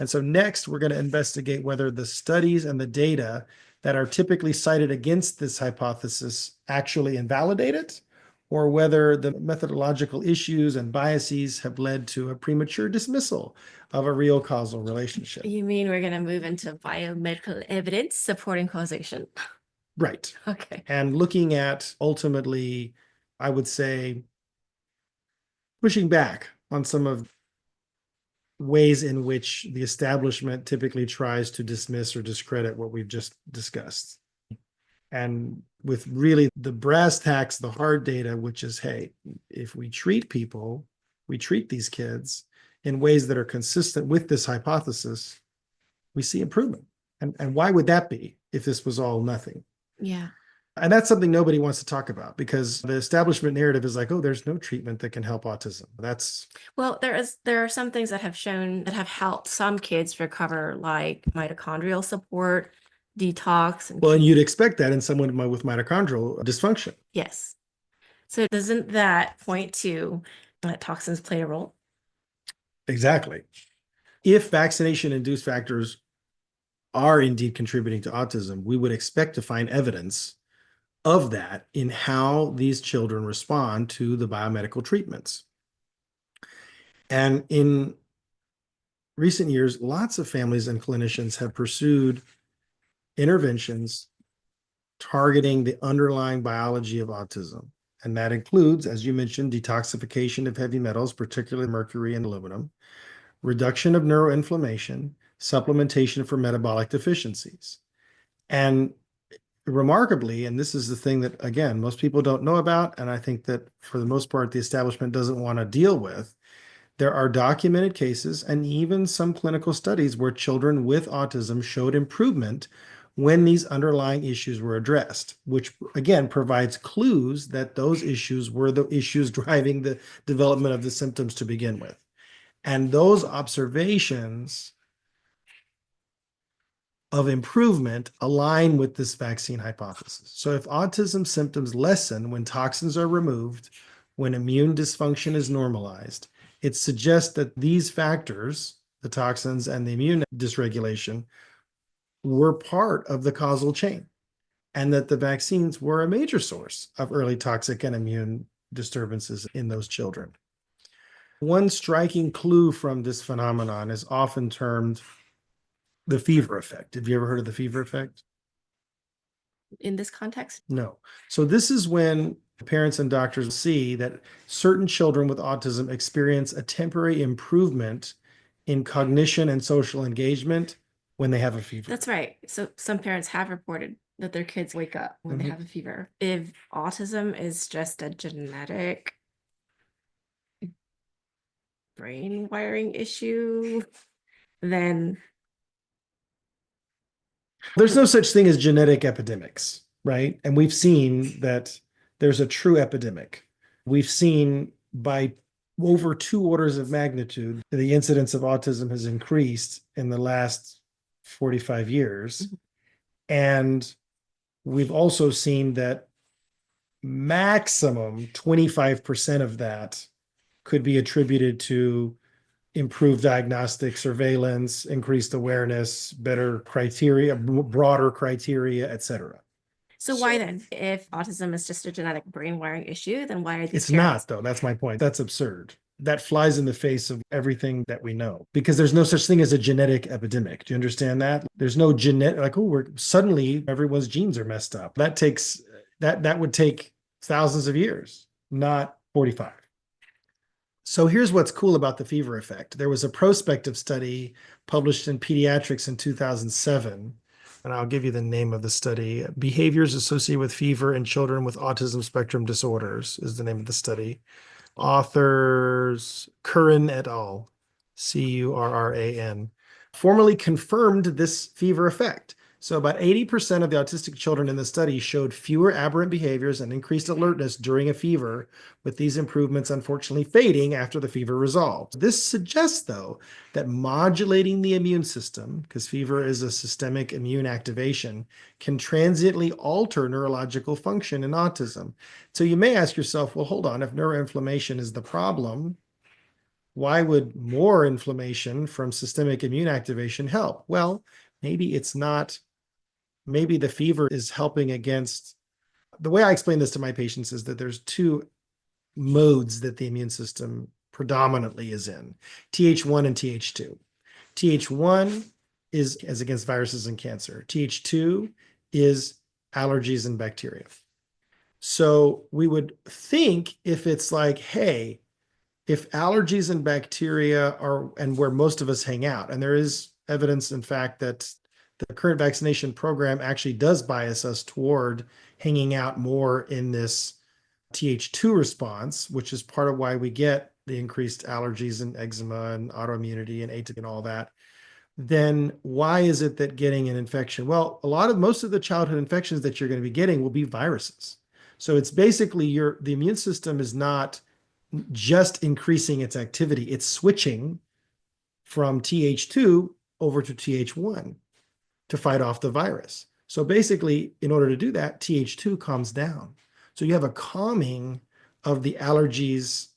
And so next, we're going to investigate whether the studies and the data that are typically cited against this hypothesis actually invalidate it, or whether the methodological issues and biases have led to a premature dismissal of a real causal relationship. You mean we're going to move into biomedical evidence supporting causation? Right. Okay. And looking at ultimately, I would say, pushing back on some of ways in which the establishment typically tries to dismiss or discredit what we've just discussed. And with really the brass tacks, the hard data, which is, hey, if we treat people, we treat these kids in ways that are consistent with this hypothesis, we see improvement. And why would that be if this was all nothing? Yeah. And that's something nobody wants to talk about because the establishment narrative is like, oh, there's no treatment that can help autism. Well, there are some things that have shown that have helped some kids recover, like mitochondrial support, detox. And you'd expect that in someone with mitochondrial dysfunction. Yes. So doesn't that point to that toxins play a role? Exactly. If vaccination-induced factors are indeed contributing to autism, we would expect to find evidence of that in how these children respond to the biomedical treatments. And in recent years, lots of families and clinicians have pursued interventions targeting the underlying biology of autism. And that includes, as you mentioned, detoxification of heavy metals, particularly mercury and aluminum, reduction of neuroinflammation, supplementation for metabolic deficiencies. And remarkably, and this is the thing that, again, most people don't know about, and I think that for the most part, the establishment doesn't want to deal with, there are documented cases and even some clinical studies where children with autism showed improvement when these underlying issues were addressed, which again provides clues that those issues were the issues driving the development of the symptoms to begin with. And those observations of improvement align with this vaccine hypothesis. So if autism symptoms lessen when toxins are removed, when immune dysfunction is normalized, it suggests that these factors, the toxins and the immune dysregulation, were part of the causal chain, and that the vaccines were a major source of early toxic and immune disturbances in those children. One striking clue from this phenomenon is often termed the fever effect. Have you ever heard of the fever effect? In this context? No. So this is when parents and doctors see that certain children with autism experience a temporary improvement in cognition and social engagement when they have a fever. That's right. So some parents have reported that their kids wake up when they have a fever. If autism is just a genetic brain wiring issue, then there's no such thing as genetic epidemics, right? And we've seen that there's a true epidemic. We've seen by over 2 orders of magnitude, the incidence of autism has increased in the last 45 years. And we've also seen that maximum 25% of that could be attributed to improved diagnostic surveillance, increased awareness, better criteria, broader criteria, et cetera. So why then, if autism is just a genetic brain wiring issue, then why are these It's not, though. That's my point. That's absurd. That flies in the face of everything that we know, because there's no such thing as a genetic epidemic. Do you understand that? There's no genetic, like, oh, we're suddenly everyone's genes are messed up. That would take thousands of years, not 45. So here's what's cool about the fever effect. There was a prospective study published in Pediatrics in 2007, and I'll give you the name of the study. Behaviors associated with fever in children with autism spectrum disorders is the name of the study. Authors Curran et al., Curran, formally confirmed this fever effect. So about 80% of the autistic children in the study showed fewer aberrant behaviors and increased alertness during a fever, with these improvements unfortunately fading after the fever resolved. This suggests, though, that modulating the immune system, because fever is a systemic immune activation, can transiently alter neurological function in autism. So you may ask yourself, well, hold on, if neuroinflammation is the problem, Why would more inflammation from systemic immune activation help? Well, maybe it's not, maybe the fever is helping against, the way I explain this to my patients is that there's two modes that the immune system predominantly is in, Th1 and Th2. Th1 is as against viruses and cancer. Th2 is allergies and bacteria. So we would think if it's like, hey, if allergies and bacteria are, and where most of us hang out, and there is evidence, in fact, that the current vaccination program actually does bias us toward hanging out more in this Th2 response, which is part of why we get the increased allergies and eczema and autoimmunity and atopy and all that. Then why is it that getting an infection? Well, most of the childhood infections that you're going to be getting will be viruses. So it's basically the immune system is not just increasing its activity, it's switching from Th2 over to Th1 to fight off the virus. So basically, in order to do that, Th2 calms down. So you have a calming of the allergies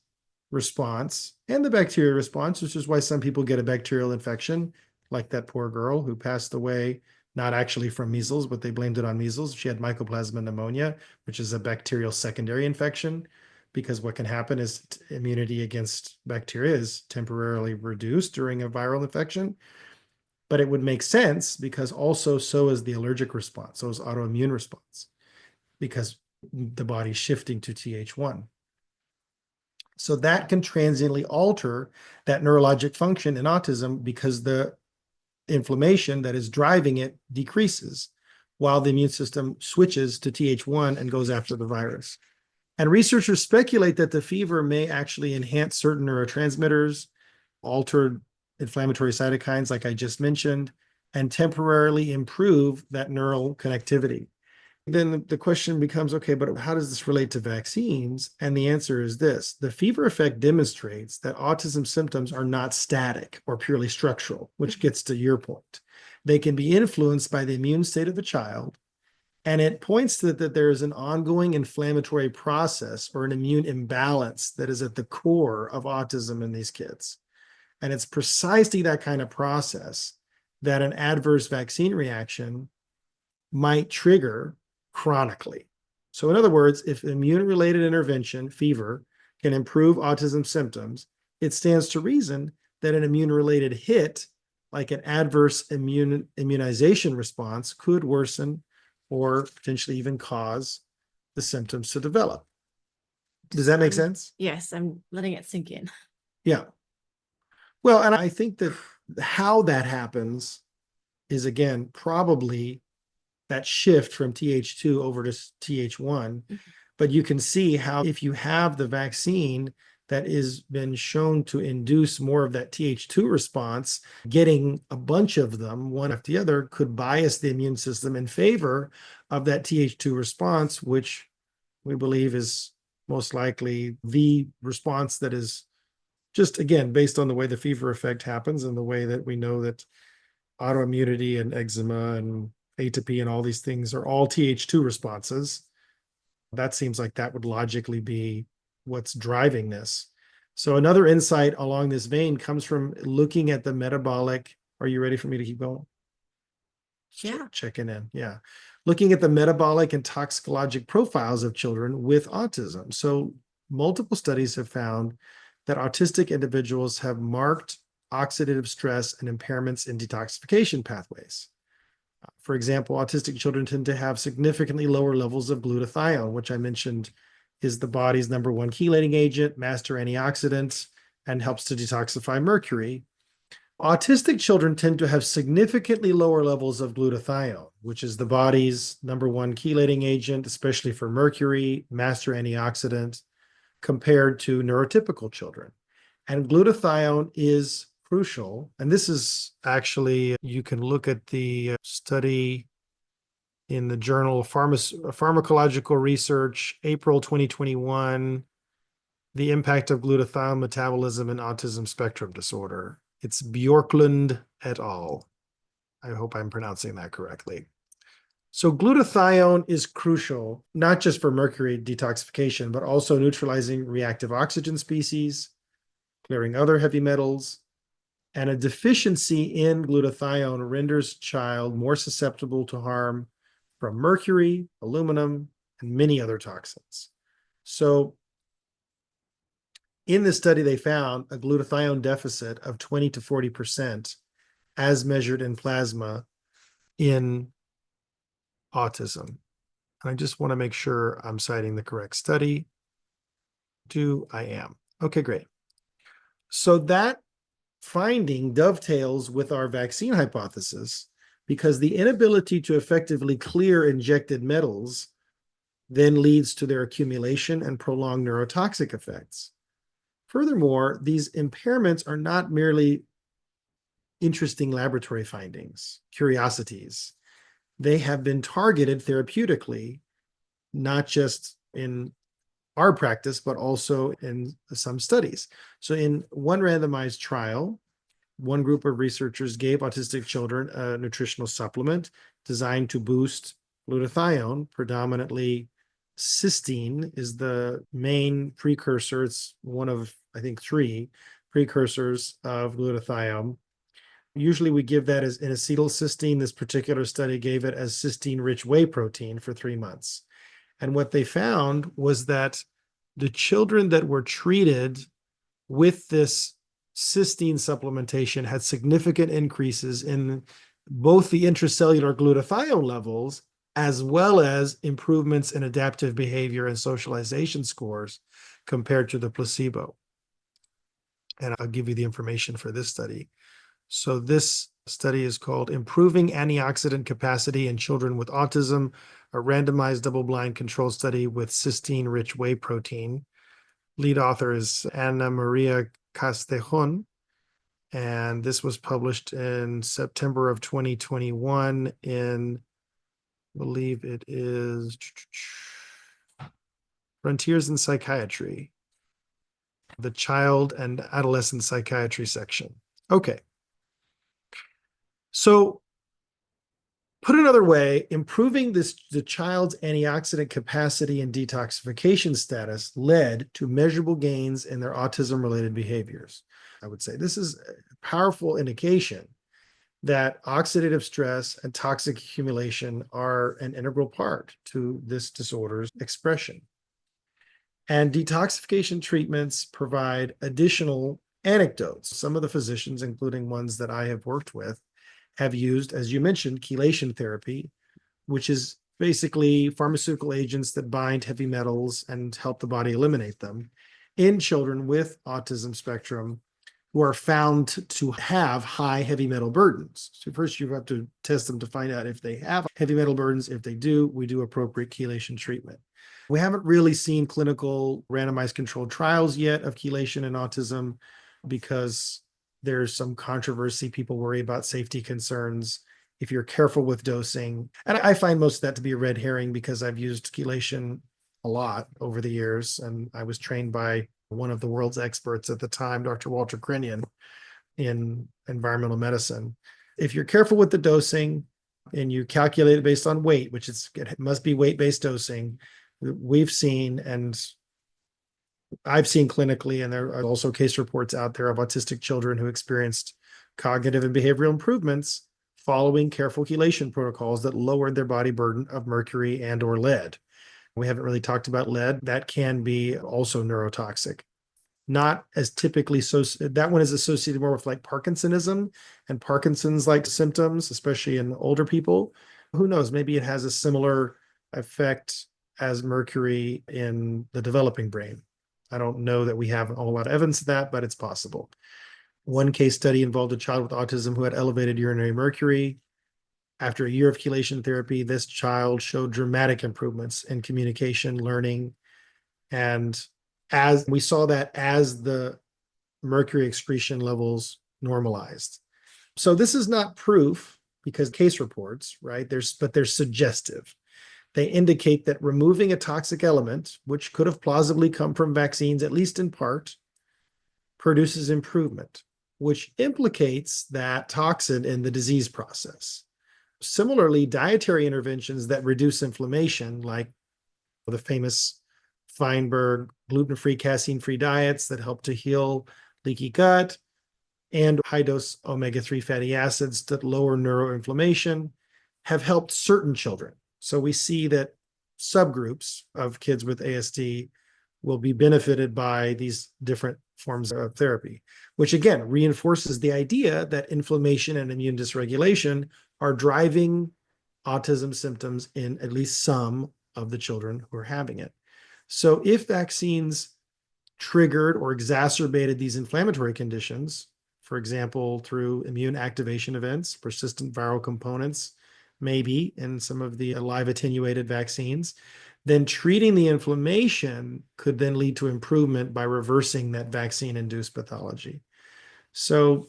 response and the bacteria response, which is why some people get a bacterial infection, like that poor girl who passed away, not actually from measles, but they blamed it on measles. She had mycoplasma pneumonia, which is a bacterial secondary infection, because what can happen is immunity against bacteria is temporarily reduced during a viral infection. But it would make sense because also so is the allergic response, so is autoimmune response, because the body's shifting to Th1. So that can transiently alter that neurologic function in autism because the inflammation that is driving it decreases while the immune system switches to Th1 and goes after the virus. And researchers speculate that the fever may actually enhance certain neurotransmitters, alter inflammatory cytokines, like I just mentioned, and temporarily improve that neural connectivity. Then the question becomes, okay, but how does this relate to vaccines? And the answer is this: the fever effect demonstrates that autism symptoms are not static or purely structural, which gets to your point. They can be influenced by the immune state of the child, and it points to that there is an ongoing inflammatory process or an immune imbalance that is at the core of autism in these kids. And it's precisely that kind of process that an adverse vaccine reaction might trigger chronically. So in other words, if immune-related intervention, fever, can improve autism symptoms, it stands to reason that an immune-related hit, like an adverse immunization response, could worsen or potentially even cause the symptoms to develop. Does that make sense? Yes, I'm letting it sink in. Yeah. Well, and I think that how that happens is, again, probably that shift from Th2 over to Th1. But you can see how if you have the vaccine that has been shown to induce more of that Th2 response, getting a bunch of them, one after the other, could bias the immune system in favor of that Th2 response, which we believe is most likely the response that is just, again, based on the way the fever effect happens and the way that we know that autoimmunity and eczema and atopy and all these things are all Th2 responses. That seems like that would logically be what's driving this. So another insight along this vein comes from looking at the metabolic. Are you ready for me to keep going? Yeah. Checking in. Yeah. Looking at the metabolic and toxicologic profiles of children with autism. So multiple studies have found that autistic individuals have marked oxidative stress and impairments in detoxification pathways. For example, autistic children tend to have significantly lower levels of glutathione, which I mentioned is the body's #1 chelating agent, master antioxidant, and helps to detoxify mercury. Autistic children tend to have significantly lower levels of glutathione, which is the body's #1 chelating agent, especially for mercury, master antioxidant, compared to neurotypical children. And glutathione is crucial. And this is actually, you can look at the study in the Journal of Pharmacological Research, April 2021, the impact of glutathione metabolism in autism spectrum disorder. It's Bjorklund et al. I hope I'm pronouncing that correctly. So glutathione is crucial, not just for mercury detoxification, but also neutralizing reactive oxygen species, clearing other heavy metals, and a deficiency in glutathione renders child more susceptible to harm from mercury, aluminum, and many other toxins. So in this study, they found a glutathione deficit of 20 to 40% as measured in plasma in autism. And I just want to make sure I'm citing the correct study. I am. Okay, great. So that finding dovetails with our vaccine hypothesis because the inability to effectively clear injected metals then leads to their accumulation and prolonged neurotoxic effects. Furthermore, these impairments are not merely interesting laboratory findings, curiosities. They have been targeted therapeutically, not just in our practice, but also in some studies. So in one randomized trial, one group of researchers gave autistic children a nutritional supplement designed to boost glutathione. Predominantly cysteine is the main precursor. It's one of, I think, 3 precursors of glutathione. Usually we give that as in acetylcysteine. This particular study gave it as cysteine-rich whey protein for 3 months. And what they found was that the children that were treated with this cysteine supplementation had significant increases in both the intracellular glutathione levels as well as improvements in adaptive behavior and socialization scores compared to the placebo. And I'll give you the information for this study. So this study is called Improving Antioxidant Capacity in Children with Autism, a randomized double-blind control study with cysteine-rich whey protein. Lead author is Ana Maria Castejon, and this was published in September of 2021 in, I believe it is Frontiers in Psychiatry, the Child and Adolescent Psychiatry section. Okay. So put another way, improving the child's antioxidant capacity and detoxification status led to measurable gains in their autism-related behaviors. I would say this is a powerful indication that oxidative stress and toxic accumulation are an integral part to this disorder's expression. And detoxification treatments provide additional anecdotes. Some of the physicians, including ones that I have worked with, have used, as you mentioned, chelation therapy, which is basically pharmaceutical agents that bind heavy metals and help the body eliminate them in children with autism spectrum who are found to have high heavy metal burdens. So first you have to test them to find out if they have heavy metal burdens. If they do, we do appropriate chelation treatment. We haven't really seen clinical randomized controlled trials yet of chelation in autism because there's some controversy. People worry about safety concerns if you're careful with dosing. And I find most of that to be a red herring because I've used chelation a lot over the years. And I was trained by one of the world's experts at the time, Dr. Walter Krinian, in environmental medicine. If you're careful with the dosing and you calculate it based on weight, which it must be weight-based dosing, we've seen, and I've seen clinically, and there are also case reports out there of autistic children who experienced cognitive and behavioral improvements following careful chelation protocols that lowered their body burden of mercury and or lead. We haven't really talked about lead. That can be also neurotoxic. Not as typically, so that one is associated more with like Parkinsonism and Parkinson's-like symptoms, especially in older people. Who knows, maybe it has a similar effect as mercury in the developing brain. I don't know that we have a whole lot of evidence of that, but it's possible. One case study involved a child with autism who had elevated urinary mercury. After a year of chelation therapy, this child showed dramatic improvements in communication, learning, and as we saw that as the mercury excretion levels normalized. So this is not proof because case reports, right? But they're suggestive. They indicate that removing a toxic element, which could have plausibly come from vaccines, at least in part, produces improvement, which implicates that toxin in the disease process. Similarly, dietary interventions that reduce inflammation, like the famous Feinberg gluten-free, casein-free diets that help to heal leaky gut, and high-dose omega-3 fatty acids that lower neuroinflammation have helped certain children. So we see that subgroups of kids with ASD will be benefited by these different forms of therapy, which again reinforces the idea that inflammation and immune dysregulation are driving autism symptoms in at least some of the children who are having it. So if vaccines triggered or exacerbated these inflammatory conditions, for example, through immune activation events, persistent viral components, maybe in some of the live attenuated vaccines, then treating the inflammation could then lead to improvement by reversing that vaccine-induced pathology. So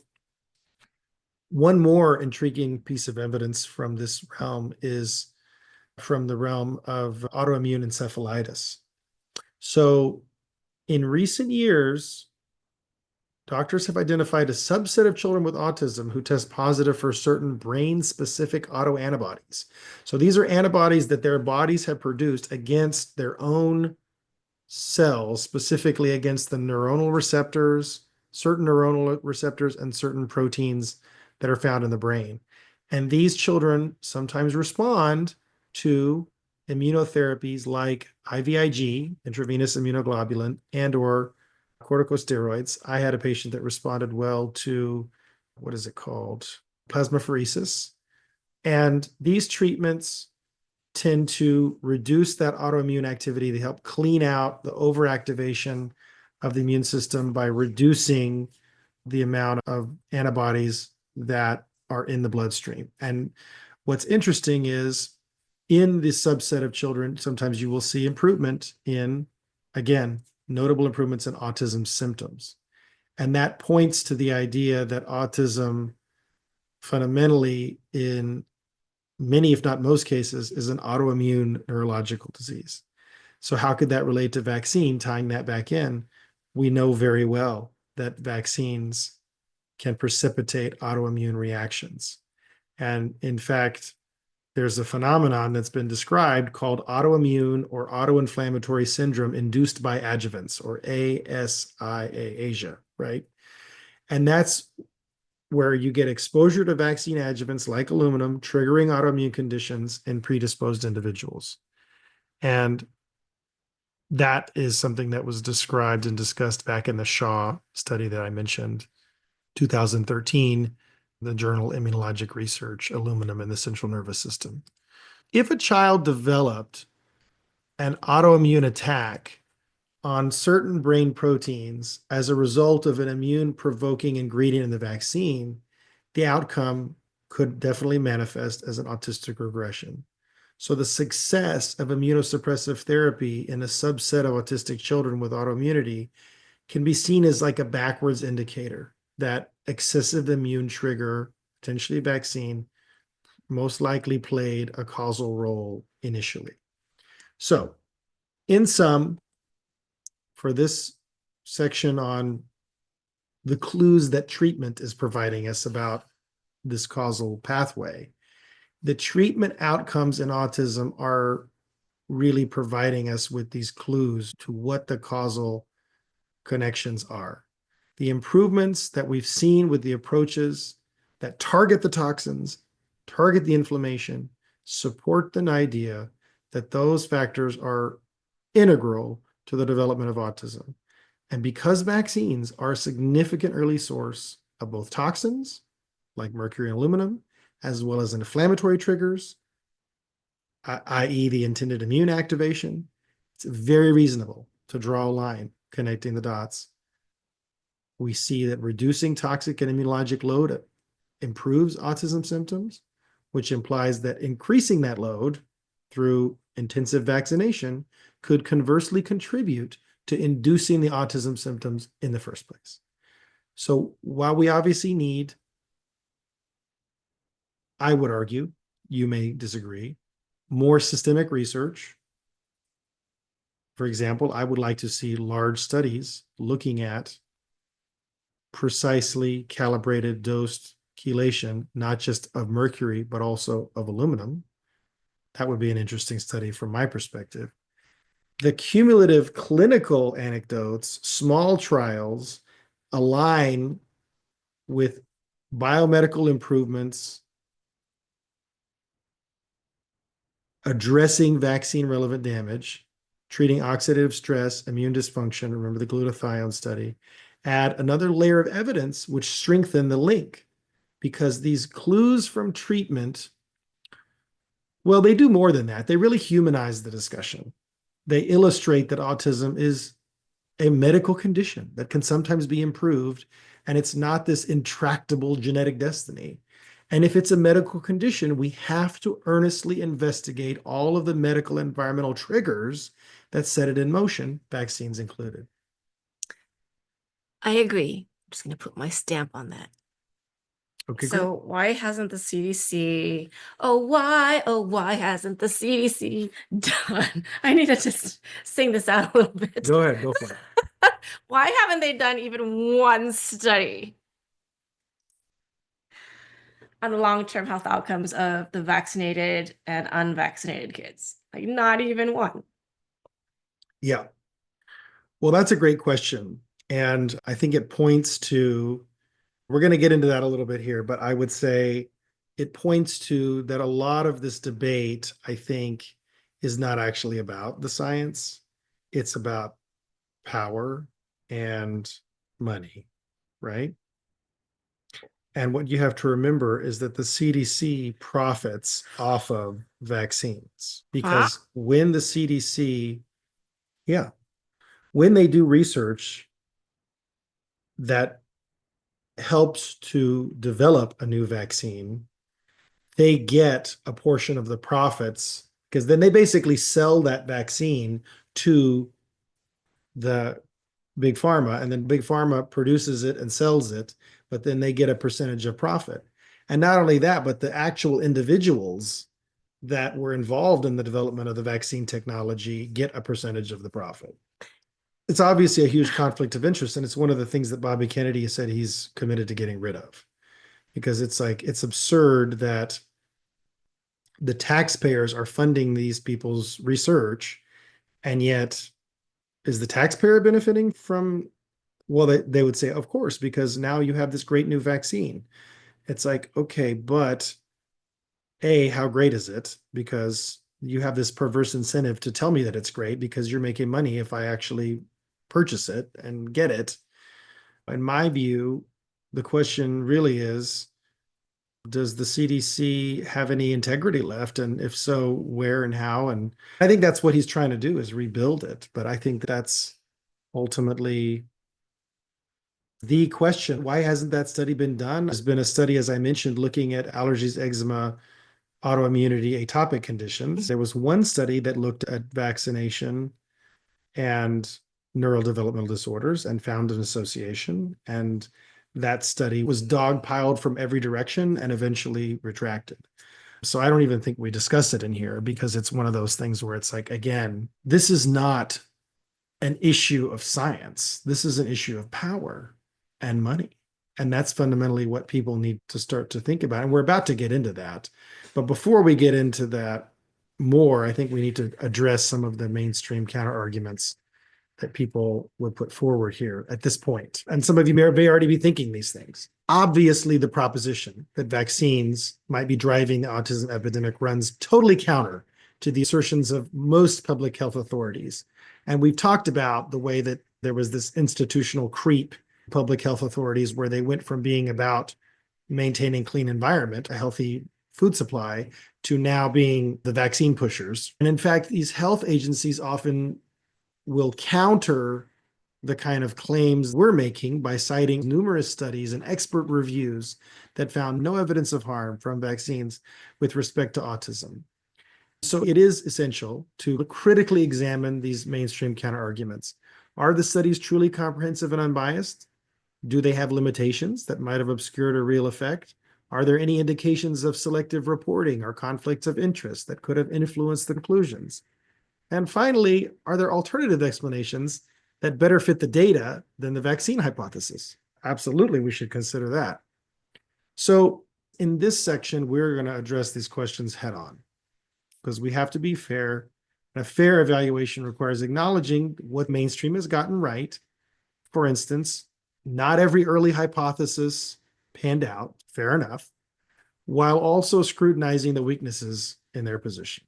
one more intriguing piece of evidence from this realm is from the realm of autoimmune encephalitis. So in recent years, doctors have identified a subset of children with autism who test positive for certain brain-specific autoantibodies. So these are antibodies that their bodies have produced against their own cells, specifically against the neuronal receptors, certain neuronal receptors, and certain proteins that are found in the brain. And these children sometimes respond to immunotherapies like IVIG, intravenous immunoglobulin, and or corticosteroids. I had a patient that responded well to, what is it called? Plasmapheresis. And these treatments tend to reduce that autoimmune activity. They help clean out the overactivation of the immune system by reducing the amount of antibodies that are in the bloodstream. And what's interesting is in this subset of children, sometimes you will see improvement in, again, notable improvements in autism symptoms. And that points to the idea that autism fundamentally in many, if not most cases, is an autoimmune neurological disease. So how could that relate to vaccine? Tying that back in, we know very well that vaccines can precipitate autoimmune reactions. And in fact, there's a phenomenon that's been described called autoimmune or autoinflammatory syndrome induced by adjuvants, or ASIA, right? And that's where you get exposure to vaccine adjuvants like aluminum, triggering autoimmune conditions in predisposed individuals. And that is something that was described and discussed back in the Shaw study that I mentioned, 2013, the journal Immunologic Research, Aluminum in the Central Nervous System. If a child developed an autoimmune attack on certain brain proteins as a result of an immune-provoking ingredient in the vaccine, the outcome could definitely manifest as an autistic regression. So the success of immunosuppressive therapy in a subset of autistic children with autoimmunity can be seen as like a backwards indicator that excessive immune trigger, potentially vaccine, most likely played a causal role initially. So in sum, for this section on the clues that treatment is providing us about this causal pathway, the treatment outcomes in autism are really providing us with these clues to what the causal connections are. The improvements that we've seen with the approaches that target the toxins, target the inflammation, support an idea that those factors are integral to the development of autism. And because vaccines are a significant early source of both toxins, like mercury and aluminum, as well as inflammatory triggers, i.e. the intended immune activation, it's very reasonable to draw a line connecting the dots. We see that reducing toxic and immunologic load improves autism symptoms, which implies that increasing that load through intensive vaccination could conversely contribute to inducing the autism symptoms in the first place. So while we obviously need, I would argue, you may disagree, more systemic research. For example, I would like to see large studies looking at precisely calibrated dosed chelation, not just of mercury, but also of aluminum. That would be an interesting study from my perspective. The cumulative clinical anecdotes, small trials align with biomedical improvements, addressing vaccine relevant damage, treating oxidative stress, immune dysfunction, remember the glutathione study, add another layer of evidence which strengthen the link, because these clues from treatment, well, they do more than that. They really humanize the discussion. They illustrate that autism is a medical condition that can sometimes be improved, and it's not this intractable genetic destiny. And if it's a medical condition, we have to earnestly investigate all of the medical environmental triggers that set it in motion, vaccines included. I agree. I'm just going to put my stamp on that. Okay, So why hasn't the CDC, oh, why hasn't the CDC done? I need to just sing this out a little bit. Go ahead, go for it. Why haven't they done even one study on the long-term health outcomes of the vaccinated and unvaccinated kids? Like, not even one. Yeah. Well, that's a great question. And I think it points to, we're going to get into that a little bit here, but I would say it points to that a lot of this debate, I think, is not actually about the science. It's about power and money, right? And what you have to remember is that the CDC profits off of vaccines, because when the CDC, yeah, when they do research that helps to develop a new vaccine, they get a portion of the profits, because then they basically sell that vaccine to the big pharma, and then big pharma produces it and sells it, but then they get a percentage of profit. And not only that, but the actual individuals that were involved in the development of the vaccine technology get a percentage of the profit. It's obviously a huge conflict of interest, and it's one of the things that Bobby Kennedy has said he's committed to getting rid of, because it's like, it's absurd that the taxpayers are funding these people's research, and yet is the taxpayer benefiting from, well, they would say, of course, because now you have this great new vaccine. It's like, okay, but A, how great is it? Because you have this perverse incentive to tell me that it's great because you're making money if I actually purchase it and get it. In my view, the question really is, does the CDC have any integrity left? And if so, where and how? And I think that's what he's trying to do, is rebuild it. But I think that's ultimately the question. Why hasn't that study been done? There's been a study, as I mentioned, looking at allergies, eczema, autoimmunity, atopic conditions. There was one study that looked at vaccination and neurodevelopmental disorders and found an association. And that study was dogpiled from every direction and eventually retracted. So I don't even think we discussed it in here, because it's one of those things where it's like, again, this is not an issue of science. This is an issue of power and money. And that's fundamentally what people need to start to think about. And we're about to get into that. But before we get into that more, I think we need to address some of the mainstream counter arguments that people would put forward here at this point. And some of you may already be thinking these things. Obviously, the proposition that vaccines might be driving the autism epidemic runs totally counter to the assertions of most public health authorities. And we've talked about the way that there was this institutional creep in public health authorities, where they went from being about maintaining clean environment, a healthy food supply, to now being the vaccine pushers. And in fact, these health agencies often will counter the kind of claims we're making by citing numerous studies and expert reviews that found no evidence of harm from vaccines with respect to autism. So it is essential to critically examine these mainstream counterarguments. Are the studies truly comprehensive and unbiased? Do they have limitations that might have obscured a real effect? Are there any indications of selective reporting or conflicts of interest that could have influenced the conclusions? And finally, are there alternative explanations that better fit the data than the vaccine hypothesis? Absolutely, we should consider that. So in this section, we're going to address these questions head on, because we have to be fair. And a fair evaluation requires acknowledging what mainstream has gotten right. For instance, Not every early hypothesis panned out, fair enough, while also scrutinizing the weaknesses in their position.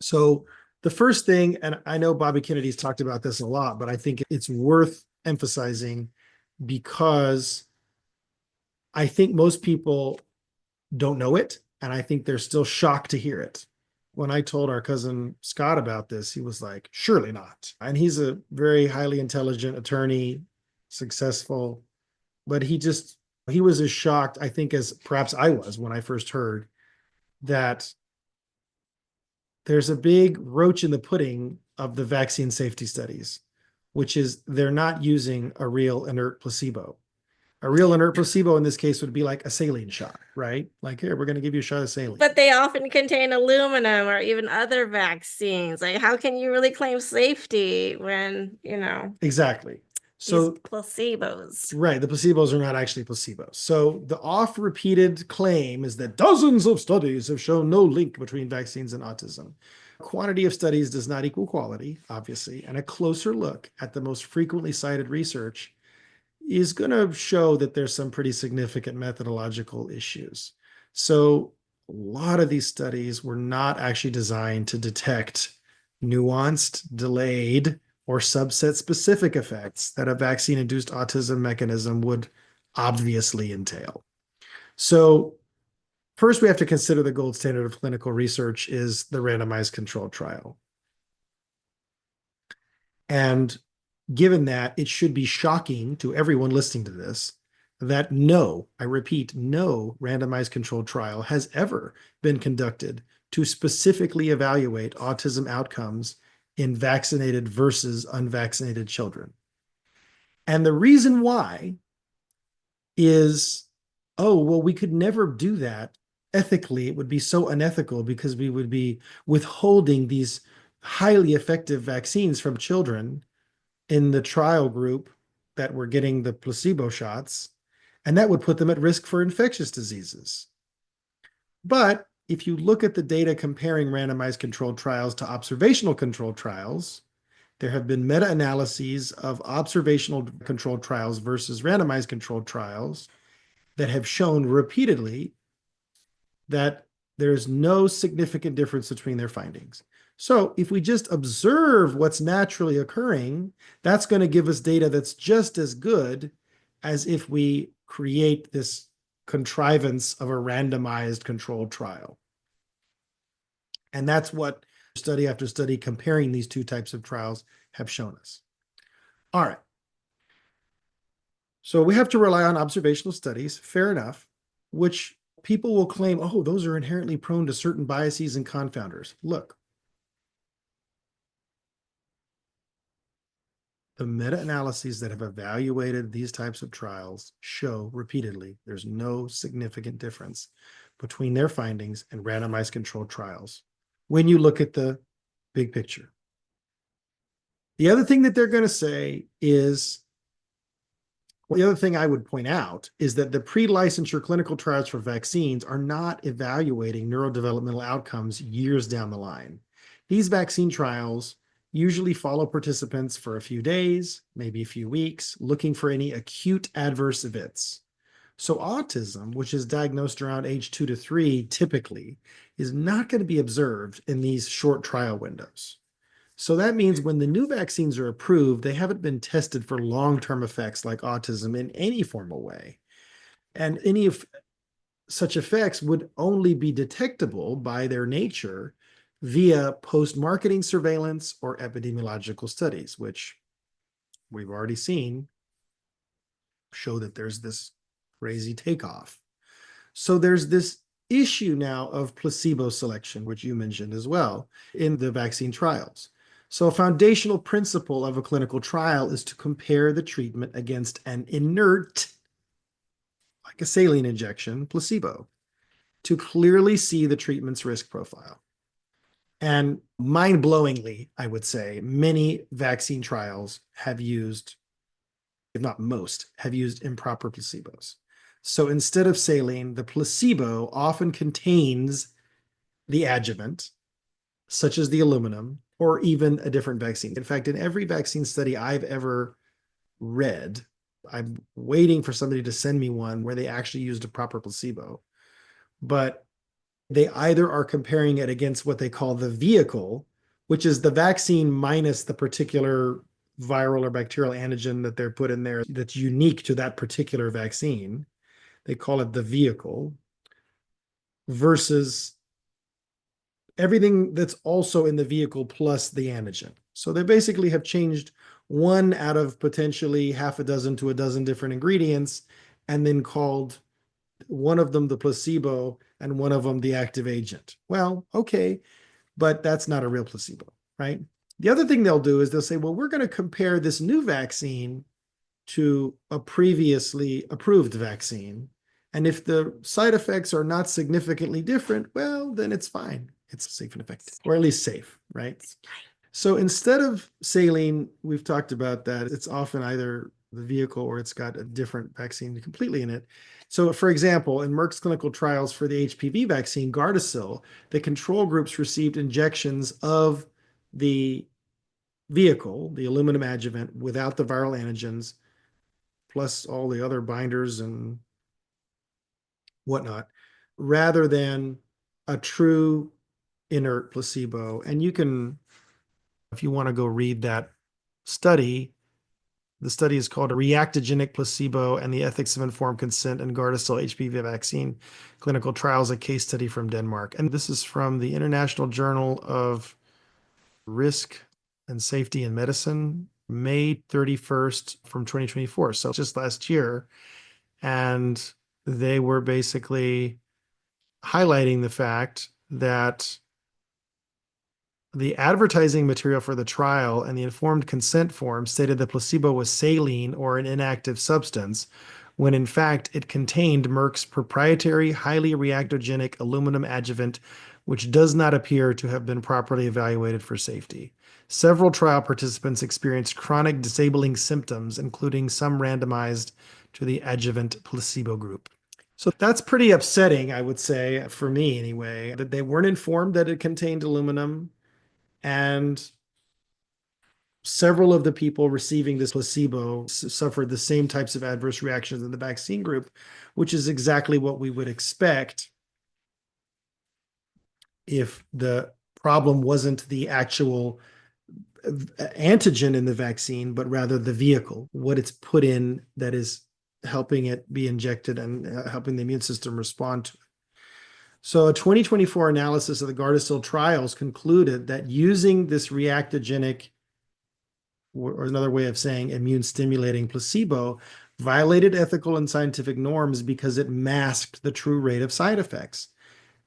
So the first thing, and I know Bobby Kennedy's talked about this a lot, but I think it's worth emphasizing because I think most people don't know it, and I think they're still shocked to hear it. When I told our cousin Scott about this, he was like, surely not. And he's a very highly intelligent attorney, successful, but he was as shocked, I think, as perhaps I was when I first heard that there's a big roach in the pudding of the vaccine safety studies, which is they're not using a real inert placebo. A real inert placebo in this case would be like a saline shot, right? Like, here, we're going to give you a shot of saline. But they often contain aluminum or even other vaccines. Like, how can you really claim safety when, Exactly. these So, placebos? right, the placebos are not actually placebos. So the oft-repeated claim is that dozens of studies have shown no link between vaccines and autism. Quantity of studies does not equal quality, obviously, and a closer look at the most frequently cited research is going to show that there's some pretty significant methodological issues. So a lot of these studies were not actually designed to detect nuanced, delayed, or subset specific effects that a vaccine induced autism mechanism would obviously entail. So first, we have to consider the gold standard of clinical research is the randomized controlled trial. And given that, it should be shocking to everyone listening to this that I repeat, no randomized controlled trial has ever been conducted to specifically evaluate autism outcomes in vaccinated versus unvaccinated children. And the reason why is, oh, well, we could never do that ethically. It would be so unethical because we would be withholding these highly effective vaccines from children in the trial group that were getting the placebo shots, and that would put them at risk for infectious diseases. But if you look at the data comparing randomized controlled trials to observational controlled trials, there have been meta-analyses of observational controlled trials versus randomized controlled trials that have shown repeatedly that there's no significant difference between their findings. So if we just observe what's naturally occurring, that's going to give us data that's just as good as if we create this contrivance of a randomized controlled trial. And that's what study after study comparing these two types of trials have shown us. All right. So we have to rely on observational studies, fair enough, which people will claim, oh, those are inherently prone to certain biases and confounders. Look, the meta-analyses that have evaluated these types of trials show repeatedly there's no significant difference between their findings and randomized controlled trials when you look at the big picture. The other thing that they're going to say is, well, the other thing I would point out is that the pre-licensure clinical trials for vaccines are not evaluating neurodevelopmental outcomes years down the line. These vaccine trials usually follow participants for a few days, maybe a few weeks, looking for any acute adverse events. So autism, which is diagnosed around age 2 to 3, typically, is not going to be observed in these short trial windows. So that means when the new vaccines are approved, they haven't been tested for long-term effects like autism in any formal way. And any of such effects would only be detectable by their nature via post-marketing surveillance or epidemiological studies, which we've already seen show that there's this crazy takeoff. So there's this issue now of placebo selection, which you mentioned as well, in the vaccine trials. So a foundational principle of a clinical trial is to compare the treatment against an inert, like a saline injection, placebo, to clearly see the treatment's risk profile. And mind-blowingly, I would say, many vaccine trials have used, if not most, have used improper placebos. So instead of saline, the placebo often contains the adjuvant, such as the aluminum, or even a different vaccine. In fact, in every vaccine study I've ever read, I'm waiting for somebody to send me one where they actually used a proper placebo. But they either are comparing it against what they call the vehicle, which is the vaccine minus the particular viral or bacterial antigen that they're put in there that's unique to that particular vaccine. They call it the vehicle versus everything that's also in the vehicle plus the antigen. So they basically have changed one out of potentially half a dozen to a dozen different ingredients and then called one of them the placebo and one of them the active agent. Well, okay, but that's not a real placebo, right? The other thing they'll do is they'll say, well, we're going to compare this new vaccine to a previously approved vaccine. And if the side effects are not significantly different, well, then it's fine. It's safe and effective, or at least safe, right? So instead of saline, we've talked about that. It's often either the vehicle or it's got a different vaccine completely in it. So for example, in Merck's clinical trials for the HPV vaccine, Gardasil, the control groups received injections of the vehicle, the aluminum adjuvant, without the viral antigens, plus all the other binders and whatnot, rather than a true inert placebo. And you can, if you want to go read that study, the study is called a Reactogenic Placebo and the Ethics of Informed Consent in Gardasil HPV Vaccine Clinical Trials, a case study from Denmark. And this is from the International Journal of Risk and Safety in Medicine, May 31st from 2024. So just last year. And they were basically highlighting the fact that the advertising material for the trial and the informed consent form stated the placebo was saline or an inactive substance, when in fact it contained Merck's proprietary highly reactogenic aluminum adjuvant, which does not appear to have been properly evaluated for safety. Several trial participants experienced chronic disabling symptoms, including some randomized to the adjuvant placebo group. So that's pretty upsetting, I would say, for me anyway, that they weren't informed that it contained aluminum. And several of the people receiving this placebo suffered the same types of adverse reactions in the vaccine group, which is exactly what we would expect if the problem wasn't the actual antigen in the vaccine, but rather the vehicle, what it's put in that is helping it be injected and helping the immune system respond to it. So a 2024 analysis of the Gardasil trials concluded that using this reactogenic, or another way of saying immune stimulating placebo, violated ethical and scientific norms because it masked the true rate of side effects.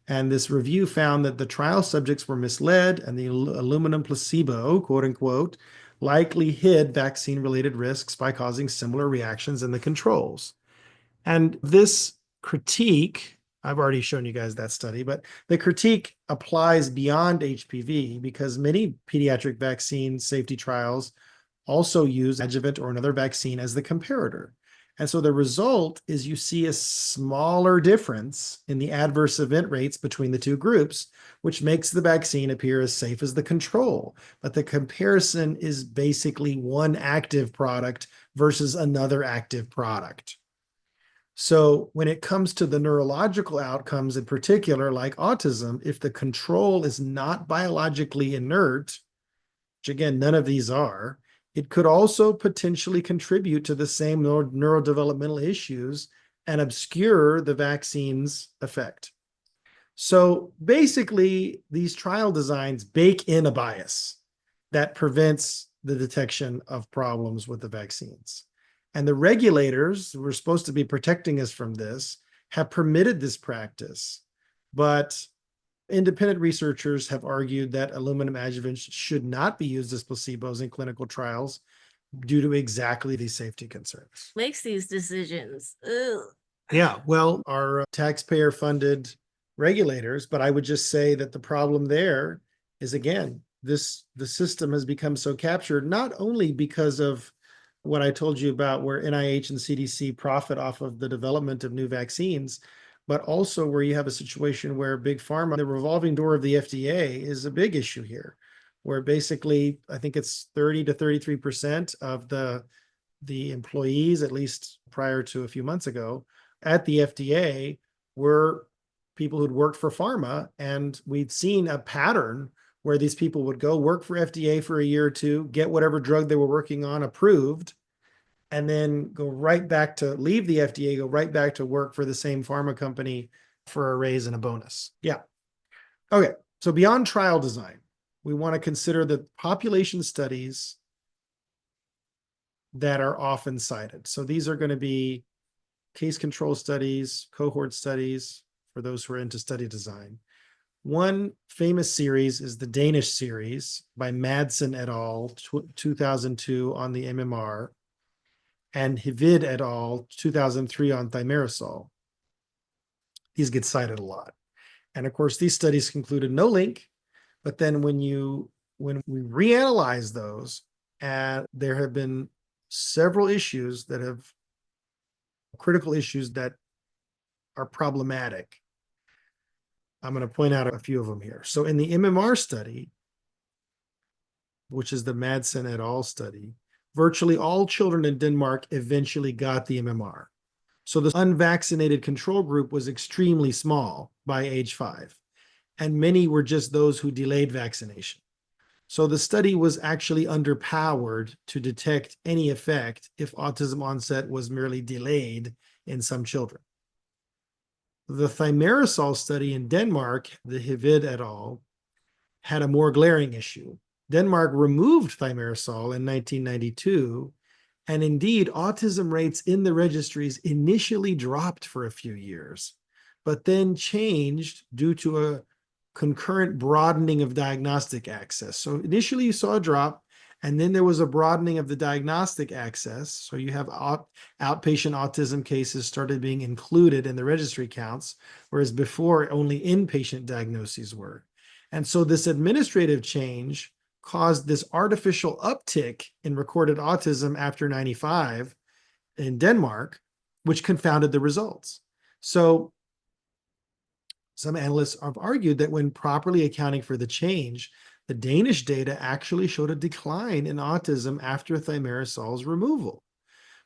And this review found that the trial subjects were misled and the aluminum placebo, quote unquote, likely hid vaccine-related risks by causing similar reactions in the controls. And this critique, I've already shown you guys that study, but the critique applies beyond HPV because many pediatric vaccine safety trials also use adjuvant or another vaccine as the comparator. And so the result is you see a smaller difference in the adverse event rates between the two groups, which makes the vaccine appear as safe as the control. But the comparison is basically one active product versus another active product. So when it comes to the neurological outcomes in particular, like autism, if the control is not biologically inert, which again, none of these are, it could also potentially contribute to the same neurodevelopmental issues and obscure the vaccine's effect. So basically, these trial designs bake in a bias that prevents the detection of problems with the vaccines. And the regulators who are supposed to be protecting us from this have permitted this practice. But independent researchers have argued that aluminum adjuvants should not be used as placebos in clinical trials due to exactly these safety concerns. Makes these decisions. Ugh. Yeah, well, our taxpayer-funded regulators, but I would just say that the problem there is, again, the system has become so captured, not only because of what I told you about where NIH and CDC profit off of the development of new vaccines, but also where you have a situation where big pharma, the revolving door of the FDA is a big issue here, where basically I think it's 30 to 33% of the the employees, at least prior to a few months ago, at the FDA were people who'd worked for pharma, and we'd seen a pattern where these people would go work for FDA for a year or two, get whatever drug they were working on approved, and then go right back to leave the FDA, go right back to work for the same pharma company for a raise and a bonus. Yeah. Okay. So beyond trial design, we want to consider the population studies that are often cited. So these are going to be case control studies, cohort studies, for those who are into study design. One famous series is the Danish series by Madsen et al. 2002 on the MMR, and Hivid et al. 2003 on thimerosal. These get cited a lot. And of course, these studies concluded no link, but then when we reanalyze those, there have been several issues that have critical issues that are problematic. I'm going to point out a few of them here. So in the MMR study, which is the Madsen et al. Study, virtually all children in Denmark eventually got the MMR. So the unvaccinated control group was extremely small by age 5, and many were just those who delayed vaccination. So the study was actually underpowered to detect any effect if autism onset was merely delayed in some children. The thimerosal study in Denmark, the Hivid et al., had a more glaring issue. Denmark removed thimerosal in 1992, and indeed, autism rates in the registries initially dropped for a few years, but then changed due to a concurrent broadening of diagnostic access. So initially you saw a drop, and then there was a broadening of the diagnostic access. So you have outpatient autism cases started being included in the registry counts, whereas before only inpatient diagnoses were. And so this administrative change caused this artificial uptick in recorded autism after 95 in Denmark, which confounded the results. So some analysts have argued that when properly accounting for the change, the Danish data actually showed a decline in autism after thimerosal's removal.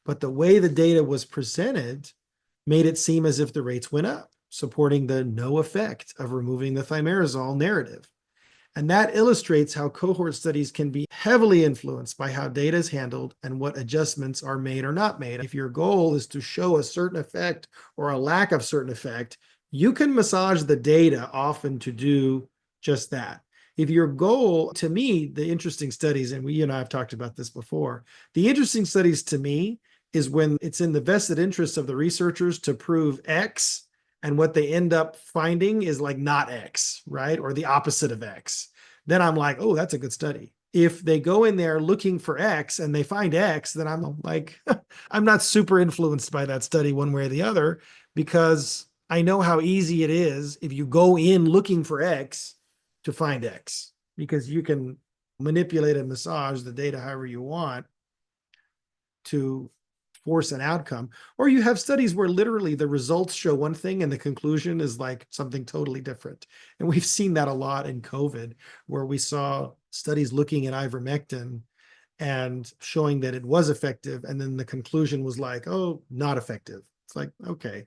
But the way the data was presented made it seem as if the rates went up, supporting the no effect of removing the thimerosal narrative. And that illustrates how cohort studies can be heavily influenced by how data is handled and what adjustments are made or not made. If your goal is to show a certain effect or a lack of certain effect, you can massage the data often to do just that. If your goal, to me, the interesting studies, and you and I have talked about this before, the interesting studies to me is when it's in the vested interest of the researchers to prove X, and what they end up finding is like not X, right? Or the opposite of X. Then I'm like, oh, that's a good study. If they go in there looking for X and they find X, then I'm like, I'm not super influenced by that study one way or the other, because I know how easy it is if you go in looking for X to find X, because you can manipulate and massage the data however you want to force an outcome. Or you have studies where literally the results show one thing and the conclusion is like something totally different. And we've seen that a lot in COVID, where we saw studies looking at ivermectin and showing that it was effective, and then the conclusion was like, oh, not effective. It's like, okay,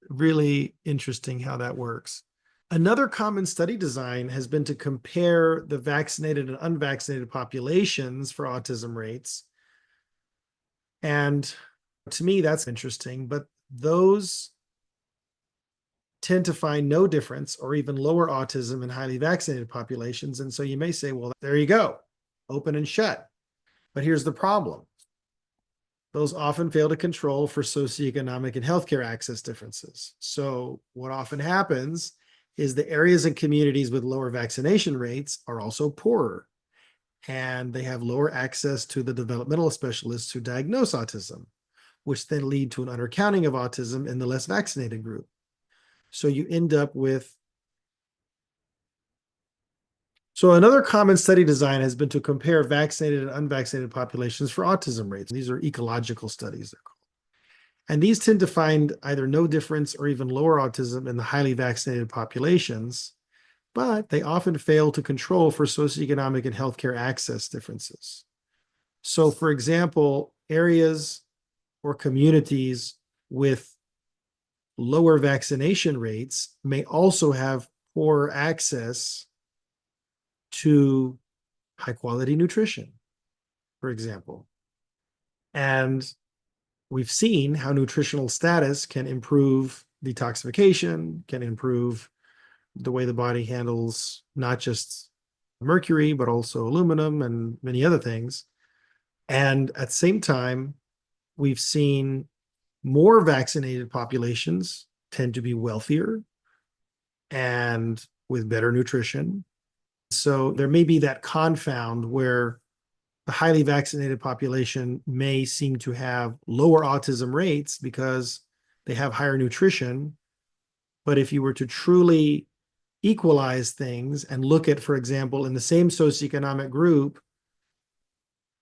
really interesting how that works. Another common study design has been to compare the vaccinated and unvaccinated populations for autism rates. And to me, that's interesting, but those tend to find no difference or even lower autism in highly vaccinated populations. And so you may say, well, there you go, open and shut. But here's the problem. Those often fail to control for socioeconomic and healthcare access differences. So what often happens is the areas and communities with lower vaccination rates are also poorer, and they have lower access to the developmental specialists who diagnose autism, which then lead to an undercounting of autism in the less vaccinated group. So you end up with. So another common study design has been to compare vaccinated and unvaccinated populations for autism rates. These are ecological studies, they're called. And these tend to find either no difference or even lower autism in the highly vaccinated populations, but they often fail to control for socioeconomic and healthcare access differences. So for example, areas or communities with lower vaccination rates may also have poor access to high quality nutrition, for example. And we've seen how nutritional status can improve detoxification, can improve the way the body handles not just mercury, but also aluminum and many other things. And at the same time, we've seen more vaccinated populations tend to be wealthier and with better nutrition. So there may be that confound where the highly vaccinated population may seem to have lower autism rates because they have higher nutrition. But if you were to truly equalize things and look at, for example, in the same socioeconomic group,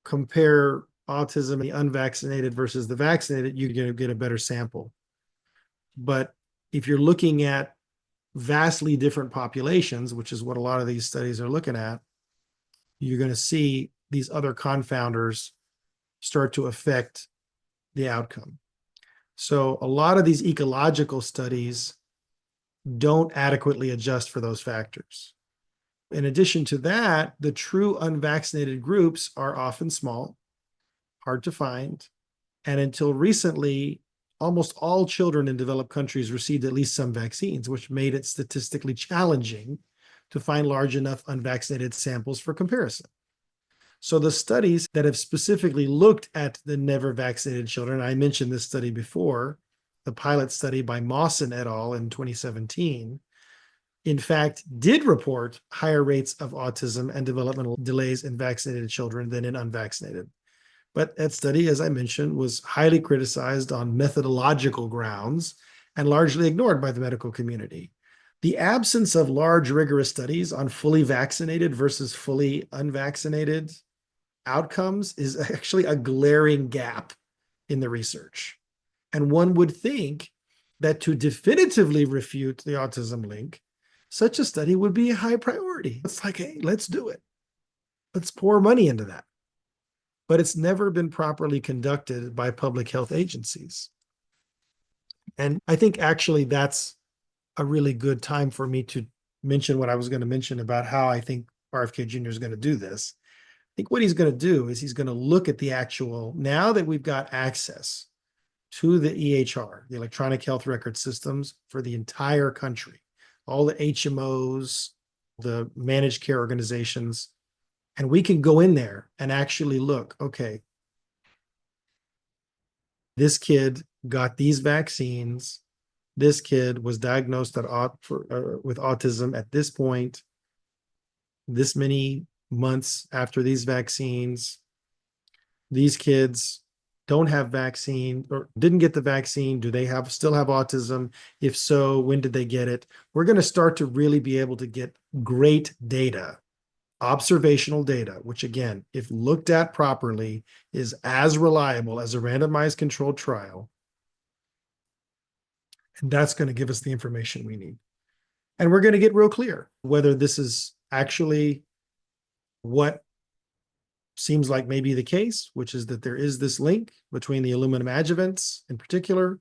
compare autism, the unvaccinated versus the vaccinated, you're going to get a better sample. But if you're looking at vastly different populations, which is what a lot of these studies are looking at, you're going to see these other confounders start to affect the outcome. So a lot of these ecological studies don't adequately adjust for those factors. In addition to that, the true unvaccinated groups are often small, hard to find, and until recently, almost all children in developed countries received at least some vaccines, which made it statistically challenging to find large enough unvaccinated samples for comparison. So the studies that have specifically looked at the never vaccinated children, I mentioned this study before, the pilot study by Mawson et al. In 2017, in fact, did report higher rates of autism and developmental delays in vaccinated children than in unvaccinated. But that study, as I mentioned, was highly criticized on methodological grounds and largely ignored by the medical community. The absence of large, rigorous studies on fully vaccinated versus fully unvaccinated outcomes is actually a glaring gap in the research. And one would think that to definitively refute the autism link, such a study would be a high priority. It's like, hey, let's do it. Let's pour money into that. But it's never been properly conducted by public health agencies. And I think actually that's a really good time for me to mention what I was going to mention about how I think RFK Jr. is going to do this. I think what he's going to do is he's going to look at the actual, now that we've got access to the EHR, the electronic health record systems for the entire country, all the HMOs, the managed care organizations, and we can go in there and actually look, okay, this kid got these vaccines. This kid was diagnosed with autism at this point, this many months after these vaccines. These kids don't have vaccine or didn't get the vaccine. Do they still have autism? If so, when did they get it? We're going to start to really be able to get great data, observational data, which again, if looked at properly, is as reliable as a randomized controlled trial. And that's going to give us the information we need. And we're going to get real clear whether this is actually what seems like maybe the case, which is that there is this link between the aluminum adjuvants in particular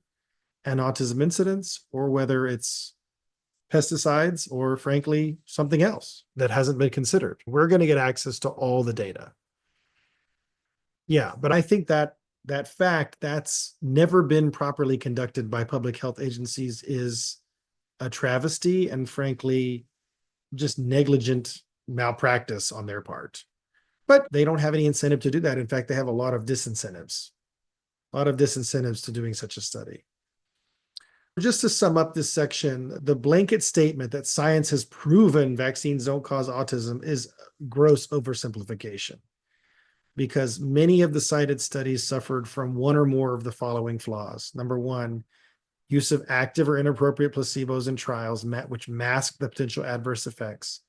and autism incidence, or whether it's pesticides or frankly something else that hasn't been considered. We're going to get access to all the data. Yeah, but I think that fact that's never been properly conducted by public health agencies is a travesty and frankly just negligent malpractice on their part. But they don't have any incentive to do that. In fact, they have a lot of disincentives to doing such a study. Just to sum up this section, the blanket statement that science has proven vaccines don't cause autism is gross oversimplification, because many of the cited studies suffered from one or more of the following flaws. Number one, use of active or inappropriate placebos in trials which mask the potential adverse effects.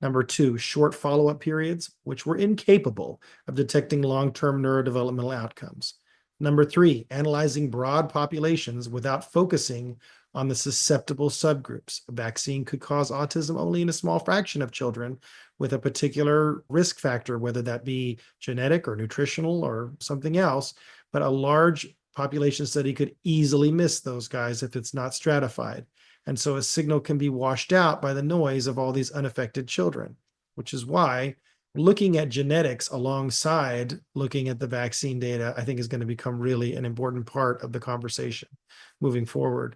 Number two, short follow-up periods, which were incapable of detecting long-term neurodevelopmental outcomes. Number three, analyzing broad populations without focusing on the susceptible subgroups. A vaccine could cause autism only in a small fraction of children with a particular risk factor, whether that be genetic or nutritional or something else, but a large population study could easily miss those guys if it's not stratified. And so a signal can be washed out by the noise of all these unaffected children, which is why looking at genetics alongside looking at the vaccine data, I think is going to become really an important part of the conversation moving forward.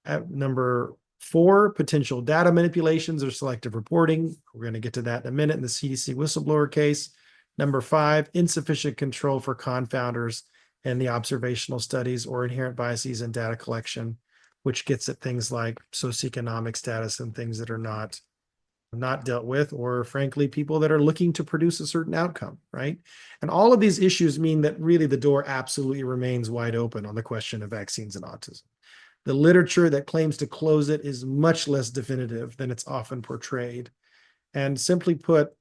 At number 4, potential data manipulations or selective reporting. We're going to get to that in a minute in the CDC whistleblower case. Number 5, insufficient control for confounders and the observational studies or inherent biases in data collection, which gets at things like socioeconomic status and things that are not dealt with, or frankly, people that are looking to produce a certain outcome, right? And all of these issues mean that really the door absolutely remains wide open on the question of vaccines and autism. The literature that claims to close it is much less definitive than it's often portrayed. And simply put,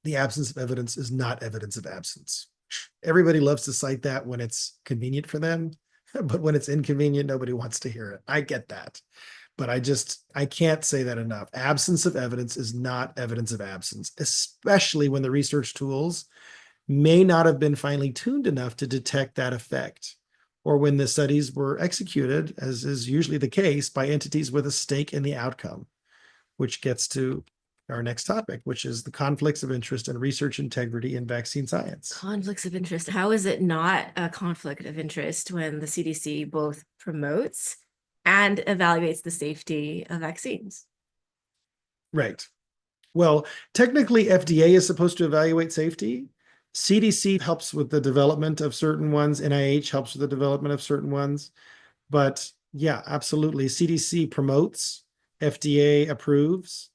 the absence of evidence is not evidence of absence. Everybody loves to cite that when it's convenient for them, but when it's inconvenient, nobody wants to hear it. I get that. But I can't say that enough. Absence of evidence is not evidence of absence, especially when the research tools may not have been finely tuned enough to detect that effect, or when the studies were executed, as is usually the case, by entities with a stake in the outcome, which gets to our next topic, which is the conflicts of interest and research integrity in vaccine science. Conflicts of interest. How is it not a conflict of interest when the CDC both promotes and evaluates the safety of vaccines? Right. Well, technically, FDA is supposed to evaluate safety. CDC helps with the development of certain ones. NIH helps with the development of certain ones. But yeah, absolutely. CDC promotes, FDA approves,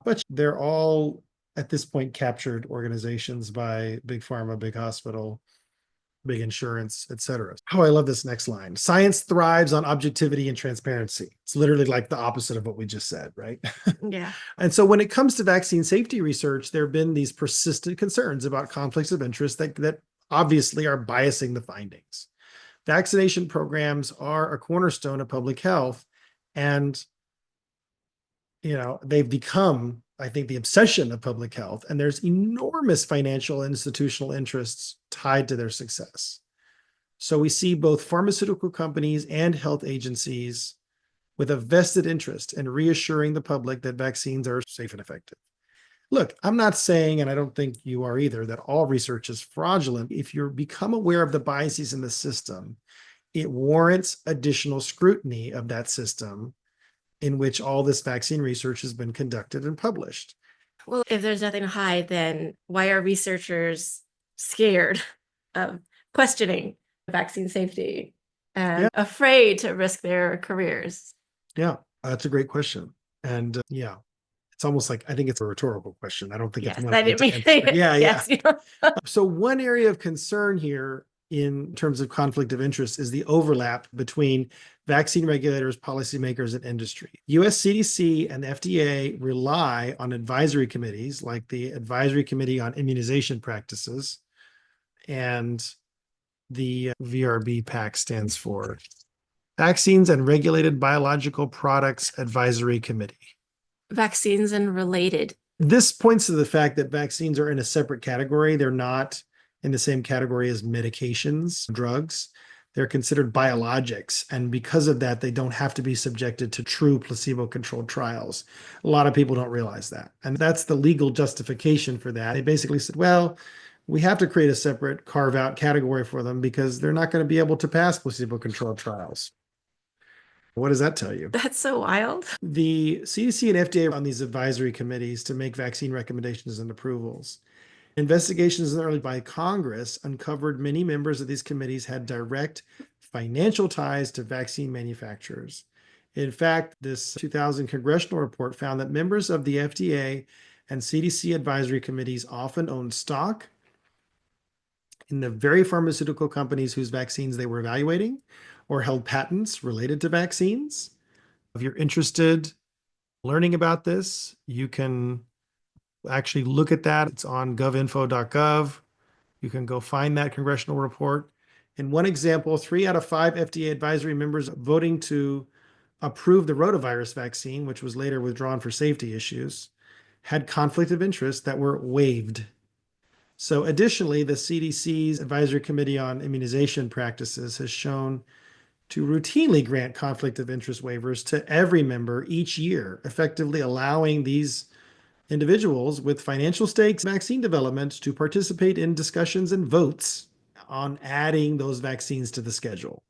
but they're all at this point captured organizations by big pharma, big hospital, big insurance, et cetera. Oh, I love this next line. Science thrives on objectivity and transparency. It's literally like the opposite of what we just said, right? Yeah. And so when it comes to vaccine safety research, there have been these persistent concerns about conflicts of interest that obviously are biasing the findings. Vaccination programs are a cornerstone of public health, and they've become, I think, the obsession of public health, and there's enormous financial and institutional interests tied to their success. So we see both pharmaceutical companies and health agencies with a vested interest in reassuring the public that vaccines are safe and effective. Look, I'm not saying, and I don't think you are either, that all research is fraudulent. If you become aware of the biases in the system, it warrants additional scrutiny of that system in which all this vaccine research has been conducted and published. Well, if there's nothing to hide, then why are researchers scared of questioning vaccine safety and afraid to risk their careers? Yeah, that's a great question. And yeah, it's almost like, I think it's a rhetorical question. I don't think it's one I didn't mean answer. Yeah, yes, yeah. So one area of concern here in terms of conflict of interest is the overlap between vaccine regulators, policymakers, and industry. US CDC and FDA rely on advisory committees like the Advisory Committee on Immunization Practices, and the VRB PAC stands for Vaccines and Regulated Biological Products Advisory Committee. Vaccines and related. This points to the fact that vaccines are in a separate category. They're not in the same category as medications, drugs. They're considered biologics. And because of that, they don't have to be subjected to true placebo-controlled trials. A lot of people don't realize that. And that's the legal justification for that. They basically said, well, we have to create a separate carve-out category for them because they're not going to be able to pass placebo-controlled trials. What does that tell you? That's so wild. The CDC and FDA are on these advisory committees to make vaccine recommendations and approvals. Investigations early by Congress uncovered many members of these committees had direct financial ties to vaccine manufacturers. In fact, this 2000 congressional report found that members of the FDA and CDC advisory committees often owned stock in the very pharmaceutical companies whose vaccines they were evaluating, or held patents related to vaccines. If you're interested in learning about this, you can actually look at that. It's on govinfo.gov. You can go find that congressional report. In one example, 3 out of 5 FDA advisory members voting to approve the rotavirus vaccine, which was later withdrawn for safety issues, had conflict of interest that were waived. So additionally, the CDC's Advisory Committee on Immunization Practices has shown to routinely grant conflict of interest waivers to every member each year, effectively allowing these individuals with financial stakes in vaccine development to participate in discussions and votes on adding those vaccines to the schedule.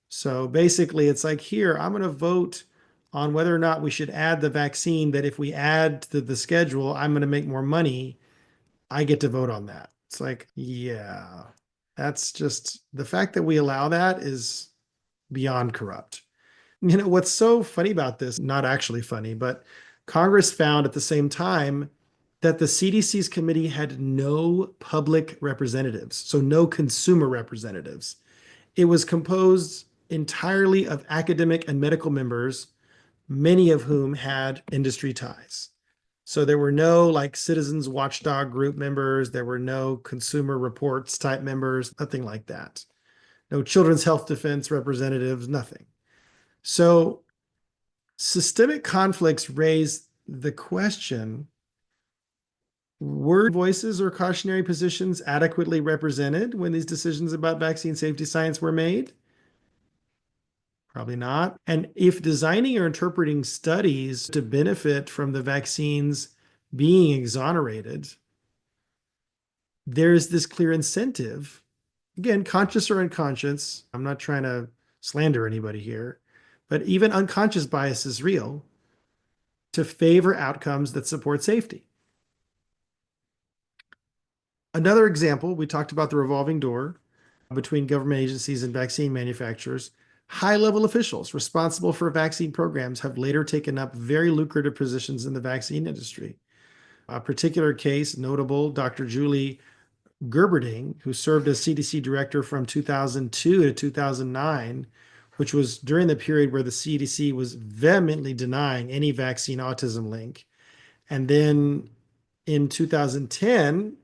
So basically, it's like, here, I'm going to vote on whether or not we should add the vaccine that if we add to the schedule, I'm going to make more money. I get to vote on that. It's like, yeah, that's just the fact that we allow that is beyond corrupt. What's so funny about this, not actually funny, but Congress found at the same time that the CDC's committee had no public representatives, so no consumer representatives. It was composed entirely of academic and medical members, many of whom had industry ties. So there were no like citizens watchdog group members, there were no consumer reports type members, nothing like that. No children's health defense representatives, nothing. So systemic conflicts raise the question, were voices or cautionary positions adequately represented when these decisions about vaccine safety science were made? Probably not. And if designing or interpreting studies to benefit from the vaccines being exonerated, there's this clear incentive, again, conscious or unconscious. I'm not trying to slander anybody here, but even unconscious bias is real, to favor outcomes that support safety. Another example, we talked about the revolving door between government agencies and vaccine manufacturers. High-level officials responsible for vaccine programs have later taken up very lucrative positions in the vaccine industry. A particular case, notable, Dr. Julie Gerberding, who served as CDC director from 2002 to 2009, which was during the period where the CDC was vehemently denying any vaccine autism link. And then in 2010,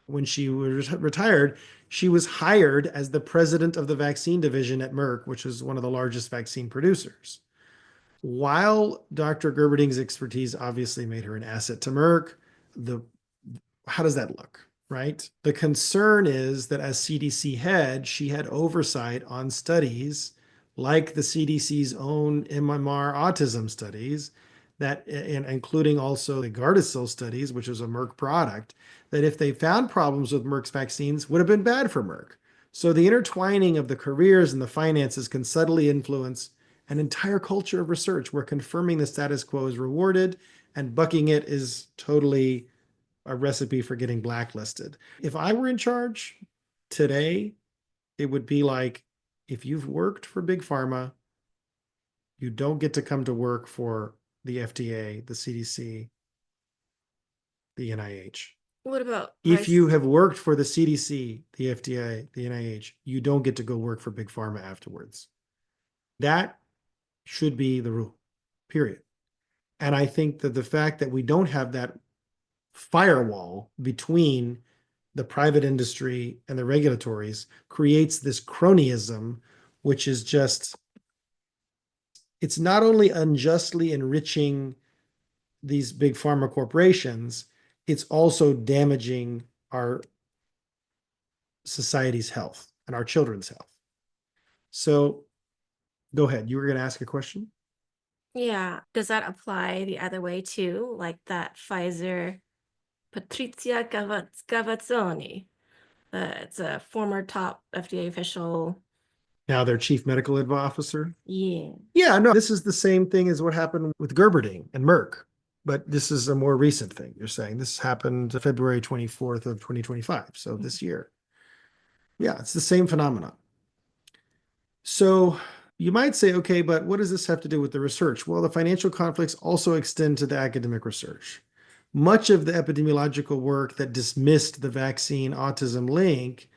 when she was retired, she was hired as the president of the vaccine division at Merck, which is one of the largest vaccine producers. While Dr. Gerberding's expertise obviously made her an asset to Merck, how does that look, right? The concern is that as CDC head, she had oversight on studies like the CDC's own MMR autism studies, that, and including also the Gardasil studies, which is a Merck product, that if they found problems with Merck's vaccines, would have been bad for Merck. So the intertwining of the careers and the finances can subtly influence an entire culture of research where confirming the status quo is rewarded and bucking it is totally a recipe for getting blacklisted. If I were in charge today, it would be like, if you've worked for Big Pharma, you don't get to come to work for the FDA, the CDC, the NIH. What about If you have worked for the CDC, the FDA, the NIH, you don't get to go work for Big Pharma afterwards. That should be the rule, period. And I think that the fact that we don't have that firewall between the private industry and the regulatories creates this cronyism, which is just, it's not only unjustly enriching these big pharma corporations, it's also damaging our society's health and our children's health. So go ahead. You were going to ask a question? Yeah. Does that apply the other way too? Like that Pfizer Patrizia Gavazzoni. It's a former top FDA official. Now their chief medical officer. Yeah. Yeah, no, this is the same thing as what happened with Gerberding and Merck, but this is a more recent thing. You're saying this happened February 24th of 2025, so this year. Yeah, it's the same phenomenon. So you might say, okay, but what does this have to do with the research? Well, the financial conflicts also extend to the academic research. Much of the epidemiological work that dismissed the vaccine autism link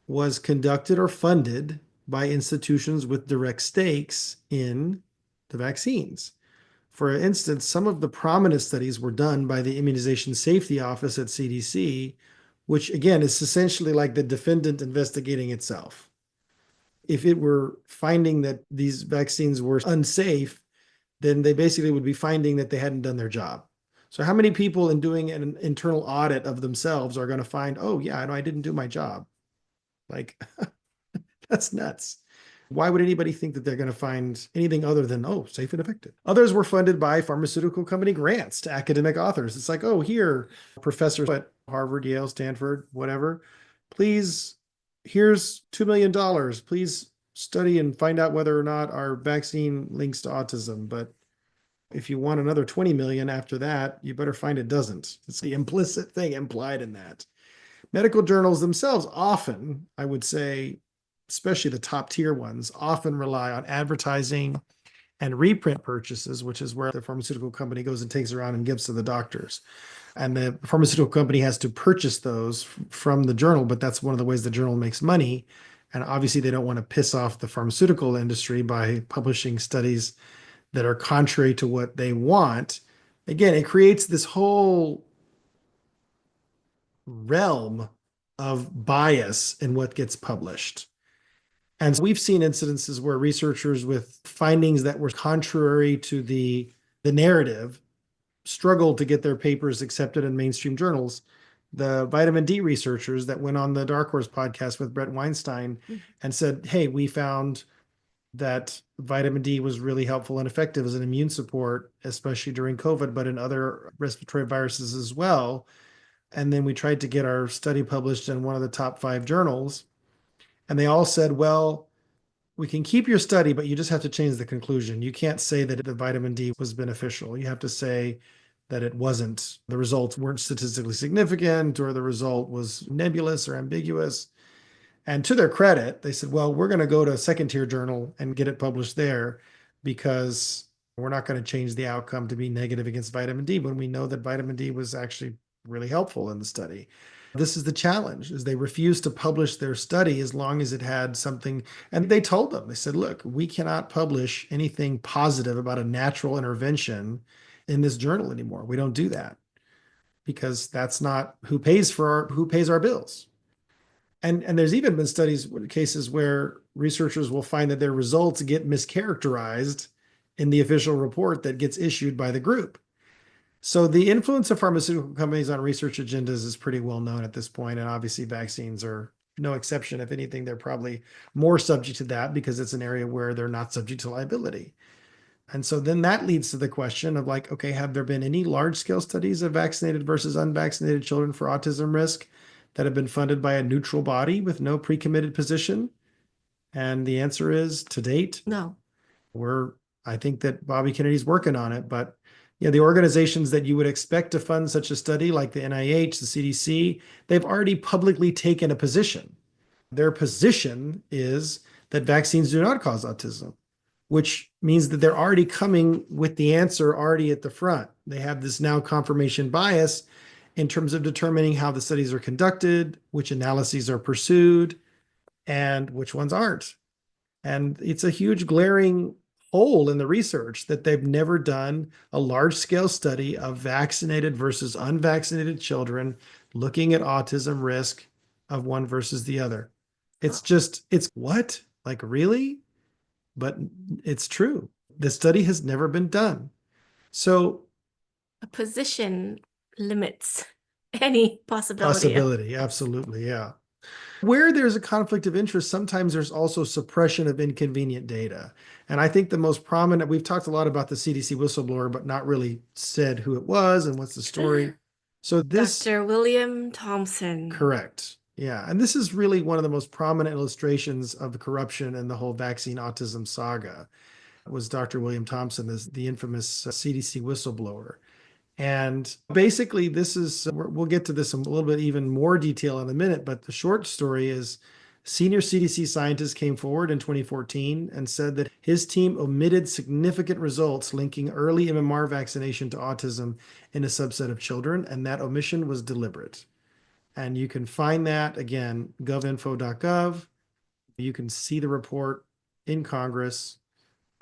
was conducted or funded by institutions with direct stakes in the vaccines. For instance, some of the prominent studies were done by the Immunization Safety Office at CDC, which again is essentially like the defendant investigating itself. If it were finding that these vaccines were unsafe, then they basically would be finding that they hadn't done their job. So how many people in doing an internal audit of themselves are going to find, oh yeah, I didn't do my job? Like that's nuts. Why would anybody think that they're going to find anything other than, oh, safe and effective? Others were funded by pharmaceutical company grants to academic authors. It's like, oh, here, professors at Harvard, Yale, Stanford, whatever, please, here's $2 million. Please study and find out whether or not our vaccine links to autism. But if you want another 20 million after that, you better find it doesn't. It's the implicit thing implied in that. Medical journals themselves often, I would say, especially the top tier ones, often rely on advertising and reprint purchases, which is where the pharmaceutical company goes and takes around and gives to the doctors. And the pharmaceutical company has to purchase those from the journal, but that's one of the ways the journal makes money. And obviously, they don't want to piss off the pharmaceutical industry by publishing studies that are contrary to what they want. Again, it creates this whole realm of bias in what gets published. And we've seen incidences where researchers with findings that were contrary to the narrative struggled to get their papers accepted in mainstream journals. The vitamin D researchers that went on the Dark Horse podcast with Brett Weinstein and said, hey, we found that vitamin D was really helpful and effective as an immune support, especially during COVID, but in other respiratory viruses as well. And then we tried to get our study published in one of the top 5 journals. And they all said, well, we can keep your study, but you just have to change the conclusion. You can't say that the vitamin D was beneficial. You have to say that it wasn't. The results weren't statistically significant, or the result was nebulous or ambiguous. And to their credit, they said, well, we're going to go to a second tier journal and get it published there because we're not going to change the outcome to be negative against vitamin D when we know that vitamin D was actually really helpful in the study. This is the challenge, is they refused to publish their study as long as it had something. And they told them, they said, look, we cannot publish anything positive about a natural intervention in this journal anymore. We don't do that because that's not who pays our bills. And there's even been cases where researchers will find that their results get mischaracterized in the official report that gets issued by the group. So the influence of pharmaceutical companies on research agendas is pretty well known at this point, and obviously vaccines are no exception. If anything, they're probably more subject to that because it's an area where they're not subject to liability. And so then that leads to the question of like, okay, have there been any large-scale studies of vaccinated versus unvaccinated children for autism risk that have been funded by a neutral body with no pre-committed position? And the answer is, to date, No. I think that Bobby Kennedy's working on it, but yeah, the organizations that you would expect to fund such a study, like the NIH, the CDC, they've already publicly taken a position. Their position is that vaccines do not cause autism, which means that they're already coming with the answer already at the front. They have this now confirmation bias in terms of determining how the studies are conducted, which analyses are pursued, and which ones aren't. And it's a huge glaring hole in the research that they've never done a large-scale study of vaccinated versus unvaccinated children looking at autism risk of one versus the other. It's what? Like, really? But it's true. The study has never been done. So A position limits any possibility. absolutely, yeah. Where there's a conflict of interest, sometimes there's also suppression of inconvenient data. And I think the most prominent, we've talked a lot about the CDC whistleblower, but not really said who it was and what's the story. So this, Dr. William Thompson. correct. Yeah. And this is really one of the most prominent illustrations of the corruption in the whole vaccine autism saga. It was Dr. William Thompson, the infamous CDC whistleblower. And basically, we'll get to this in a little bit even more detail in a minute, but the short story is senior CDC scientists came forward in 2014 and said that his team omitted significant results linking early MMR vaccination to autism in a subset of children, and that omission was deliberate. And you can find that, again, govinfo.gov. You can see the report in Congress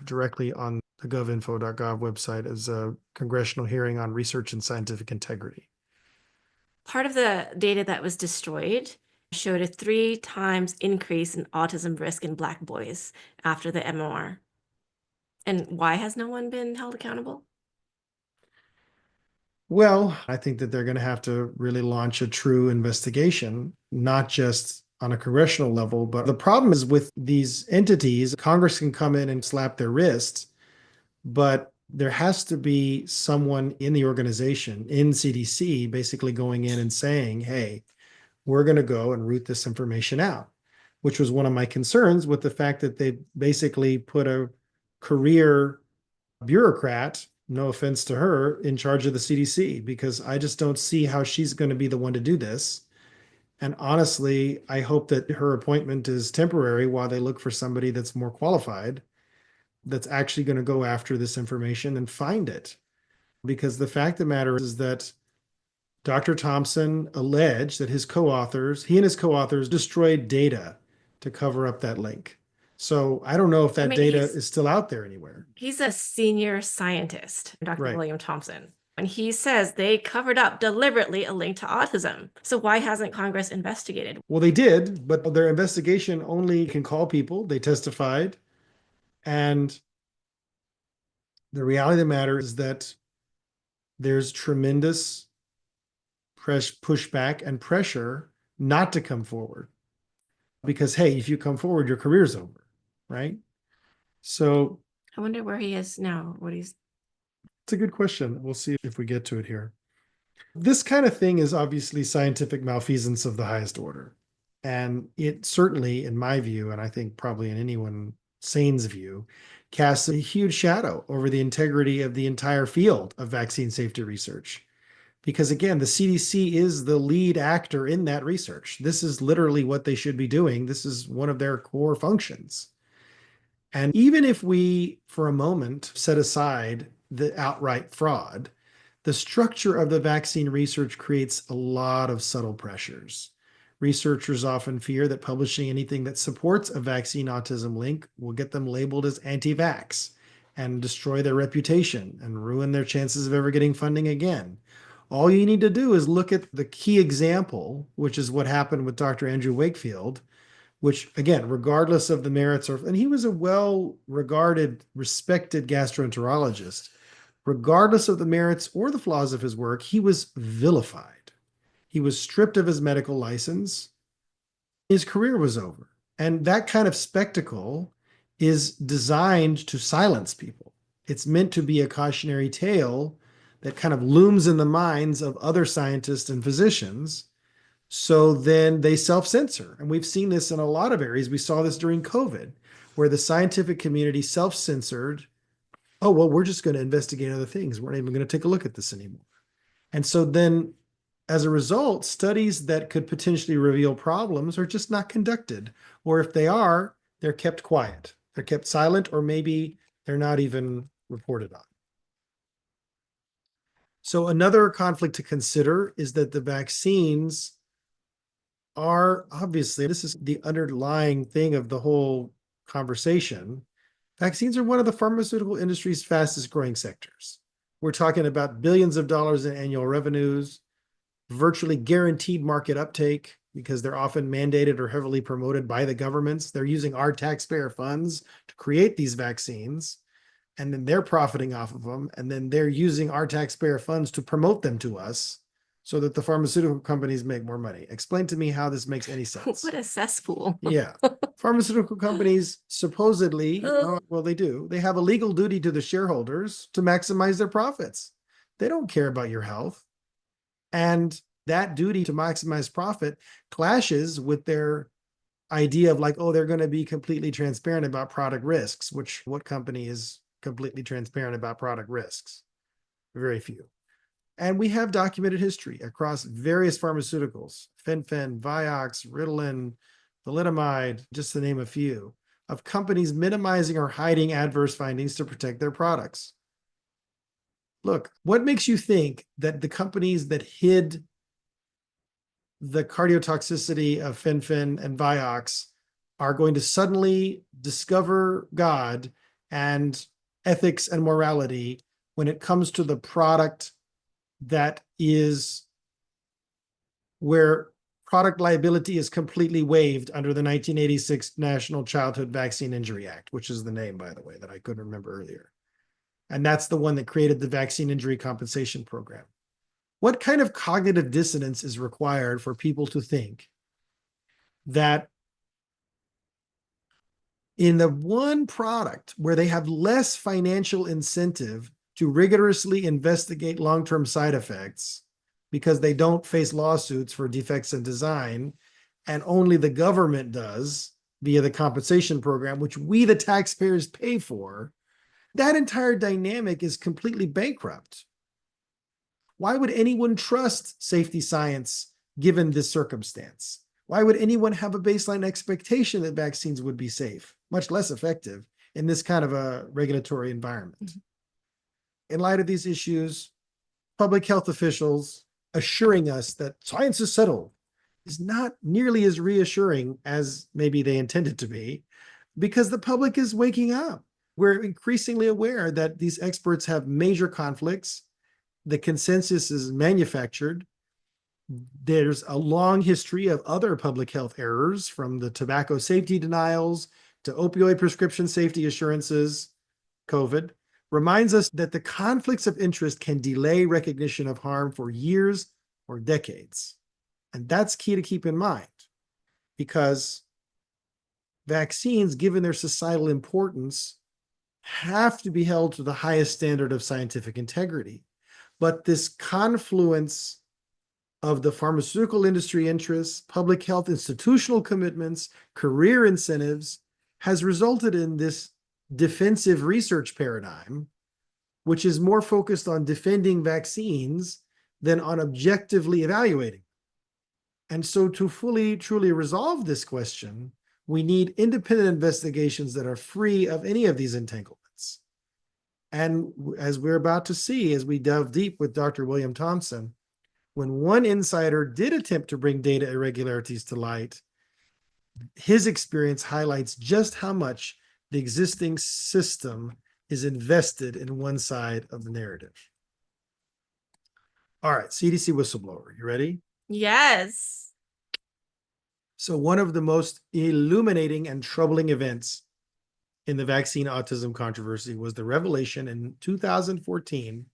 directly on the govinfo.gov website as a congressional hearing on research and scientific integrity. Part of the data that was destroyed showed a 3 times increase in autism risk in Black boys after the MMR. And why has no one been held accountable? Well, I think that they're going to have to really launch a true investigation, not just on a congressional level. But the problem is with these entities, Congress can come in and slap their wrists, but there has to be someone in the organization, in CDC, basically going in and saying, hey, we're going to go and root this information out, which was one of my concerns with the fact that they basically put a career bureaucrat, no offense to her, in charge of the CDC, because I just don't see how she's going to be the one to do this. And honestly, I hope that her appointment is temporary while they look for somebody that's more qualified, that's actually going to go after this information and find it. Because the fact of the matter is that Dr. Thompson alleged that he and his co-authors destroyed data to cover up that link. So I don't know if that data is still out there anywhere. He's a senior scientist, Dr. Right. William Thompson. And he says they covered up deliberately a link to autism. So why hasn't Congress investigated? Well, they did, but their investigation only can call people. They testified. And the reality of the matter is that there's tremendous pushback and pressure not to come forward. Because, hey, if you come forward, your career's over, right? So I wonder where he is now, it's a good question. We'll see if we get to it here. This kind of thing is obviously scientific malfeasance of the highest order. And it certainly, in my view, and I think probably in anyone sane's view, casts a huge shadow over the integrity of the entire field of vaccine safety research. Because again, the CDC is the lead actor in that research. This is literally what they should be doing. This is one of their core functions. And even if we, for a moment, set aside the outright fraud, the structure of the vaccine research creates a lot of subtle pressures. Researchers often fear that publishing anything that supports a vaccine autism link will get them labeled as anti-vax and destroy their reputation and ruin their chances of ever getting funding again. All you need to do is look at the key example, which is what happened with Dr. Andrew Wakefield, which again, regardless of the merits, and he was a well-regarded, respected gastroenterologist, regardless of the merits or the flaws of his work, he was vilified. He was stripped of his medical license. His career was over. And that kind of spectacle is designed to silence people. It's meant to be a cautionary tale that kind of looms in the minds of other scientists and physicians. So then they self-censor. And we've seen this in a lot of areas. We saw this during COVID, where the scientific community self-censored. Oh, well, we're just going to investigate other things. We're not even going to take a look at this anymore. And so then, as a result, studies that could potentially reveal problems are just not conducted. Or if they are, they're kept quiet. They're kept silent, or maybe they're not even reported on. So another conflict to consider is that the vaccines are obviously, this is the underlying thing of the whole conversation. Vaccines are one of the pharmaceutical industry's fastest growing sectors. We're talking about billions of dollars in annual revenues, virtually guaranteed market uptake because they're often mandated or heavily promoted by the governments. They're using our taxpayer funds to create these vaccines, and then they're profiting off of them, and then they're using our taxpayer funds to promote them to us so that the pharmaceutical companies make more money. Explain to me how this makes any sense. What a cesspool. Yeah. Pharmaceutical companies supposedly, well, they do. They have a legal duty to the shareholders to maximize their profits. They don't care about your health. And that duty to maximize profit clashes with their idea of like, oh, they're going to be completely transparent about product risks, which what company is completely transparent about product risks? Very few. And we have documented history across various pharmaceuticals, Fen-Phen, Vioxx, Ritalin, thalidomide, just to name a few, of companies minimizing or hiding adverse findings to protect their products. Look, what makes you think that the companies that hid the cardiotoxicity of Fen-Phen and Vioxx are going to suddenly discover God and ethics and morality when it comes to the product that is where product liability is completely waived under the 1986 National Childhood Vaccine Injury Act, which is the name, by the way, that I couldn't remember earlier. And that's the one that created the Vaccine Injury Compensation Program. What kind of cognitive dissonance is required for people to think that in the one product where they have less financial incentive to rigorously investigate long-term side effects because they don't face lawsuits for defects in design, and only the government does via the compensation program, which we, the taxpayers, pay for, that entire dynamic is completely bankrupt. Why would anyone trust safety science given this circumstance? Why would anyone have a baseline expectation that vaccines would be safe, much less effective in this kind of a regulatory environment? In light of these issues, public health officials assuring us that science is settled is not nearly as reassuring as maybe they intended to be, because the public is waking up. We're increasingly aware that these experts have major conflicts. The consensus is manufactured. There's a long history of other public health errors, from the tobacco safety denials to opioid prescription safety assurances. COVID reminds us that the conflicts of interest can delay recognition of harm for years or decades. And that's key to keep in mind, because vaccines, given their societal importance, have to be held to the highest standard of scientific integrity. But this confluence of the pharmaceutical industry interests, public health institutional commitments, career incentives has resulted in this defensive research paradigm, which is more focused on defending vaccines than on objectively evaluating. And so to fully, truly resolve this question, we need independent investigations that are free of any of these entanglements. And as we're about to see, as we delve deep with Dr. William Thompson, when one insider did attempt to bring data irregularities to light, his experience highlights just how much the existing system is invested in one side of the narrative. All right, CDC Whistleblower, you ready? Yes. So one of the most illuminating and troubling events in the vaccine autism controversy was the revelation in 2014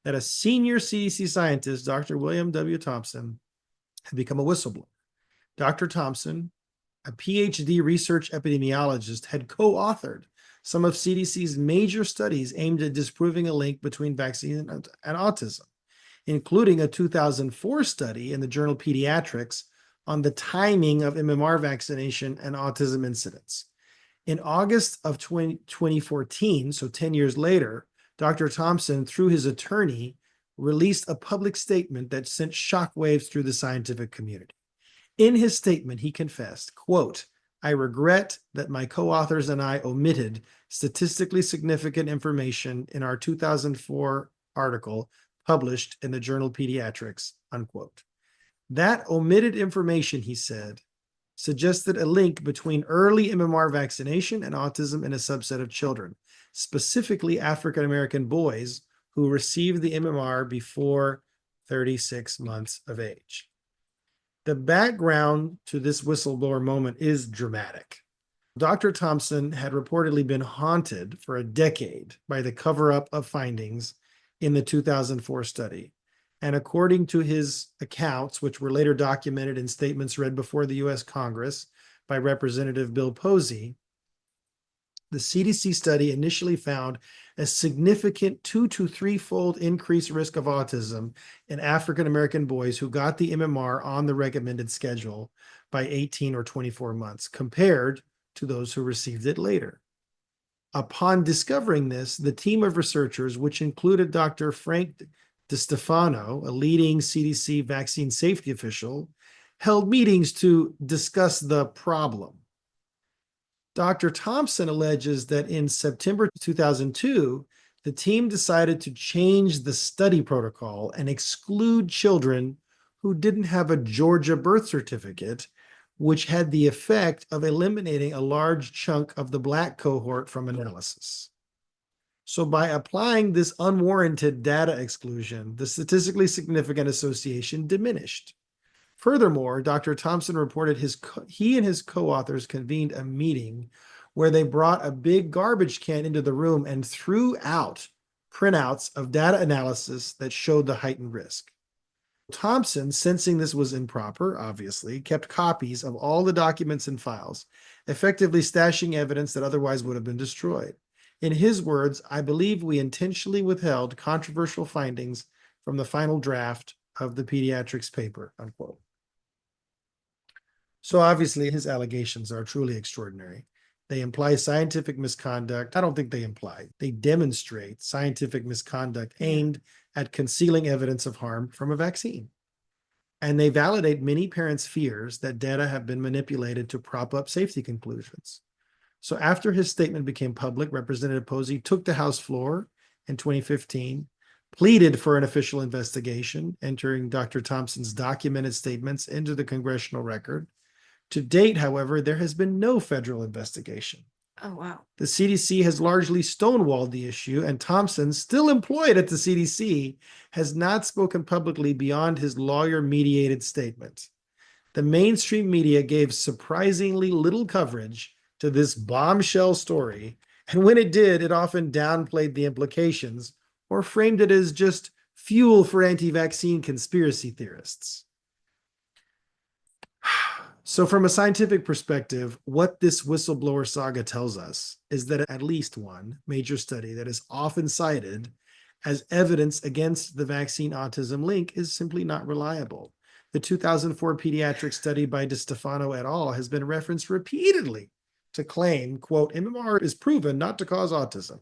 that a senior CDC scientist, Dr. William W. Thompson, had become a whistleblower. Dr. Thompson, a PhD research epidemiologist, had co-authored some of CDC's major studies aimed at disproving a link between vaccine and autism, including a 2004 study in the journal Pediatrics on the timing of MMR vaccination and autism incidence. In August of 2014, so 10 years later, Dr. Thompson, through his attorney, released a public statement that sent shockwaves through the scientific community. In his statement, he confessed, quote, "I regret that my co-authors and I omitted statistically significant information in our 2004 article published in the journal Pediatrics," unquote. That omitted information, he said, suggested a link between early MMR vaccination and autism in a subset of children, specifically African-American boys who received the MMR before 36 months of age. The background to this whistleblower moment is dramatic. Dr. Thompson had reportedly been haunted for a decade by the cover-up of findings in the 2004 study. And according to his accounts, which were later documented in statements read before the US Congress by Representative Bill Posey, the CDC study initially found a significant 2 to 3-fold increased risk of autism in African-American boys who got the MMR on the recommended schedule by 18 or 24 months, compared to those who received it later. Upon discovering this, the team of researchers, which included Dr. Frank DeStefano, a leading CDC vaccine safety official, held meetings to discuss the problem. Dr. Thompson alleges that in September 2002, the team decided to change the study protocol and exclude children who didn't have a Georgia birth certificate, which had the effect of eliminating a large chunk of the Black cohort from analysis. So by applying this unwarranted data exclusion, the statistically significant association diminished. Furthermore, Dr. Thompson reported he and his co-authors convened a meeting where they brought a big garbage can into the room and threw out printouts of data analysis that showed the heightened risk. Thompson, sensing this was improper, obviously, kept copies of all the documents and files, effectively stashing evidence that otherwise would have been destroyed. In his words, I believe we intentionally withheld controversial findings from the final draft of the pediatrics paper, unquote. So obviously his allegations are truly extraordinary. They imply scientific misconduct. I don't think they imply. They demonstrate scientific misconduct aimed at concealing evidence of harm from a vaccine. And they validate many parents' fears that data have been manipulated to prop up safety conclusions. So after his statement became public, Representative Posey took the House floor in 2015, pleaded for an official investigation, entering Dr. Thompson's documented statements into the congressional record. To date, however, there has been no federal investigation. Oh, wow. The CDC has largely stonewalled the issue, and Thompson, still employed at the CDC, has not spoken publicly beyond his lawyer-mediated statement. The mainstream media gave surprisingly little coverage to this bombshell story, and when it did, it often downplayed the implications or framed it as just fuel for anti-vaccine conspiracy theorists. So from a scientific perspective, what this whistleblower saga tells us is that at least one major study that is often cited as evidence against the vaccine autism link is simply not reliable. The 2004 pediatric study by DiStefano et al. Has been referenced repeatedly to claim, quote, MMR is proven not to cause autism,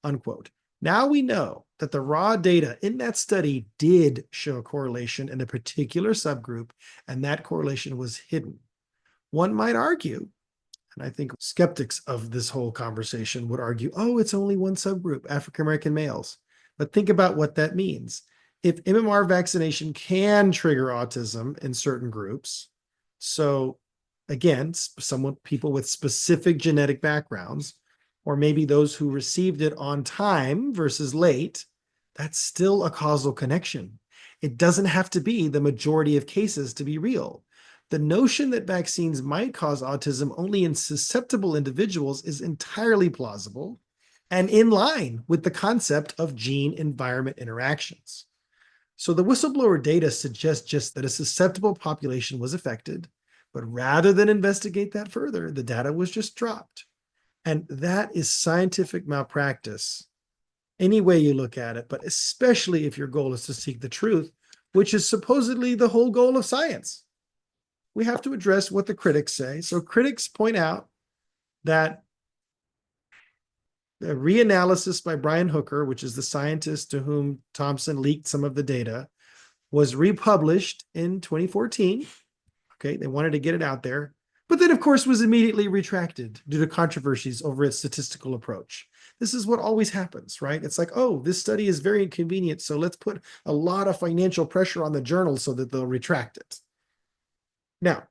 unquote. Now we know that the raw data in that study did show a correlation in a particular subgroup, and that correlation was hidden. One might argue, and I think skeptics of this whole conversation would argue, oh, it's only one subgroup, African-American males. But think about what that means. If MMR vaccination can trigger autism in certain groups, so again, people with specific genetic backgrounds, or maybe those who received it on time versus late, that's still a causal connection. It doesn't have to be the majority of cases to be real. The notion that vaccines might cause autism only in susceptible individuals is entirely plausible and in line with the concept of gene-environment interactions. So the whistleblower data suggests just that a susceptible population was affected, but rather than investigate that further, the data was just dropped. And that is scientific malpractice, any way you look at it, but especially if your goal is to seek the truth, which is supposedly the whole goal of science. We have to address what the critics say. So critics point out that the reanalysis by Brian Hooker, which is the scientist to whom Thompson leaked some of the data, was republished in 2014. Okay, they wanted to get it out there, but then of course was immediately retracted due to controversies over its statistical approach. This is what always happens, right? It's like, oh, this study is very inconvenient, so let's put a lot of financial pressure on the journal so that they'll retract it. Now,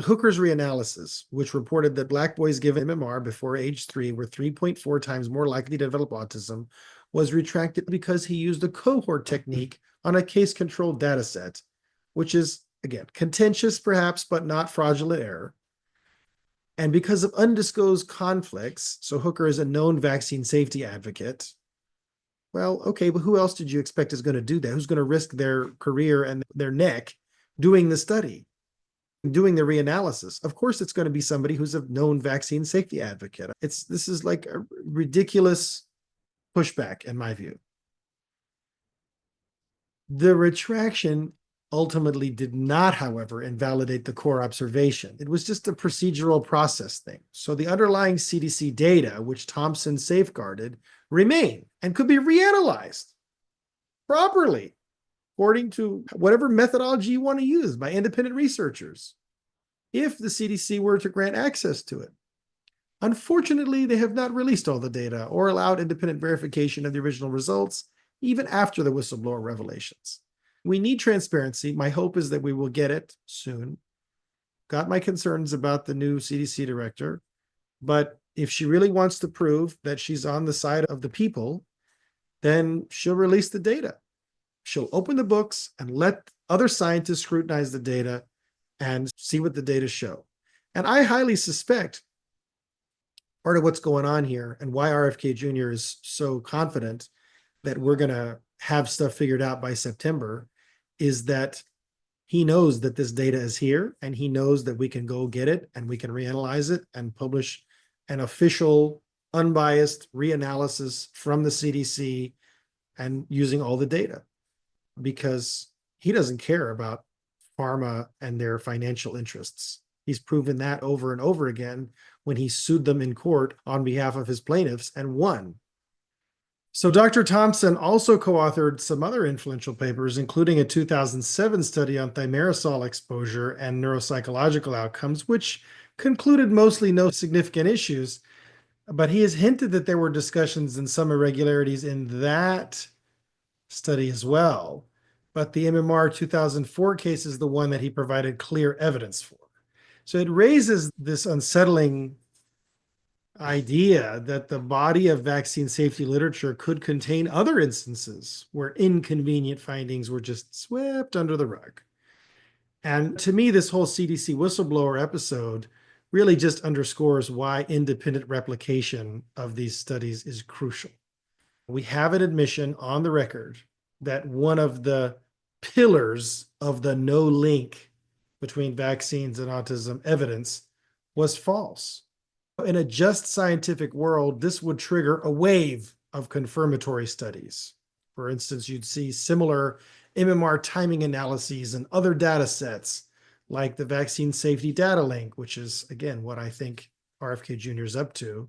Hooker's reanalysis, which reported that Black boys given MMR before age 3 were 3.4 times more likely to develop autism, was retracted because he used a cohort technique on a case-controlled data set, which is, again, contentious perhaps, but not fraudulent error. And because of undisclosed conflicts, so Hooker is a known vaccine safety advocate. Well, okay, but who else did you expect is going to do that? Who's going to risk their career and their neck doing the study, doing the reanalysis? Of course, it's going to be somebody who's a known vaccine safety advocate. This is like a ridiculous pushback, in my view. The retraction ultimately did not, however, invalidate the core observation. It was just a procedural process thing. So the underlying CDC data, which Thompson safeguarded, remain and could be reanalyzed properly according to whatever methodology you want to use by independent researchers, if the CDC were to grant access to it. Unfortunately, they have not released all the data or allowed independent verification of the original results, even after the whistleblower revelations. We need transparency. My hope is that we will get it soon. Got my concerns about the new CDC director, but if she really wants to prove that she's on the side of the people, then she'll release the data. She'll open the books and let other scientists scrutinize the data and see what the data show. And I highly suspect part of what's going on here and why RFK Jr. is so confident that we're going to have stuff figured out by September is that he knows that this data is here and he knows that we can go get it and we can reanalyze it and publish an official, unbiased reanalysis from the CDC and using all the data, because he doesn't care about pharma and their financial interests. He's proven that over and over again when he sued them in court on behalf of his plaintiffs and won. So Dr. Thompson also co-authored some other influential papers, including a 2007 study on thimerosal exposure and neuropsychological outcomes, which concluded mostly no significant issues. But he has hinted that there were discussions and some irregularities in that study as well. But the MMR 2004 case is the one that he provided clear evidence for. So it raises this unsettling idea that the body of vaccine safety literature could contain other instances where inconvenient findings were just swept under the rug. And to me, this whole CDC whistleblower episode really just underscores why independent replication of these studies is crucial. We have an admission on the record that one of the pillars of the no link between vaccines and autism evidence was false. In a just scientific world, this would trigger a wave of confirmatory studies. For instance, you'd see similar MMR timing analyses and other data sets like the vaccine safety data link, which is, again, what I think RFK Jr. is up to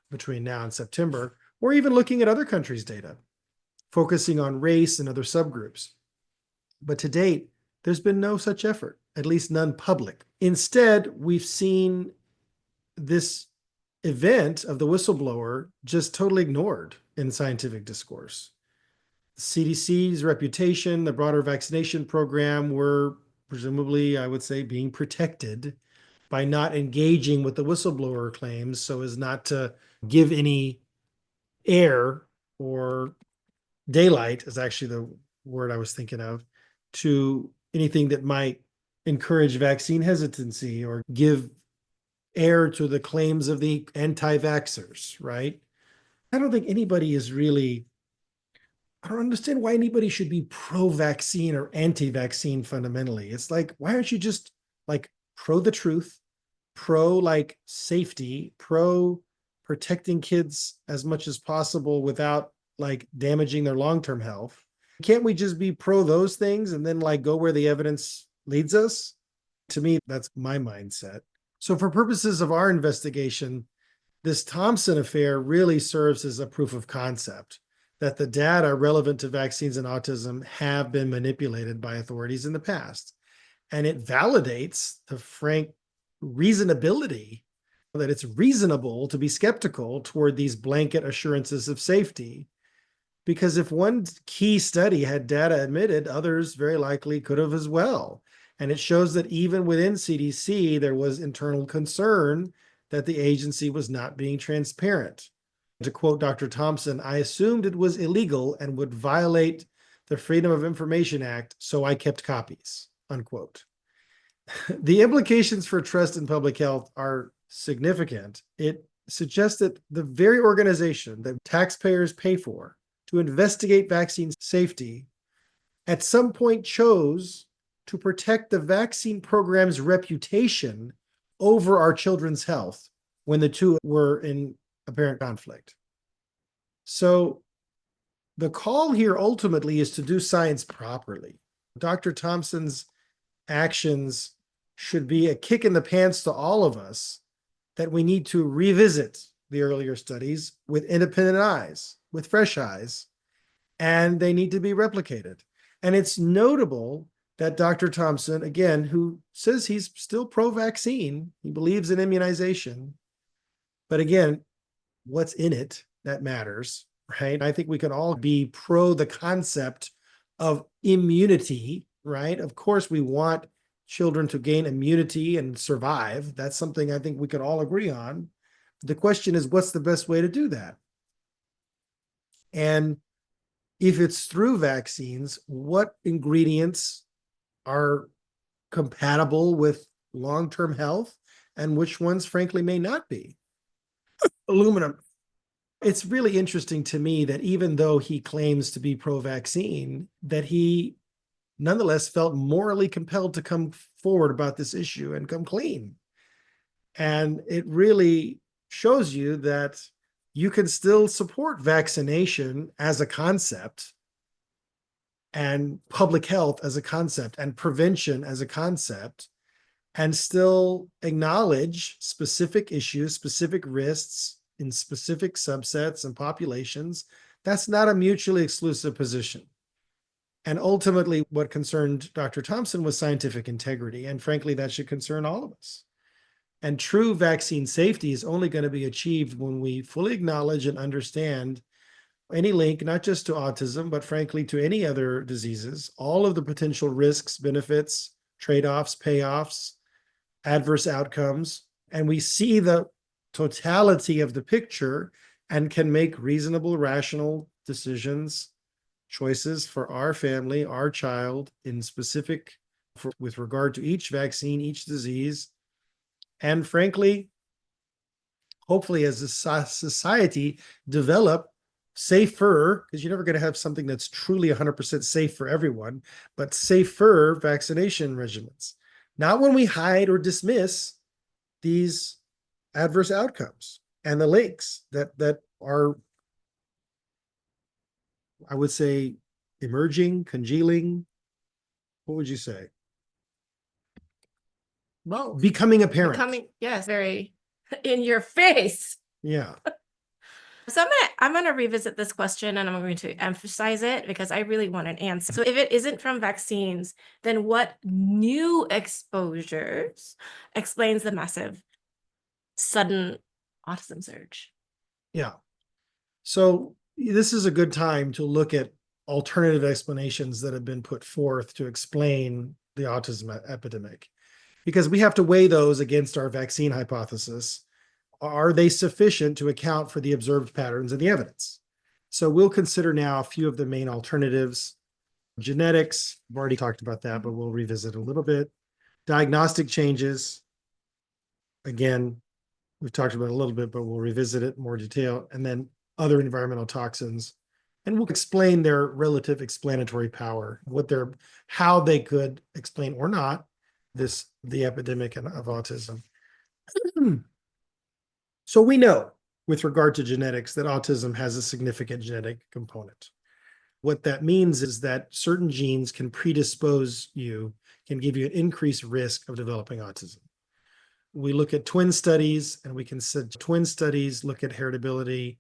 between now and September, or even looking at other countries' data, focusing on race and other subgroups. But to date, there's been no such effort, at least none public. Instead, we've seen this event of the whistleblower just totally ignored in scientific discourse. The CDC's reputation, the broader vaccination program were presumably, I would say, being protected by not engaging with the whistleblower claims so as not to give any air or daylight, is actually the word I was thinking of, to anything that might encourage vaccine hesitancy or give air to the claims of the anti-vaxxers, right? I don't think anybody is really, I don't understand why anybody should be pro-vaccine or anti-vaccine fundamentally. It's like, why aren't you just like pro the truth, pro like safety, pro protecting kids as much as possible without like damaging their long-term health? Can't we just be pro those things and then like go where the evidence leads us? To me, that's my mindset. So for purposes of our investigation, this Thompson affair really serves as a proof of concept that the data relevant to vaccines and autism have been manipulated by authorities in the past. And it validates the frank reasonability that it's reasonable to be skeptical toward these blanket assurances of safety. Because if one key study had data admitted, others very likely could have as well. And it shows that even within CDC, there was internal concern that the agency was not being transparent. To quote Dr. Thompson, "I assumed it was illegal and would violate the Freedom of Information Act, so I kept copies," unquote. The implications for trust in public health are significant. It suggests that the very organization that taxpayers pay for to investigate vaccine safety at some point chose to protect the vaccine program's reputation over our children's health when the two were in apparent conflict. So the call here ultimately is to do science properly. Dr. Thompson's actions should be a kick in the pants to all of us that we need to revisit the earlier studies with independent eyes, with fresh eyes, and they need to be replicated. And it's notable that Dr. Thompson, again, who says he's still pro-vaccine, he believes in immunization, but again, what's in it that matters, right? I think we can all be pro the concept of immunity, right? Of course, we want children to gain immunity and survive. That's something I think we could all agree on. The question is, what's the best way to do that? And if it's through vaccines, what ingredients are compatible with long-term health and which ones, frankly, may not be? Aluminum. it's really interesting to me that even though he claims to be pro-vaccine, that he nonetheless felt morally compelled to come forward about this issue and come clean. And it really shows you that you can still support vaccination as a concept and public health as a concept and prevention as a concept and still acknowledge specific issues, specific risks in specific subsets and populations. That's not a mutually exclusive position. And ultimately, what concerned Dr. Thompson was scientific integrity. And frankly, that should concern all of us. And true vaccine safety is only going to be achieved when we fully acknowledge and understand any link, not just to autism, but frankly, to any other diseases, all of the potential risks, benefits, trade-offs, payoffs, adverse outcomes, and we see the totality of the picture and can make reasonable, rational decisions, choices for our family, our child in specific with regard to each vaccine, each disease. And frankly, hopefully as a society develop safer, because you're never going to have something that's truly 100% safe for everyone, but safer vaccination regimens. Not when we hide or dismiss these adverse outcomes and the links that are, I would say, emerging, congealing. What would you say? Well, Becoming apparent. Yes, very in your face. Yeah. So I'm gonna revisit this question and I'm going to emphasize it because I really want an answer. So if it isn't from vaccines, then what new exposures explains the massive sudden autism surge? Yeah. So this is a good time to look at alternative explanations that have been put forth to explain the autism epidemic, because we have to weigh those against our vaccine hypothesis. Are they sufficient to account for the observed patterns and the evidence? So we'll consider now a few of the main alternatives. Genetics, I've already talked about that, but we'll revisit a little bit. Diagnostic changes, again, we've talked about it a little bit, but we'll revisit it in more detail. And then other environmental toxins. And we'll explain their relative explanatory power, how they could explain or not the epidemic of autism. So we know with regard to genetics that autism has a significant genetic component. What that means is that certain genes can predispose you, can give you an increased risk of developing autism. We look at twin studies, and we can say twin studies look at heritability,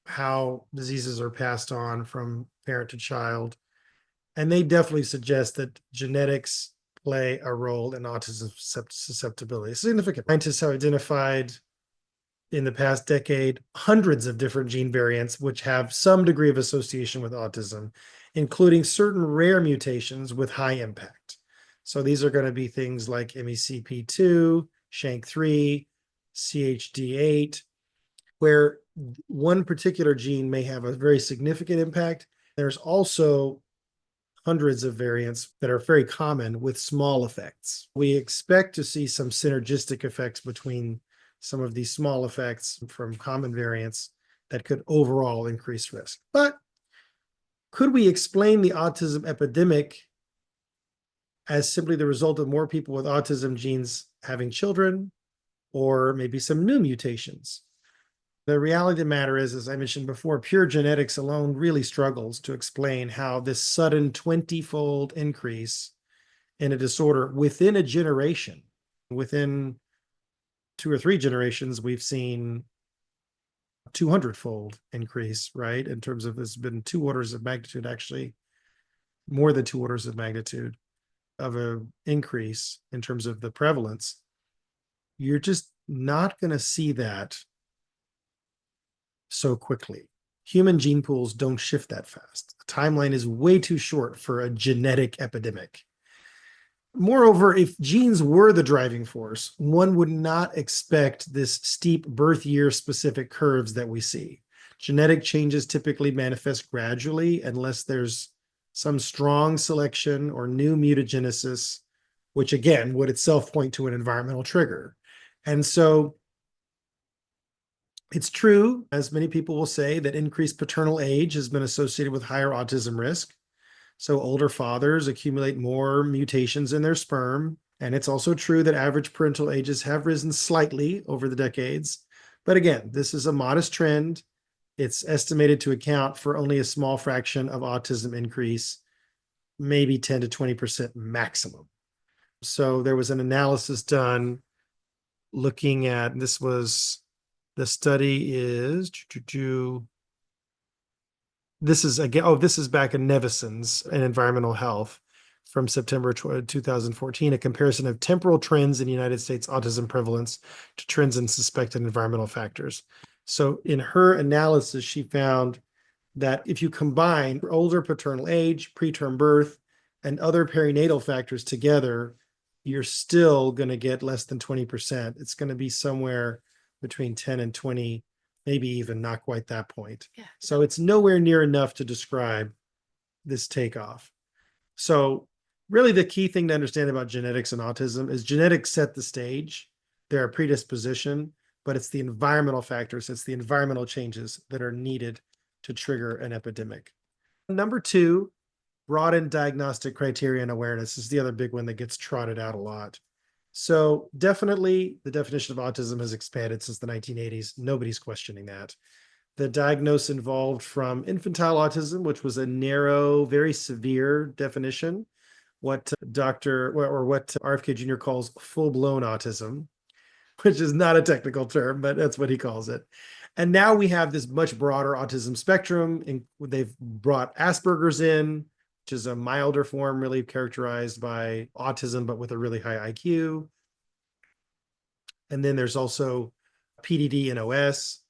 how diseases are passed on from parent to child. And they definitely suggest that genetics play a role in autism susceptibility. Significant. Scientists have identified in the past decade hundreds of different gene variants which have some degree of association with autism, including certain rare mutations with high impact. So these are going to be things like MECP2, SHANK3, CHD8, where one particular gene may have a very significant impact. There's also hundreds of variants that are very common with small effects. We expect to see some synergistic effects between some of these small effects from common variants that could overall increase risk. But could we explain the autism epidemic as simply the result of more people with autism genes having children, or maybe some new mutations? The reality of the matter is, as I mentioned before, pure genetics alone really struggles to explain how this sudden 20-fold increase in a disorder within a generation, within 2 or 3 generations, we've seen 200-fold increase, right? In terms of, it's been 2 orders of magnitude, actually more than 2 orders of magnitude of an increase in terms of the prevalence. You're just not going to see that so quickly. Human gene pools don't shift that fast. The timeline is way too short for a genetic epidemic. Moreover, if genes were the driving force, one would not expect this steep birth year specific curves that we see. Genetic changes typically manifest gradually unless there's some strong selection or new mutagenesis, which again would itself point to an environmental trigger. And so It's true, as many people will say, that increased paternal age has been associated with higher autism risk. So older fathers accumulate more mutations in their sperm. And it's also true that average parental ages have risen slightly over the decades. But again, this is a modest trend. It's estimated to account for only a small fraction of autism increase, maybe 10 to 20% maximum. So there was an analysis done looking at, this was, the study is, this is again, oh, this is back in Nevison's in Environmental Health from September 2014, a comparison of temporal trends in United States autism prevalence to trends in suspected environmental factors. So in her analysis, she found that if you combine older paternal age, preterm birth, and other perinatal factors together, you're still going to get less than 20%. It's going to be somewhere between 10 and 20, maybe even not quite that point. Yeah. So it's nowhere near enough to describe this takeoff. So really the key thing to understand about genetics and autism is genetics set the stage. They're a predisposition, but it's the environmental factors, it's the environmental changes that are needed to trigger an epidemic. Number two, broaden diagnostic criteria and awareness is the other big one that gets trotted out a lot. So definitely the definition of autism has expanded since the 1980s. Nobody's questioning that. The diagnosis involved from infantile autism, which was a narrow, very severe definition, what what RFK Jr. calls full-blown autism, which is not a technical term, but that's what he calls it. And now we have this much broader autism spectrum, and they've brought Asperger's in, which is a milder form, really characterized by autism, but with a really high IQ. And then there's also PDD and OS,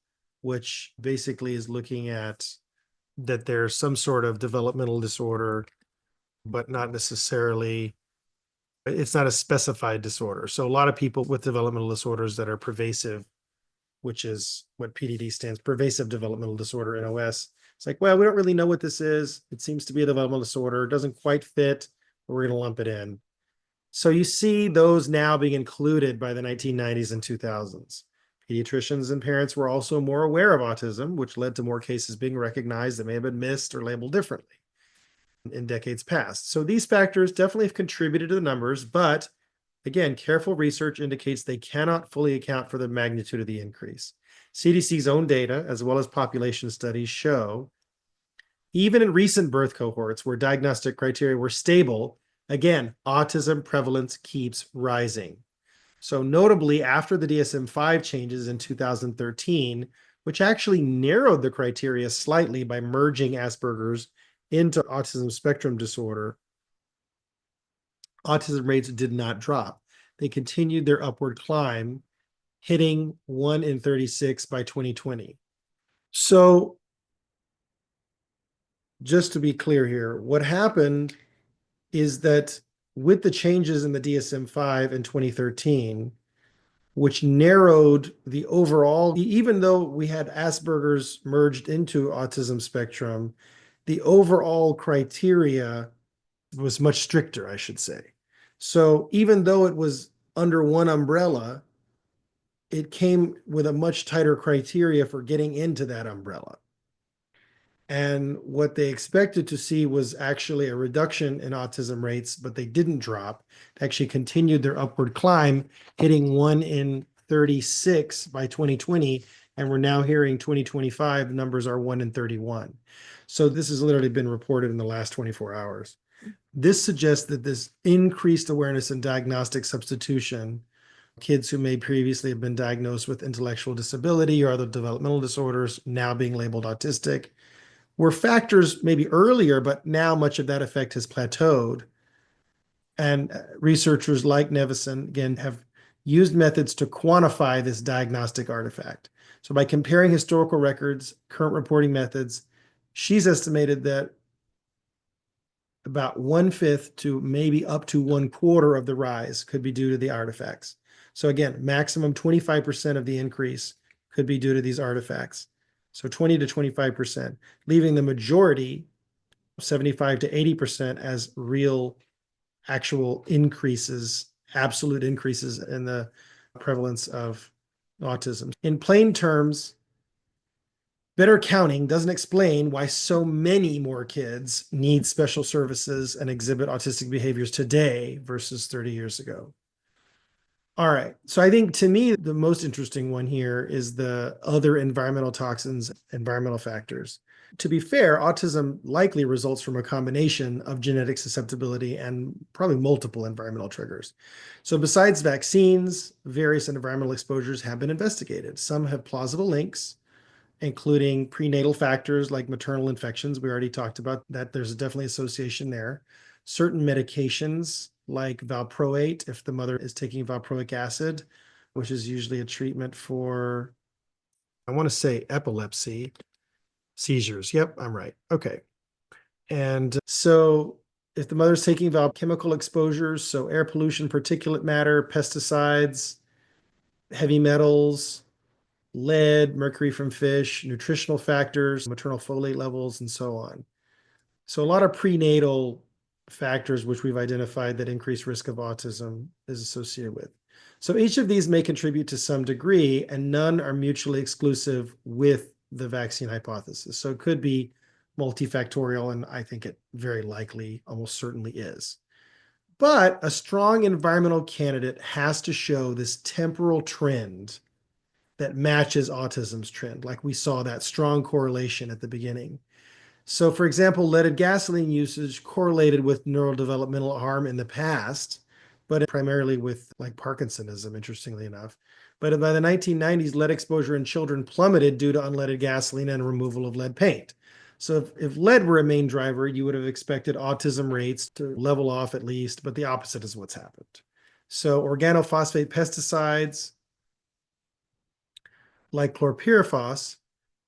which basically is looking at that there's some sort of developmental disorder, but not necessarily, it's not a specified disorder. So a lot of people with developmental disorders that are pervasive, which is what PDD stands, pervasive developmental disorder in OS. It's like, well, we don't really know what this is. It seems to be a developmental disorder. It doesn't quite fit, but we're going to lump it in. So you see those now being included by the 1990s and 2000s. Pediatricians and parents were also more aware of autism, which led to more cases being recognized that may have been missed or labeled differently in decades past. So these factors definitely have contributed to the numbers, but again, careful research indicates they cannot fully account for the magnitude of the increase. CDC's own data, as well as population studies, show even in recent birth cohorts where diagnostic criteria were stable, again, autism prevalence keeps rising. So notably, after the DSM-5 changes in 2013, which actually narrowed the criteria slightly by merging Asperger's into autism spectrum disorder, autism rates did not drop. They continued their upward climb, hitting 1 in 36 by 2020. So just to be clear here, what happened is that with the changes in the DSM-5 in 2013, which narrowed the overall, even though we had Asperger's merged into autism spectrum, the overall criteria was much stricter, I should say. So even though it was under one umbrella, it came with a much tighter criteria for getting into that umbrella. And what they expected to see was actually a reduction in autism rates, but they didn't drop. They actually continued their upward climb, hitting 1 in 36 by 2020. And we're now hearing 2025 numbers are 1 in 31. So this has literally been reported in the last 24 hours. This suggests that this increased awareness and diagnostic substitution, kids who may previously have been diagnosed with intellectual disability or other developmental disorders now being labeled autistic, were factors maybe earlier, but now much of that effect has plateaued. And researchers like Nevison, again, have used methods to quantify this diagnostic artifact. So by comparing historical records, current reporting methods, she's estimated that about 1/5 to maybe up to 1/4 of the rise could be due to the artifacts. So again, maximum 25% of the increase could be due to these artifacts. So 20 to 25%, leaving the majority, 75 to 80%, as real, actual increases, absolute increases in the prevalence of autism. In plain terms, Better counting doesn't explain why so many more kids need special services and exhibit autistic behaviors today versus 30 years ago. All right. So I think to me, the most interesting one here is the other environmental toxins, environmental factors. To be fair, autism likely results from a combination of genetic susceptibility and probably multiple environmental triggers. So besides vaccines, various environmental exposures have been investigated. Some have plausible links, including prenatal factors like maternal infections. We already talked about that. There's definitely association there. Certain medications like valproate, if the mother is taking valproic acid, which is usually a treatment for, I want to say epilepsy, seizures. Yep, I'm right. Okay. And so if the mother's taking chemical exposures, so air pollution, particulate matter, pesticides, heavy metals, lead, mercury from fish, nutritional factors, maternal folate levels, and so on. So a lot of prenatal factors which we've identified that increase risk of autism is associated with. So each of these may contribute to some degree, and none are mutually exclusive with the vaccine hypothesis. So it could be multifactorial, and I think it very likely, almost certainly is. But a strong environmental candidate has to show this temporal trend that matches autism's trend, like we saw that strong correlation at the beginning. So, for example, leaded gasoline usage correlated with neurodevelopmental harm in the past, but primarily with like Parkinsonism, interestingly enough. But by the 1990s, lead exposure in children plummeted due to unleaded gasoline and removal of lead paint. So, if lead were a main driver, you would have expected autism rates to level off at least, but the opposite is what's happened. So, organophosphate pesticides like chlorpyrifos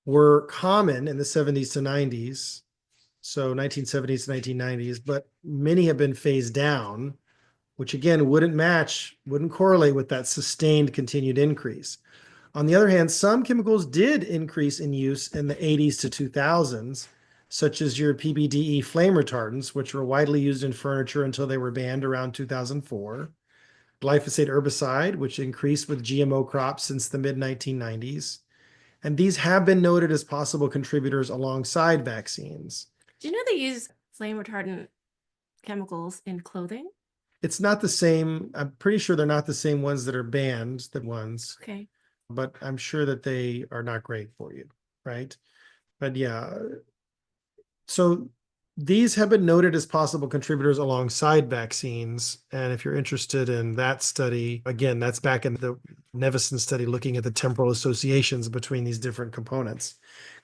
were common in the 70s to 90s, so 1970s to 1990s, but many have been phased down, which again wouldn't correlate with that sustained continued increase. On the other hand, some chemicals did increase in use in the 80s to 2000s, such as your PBDE flame retardants, which were widely used in furniture until they were banned around 2004. Glyphosate herbicide, which increased with GMO crops since the mid 1990s. And these have been noted as possible contributors alongside vaccines. Do you know they use flame retardant chemicals in clothing? It's not the same. I'm pretty sure they're not the same ones that are banned, the ones, Okay. but I'm sure that they are not great for you, right? But yeah, so these have been noted as possible contributors alongside vaccines. And if you're interested in that study, again, that's back in the Nevison study looking at the temporal associations between these different components.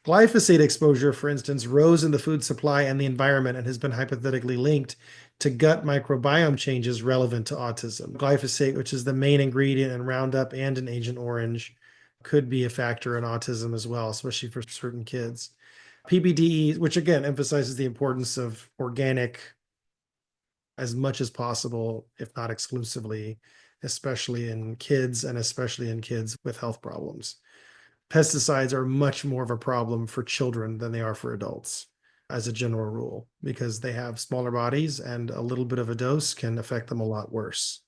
Glyphosate exposure, for instance, rose in the food supply and the environment and has been hypothetically linked to gut microbiome changes relevant to autism. Glyphosate, which is the main ingredient in Roundup and in Agent Orange, could be a factor in autism as well, especially for certain kids. PBDE, which again emphasizes the importance of organic as much as possible, if not exclusively, especially in kids and especially in kids with health problems. Pesticides are much more of a problem for children than they are for adults, as a general rule, because they have smaller bodies and a little bit of a dose can affect them a lot worse.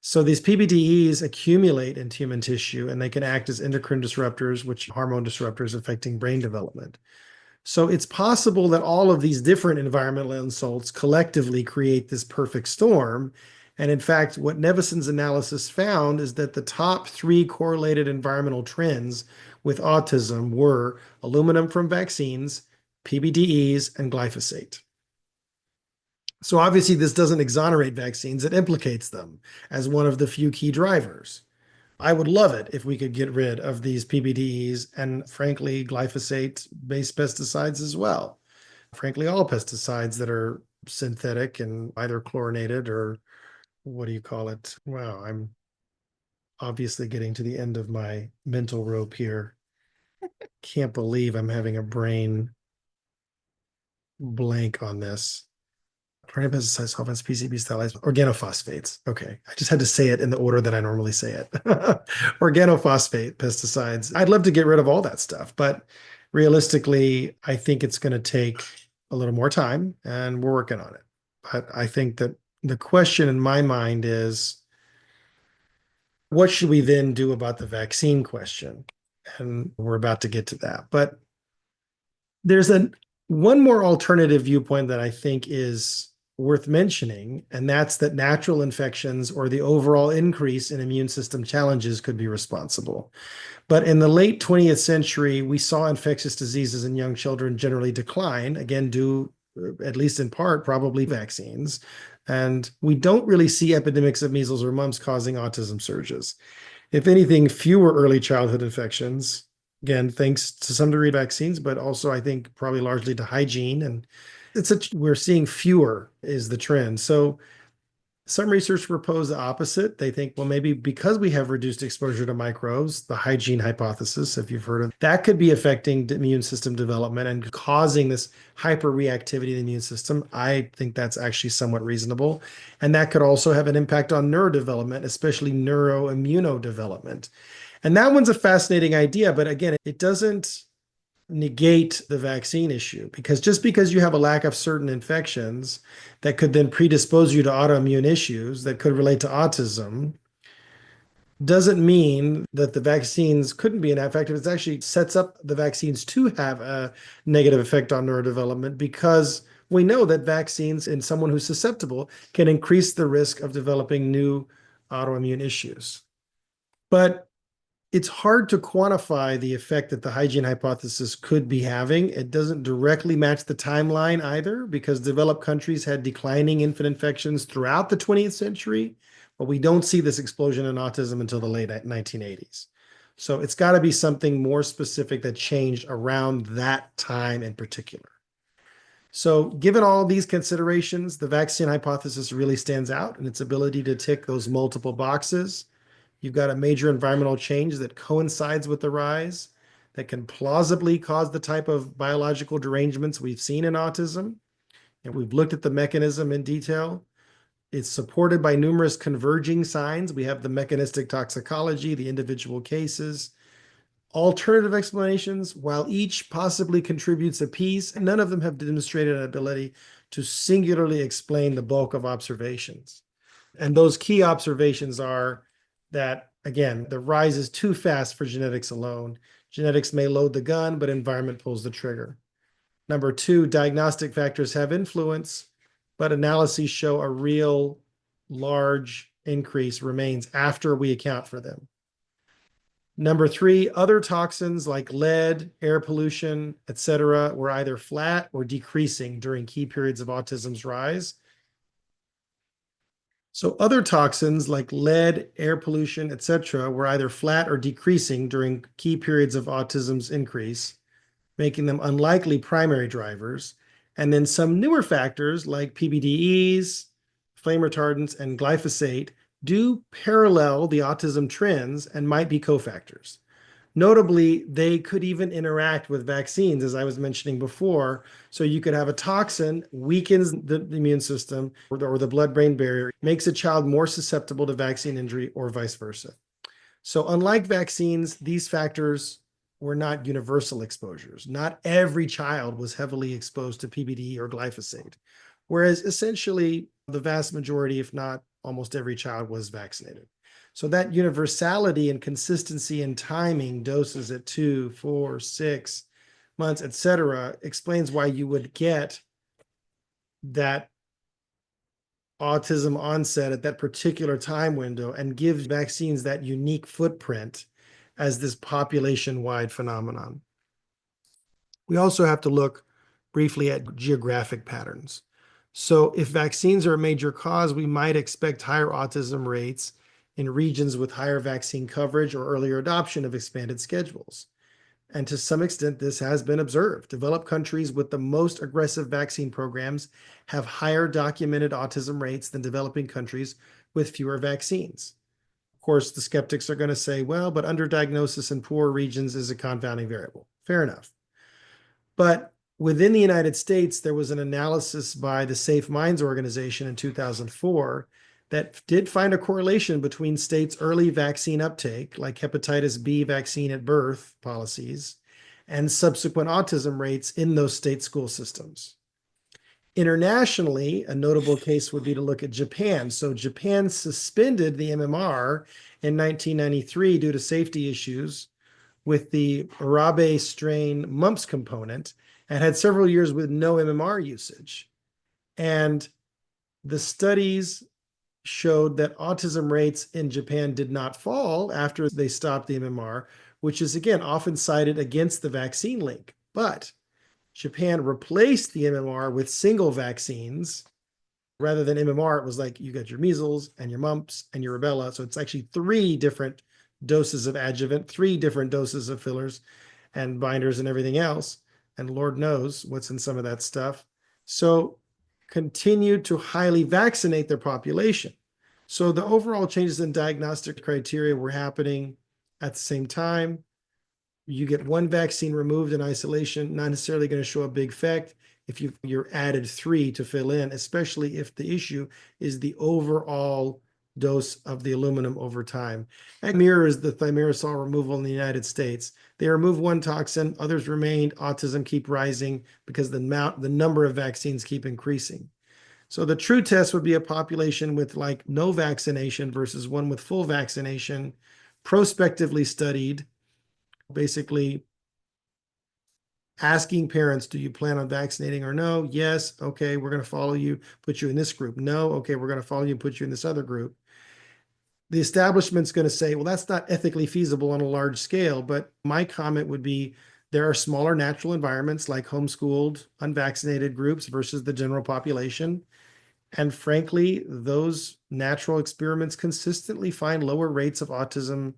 So these PBDEs accumulate in human tissue and they can act as endocrine disruptors, which hormone disruptors affecting brain development. So it's possible that all of these different environmental insults collectively create this perfect storm. And in fact, what Nevison's analysis found is that the top three correlated environmental trends with autism were aluminum from vaccines, PBDEs, and glyphosate. So obviously, this doesn't exonerate vaccines, it implicates them as one of the few key drivers. I would love it if we could get rid of these PBDEs and, frankly, glyphosate-based pesticides as well. Frankly, all pesticides that are synthetic and either chlorinated or what do you call it? Wow, I'm obviously getting to the end of my mental rope here. Can't believe I'm having a brain blank on this. Perennial pesticides, solvents, PCBs, phthalates, organophosphates. Okay, I just had to say it in the order that I normally say it. Organophosphate pesticides. I'd love to get rid of all that stuff, but realistically, I think it's going to take a little more time, and we're working on it. But I think that the question in my mind is, what should we then do about the vaccine question? And we're about to get to that. But There's one more alternative viewpoint that I think is worth mentioning, and that's that natural infections or the overall increase in immune system challenges could be responsible. But in the late 20th century, we saw infectious diseases in young children generally decline, again, due, at least in part, probably vaccines. And we don't really see epidemics of measles or mumps causing autism surges. If anything, fewer early childhood infections, again, thanks to some degree to vaccines, but also I think probably largely to hygiene. And we're seeing fewer is the trend. So some research propose the opposite. They think, well, maybe because we have reduced exposure to microbes, the hygiene hypothesis, if you've heard of that, could be affecting the immune system development and causing this hyperreactivity in the immune system. I think that's actually somewhat reasonable. And that could also have an impact on neurodevelopment, especially neuroimmunodevelopment. And that one's a fascinating idea, but again, it doesn't negate the vaccine issue, because just because you have a lack of certain infections that could then predispose you to autoimmune issues that could relate to autism doesn't mean that the vaccines couldn't be ineffective. It actually sets up the vaccines to have a negative effect on neurodevelopment, because we know that vaccines in someone who's susceptible can increase the risk of developing new autoimmune issues. But it's hard to quantify the effect that the hygiene hypothesis could be having. It doesn't directly match the timeline either, because developed countries had declining infant infections throughout the 20th century, but we don't see this explosion in autism until the late 1980s. So it's got to be something more specific that changed around that time in particular. So given all these considerations, the vaccine hypothesis really stands out in its ability to tick those multiple boxes. You've got a major environmental change that coincides with the rise that can plausibly cause the type of biological derangements we've seen in autism. And we've looked at the mechanism in detail. It's supported by numerous converging signs. We have the mechanistic toxicology, the individual cases, alternative explanations. While each possibly contributes a piece, none of them have demonstrated an ability to singularly explain the bulk of observations. And those key observations are that, again, the rise is too fast for genetics alone. Genetics may load the gun, but environment pulls the trigger. Number two, diagnostic factors have influence, but analyses show a real large increase remains after we account for them. Number three, other toxins like lead, air pollution, etc., were either flat or decreasing during key periods of autism's rise. So other toxins like lead, air pollution, etc., were either flat or decreasing during key periods of autism's increase, making them unlikely primary drivers. And then some newer factors like PBDEs, flame retardants, and glyphosate do parallel the autism trends and might be cofactors. Notably, they could even interact with vaccines, as I was mentioning before. So you could have a toxin weakens the immune system or the blood-brain barrier, makes a child more susceptible to vaccine injury or vice versa. So unlike vaccines, these factors were not universal exposures. Not every child was heavily exposed to PBD or glyphosate, whereas essentially the vast majority, if not almost every child, was vaccinated. So that universality and consistency in timing, doses at 2, 4, 6 months, etc., explains why you would get that autism onset at that particular time window and gives vaccines that unique footprint as this population-wide phenomenon. We also have to look briefly at geographic patterns. So if vaccines are a major cause, we might expect higher autism rates in regions with higher vaccine coverage or earlier adoption of expanded schedules. And to some extent, this has been observed. Developed countries with the most aggressive vaccine programs have higher documented autism rates than developing countries with fewer vaccines. Of course, the skeptics are going to say, well, but underdiagnosis in poor regions is a confounding variable. Fair enough. But within the United States, there was an analysis by the Safe Minds organization in 2004 that did find a correlation between states' early vaccine uptake, like hepatitis B vaccine at birth policies, and subsequent autism rates in those state school systems. Internationally, a notable case would be to look at Japan. So Japan suspended the MMR in 1993 due to safety issues with the Arabe strain mumps component, and had several years with no MMR usage. And the studies showed that autism rates in Japan did not fall after they stopped the MMR, which is again often cited against the vaccine link. But Japan replaced the MMR with single vaccines. Rather than MMR, it was like you got your measles and your mumps and your rubella. So it's actually 3 different doses of adjuvant, 3 different doses of fillers and binders and everything else. And Lord knows what's in some of that stuff. So continued to highly vaccinate their population. So the overall changes in diagnostic criteria were happening at the same time. You get one vaccine removed in isolation, not necessarily going to show a big effect if you're added 3 to fill in, especially if the issue is the overall dose of the aluminum over time. And mirrors the thimerosal removal in the United States. They remove one toxin, others remained, autism keep rising because the number of vaccines keep increasing. So the true test would be a population with like no vaccination versus one with full vaccination, prospectively studied, basically asking parents, do you plan on vaccinating or no? Yes. Okay, we're going to follow you, put you in this group. No. Okay, we're going to follow you, put you in this other group. The establishment's going to say, well, that's not ethically feasible on a large scale. But my comment would be there are smaller natural environments like homeschooled, unvaccinated groups versus the general population. And frankly, those natural experiments consistently find lower rates of autism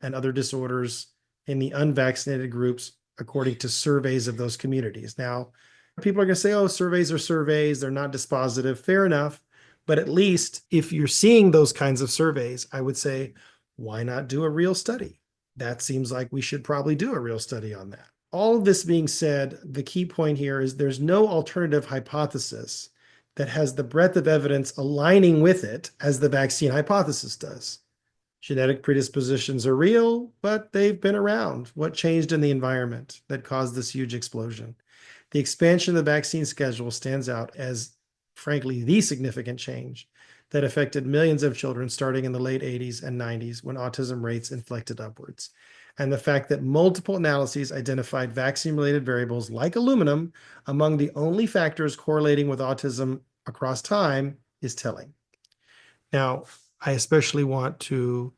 and other disorders in the unvaccinated groups, according to surveys of those communities. Now, people are going to say, oh, surveys are surveys, they're not dispositive. Fair enough. But at least if you're seeing those kinds of surveys, I would say, why not do a real study? That seems like we should probably do a real study on that. All of this being said, the key point here is there's no alternative hypothesis that has the breadth of evidence aligning with it as the vaccine hypothesis does. Genetic predispositions are real, but they've been around. What changed in the environment that caused this huge explosion? The expansion of the vaccine schedule stands out as, frankly, the significant change that affected millions of children starting in the late 80s and 90s when autism rates inflected upwards. And the fact that multiple analyses identified vaccine-related variables like aluminum among the only factors correlating with autism across time is telling. Now, I especially want to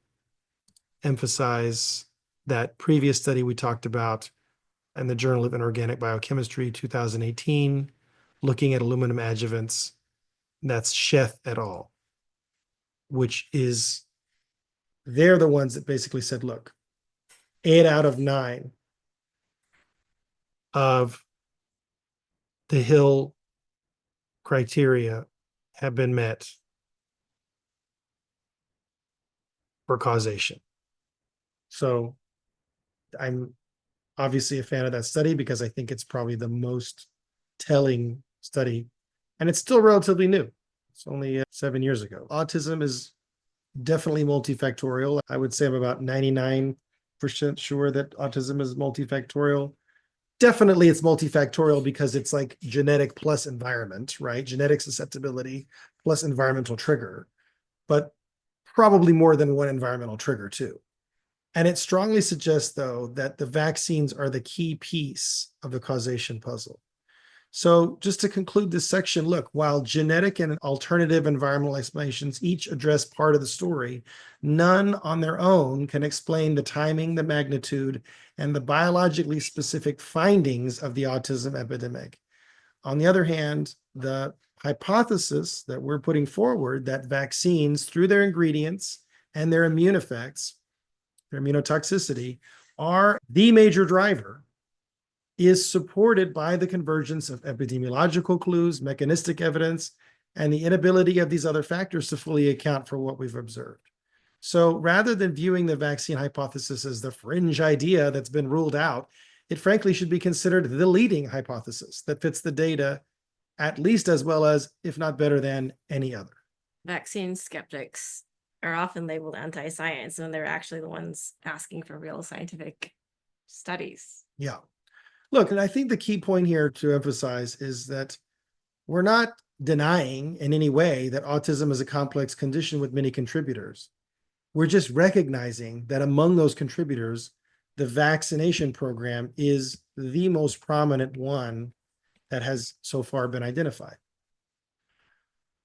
emphasize that previous study we talked about in the Journal of Inorganic Biochemistry, 2018, looking at aluminum adjuvants. That's Sheth et al., which is, they're the ones that basically said, look, 8 out of 9 of the Hill criteria have been met for causation. So I'm obviously a fan of that study because I think it's probably the most telling study, and it's still relatively new. It's only 7 years ago. Autism is definitely multifactorial. I would say I'm about 99% sure that autism is multifactorial. Definitely it's multifactorial because it's like genetic plus environment, right? Genetic susceptibility plus environmental trigger, but probably more than one environmental trigger too. And it strongly suggests, though, that the vaccines are the key piece of the causation puzzle. So just to conclude this section, look, while genetic and alternative environmental explanations each address part of the story, none on their own can explain the timing, the magnitude, and the biologically specific findings of the autism epidemic. On the other hand, the hypothesis that we're putting forward that vaccines, through their ingredients and their immune effects, their immunotoxicity, are the major driver, is supported by the convergence of epidemiological clues, mechanistic evidence, and the inability of these other factors to fully account for what we've observed. So rather than viewing the vaccine hypothesis as the fringe idea that's been ruled out, it frankly should be considered the leading hypothesis that fits the data at least as well as, if not better than, any other. Vaccine skeptics are often labeled anti-science when they're actually the ones asking for real scientific studies. Yeah. Look, and I think the key point here to emphasize is that we're not denying in any way that autism is a complex condition with many contributors. We're just recognizing that among those contributors, the vaccination program is the most prominent one that has so far been identified.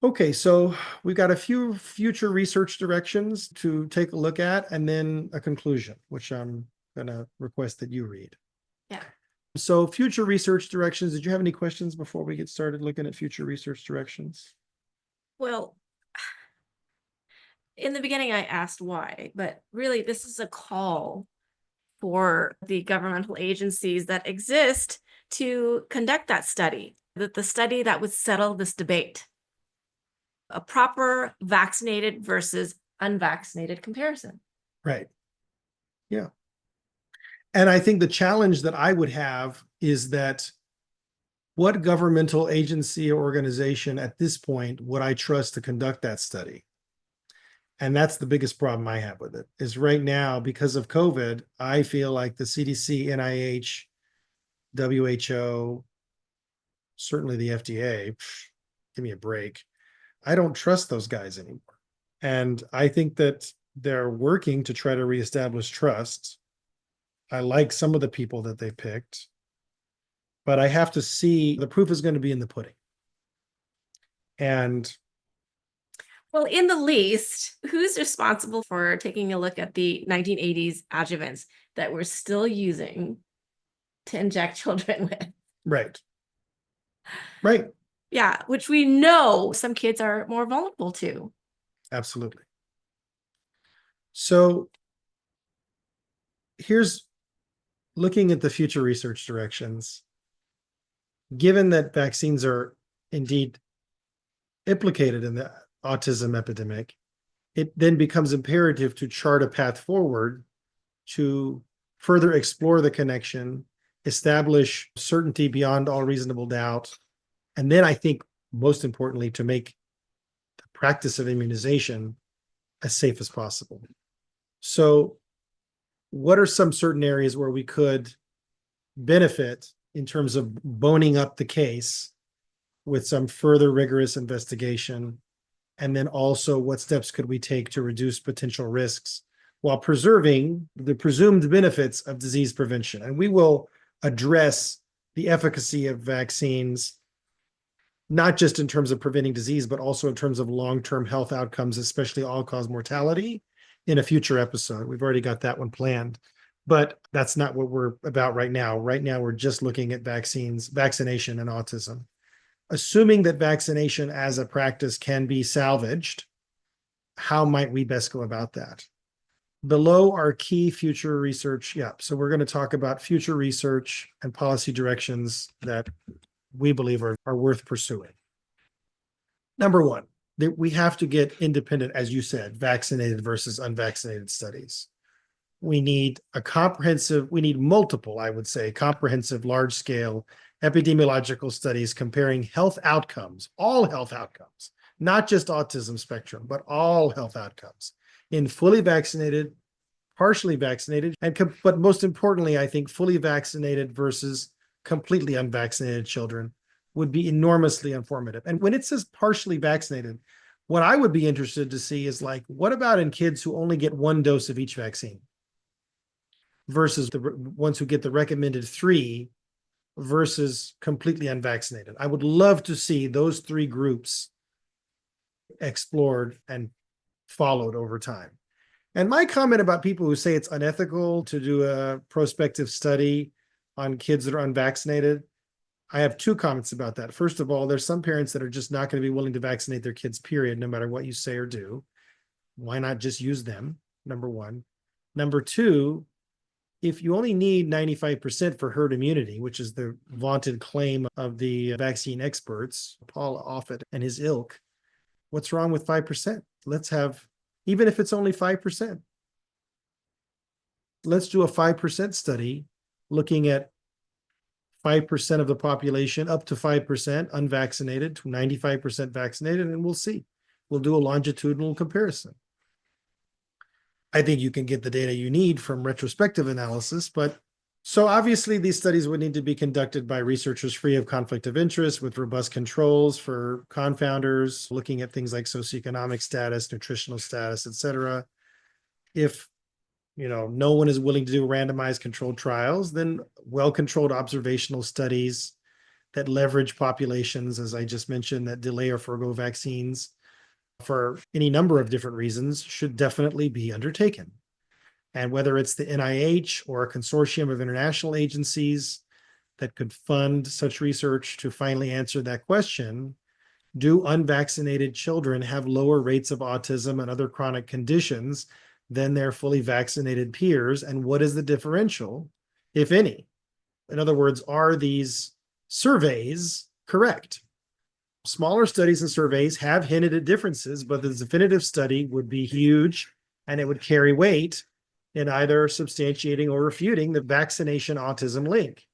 Okay, so we've got a few future research directions to take a look at, and then a conclusion, which I'm going to request that you read. Yeah. So future research directions, did you have any questions before we get started looking at future research directions? Well, in the beginning, I asked why, but really, this is a call for the governmental agencies that exist to conduct that study, that the study that would settle this debate, a proper vaccinated versus unvaccinated comparison. Right. Yeah. And I think the challenge that I would have is that what governmental agency or organization at this point would I trust to conduct that study? And that's the biggest problem I have with it, is right now, because of COVID, I feel like the CDC, NIH, WHO, certainly the FDA, give me a break. I don't trust those guys anymore. And I think that they're working to try to reestablish trust. I like some of the people that they picked, but I have to see, the proof is going to be in the pudding. And Well, in the least, who's responsible for taking a look at the 1980s adjuvants that we're still using to inject children with? right. Right. Yeah, which we know some kids are more vulnerable to. Absolutely. So here's looking at the future research directions. Given that vaccines are indeed implicated in the autism epidemic, it then becomes imperative to chart a path forward to further explore the connection, establish certainty beyond all reasonable doubt, and then I think most importantly, to make the practice of immunization as safe as possible. So what are some certain areas where we could benefit in terms of boning up the case with some further rigorous investigation? And then also, what steps could we take to reduce potential risks while preserving the presumed benefits of disease prevention? And we will address the efficacy of vaccines, not just in terms of preventing disease, but also in terms of long-term health outcomes, especially all-cause mortality, in a future episode. We've already got that one planned, but that's not what we're about right now. Right now, we're just looking at vaccination and autism. Assuming that vaccination as a practice can be salvaged, how might we best go about that? Below are key future research. Yeah, so we're going to talk about future research and policy directions that we believe are worth pursuing. Number one, that we have to get independent, as you said, vaccinated versus unvaccinated studies. We need multiple, I would say, comprehensive, large-scale epidemiological studies comparing health outcomes, all health outcomes, not just autism spectrum, but all health outcomes in fully vaccinated, partially vaccinated, but most importantly, I think fully vaccinated versus completely unvaccinated children would be enormously informative. And when it says partially vaccinated, what I would be interested to see is like, what about in kids who only get one dose of each vaccine versus the ones who get the recommended 3 versus completely unvaccinated? I would love to see those 3 groups explored and followed over time. And my comment about people who say it's unethical to do a prospective study on kids that are unvaccinated, I have 2 comments about that. First of all, there's some parents that are just not going to be willing to vaccinate their kids, period, no matter what you say or do. Why not just use them? Number one. Number 2, if you only need 95% for herd immunity, which is the vaunted claim of the vaccine experts, Paul Offit and his ilk, what's wrong with 5%? Let's have, even if it's only 5%, let's do a 5% study looking at 5% of the population, up to 5% unvaccinated, to 95% vaccinated, and we'll see. We'll do a longitudinal comparison. I think you can get the data you need from retrospective analysis, but so obviously these studies would need to be conducted by researchers free of conflict of interest with robust controls for confounders, looking at things like socioeconomic status, nutritional status, et cetera. If no one is willing to do randomized controlled trials, then well-controlled observational studies that leverage populations, as I just mentioned, that delay or forego vaccines for any number of different reasons should definitely be undertaken. And whether it's the NIH or a consortium of international agencies that could fund such research to finally answer that question, do unvaccinated children have lower rates of autism and other chronic conditions than their fully vaccinated peers? And what is the differential, if any? In other words, are these surveys correct? Smaller studies and surveys have hinted at differences, but the definitive study would be huge and it would carry weight in either substantiating or refuting the vaccination autism link.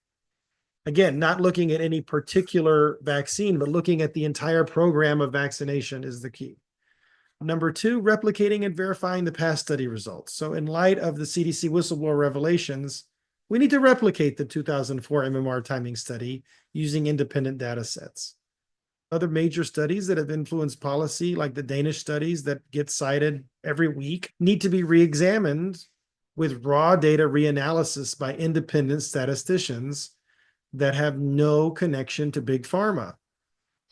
Again, not looking at any particular vaccine, but looking at the entire program of vaccination is the key. Number two, replicating and verifying the past study results. So in light of the CDC whistleblower revelations, we need to replicate the 2004 MMR timing study using independent data sets. Other major studies that have influenced policy, like the Danish studies that get cited every week, need to be re-examined with raw data reanalysis by independent statisticians that have no connection to big pharma.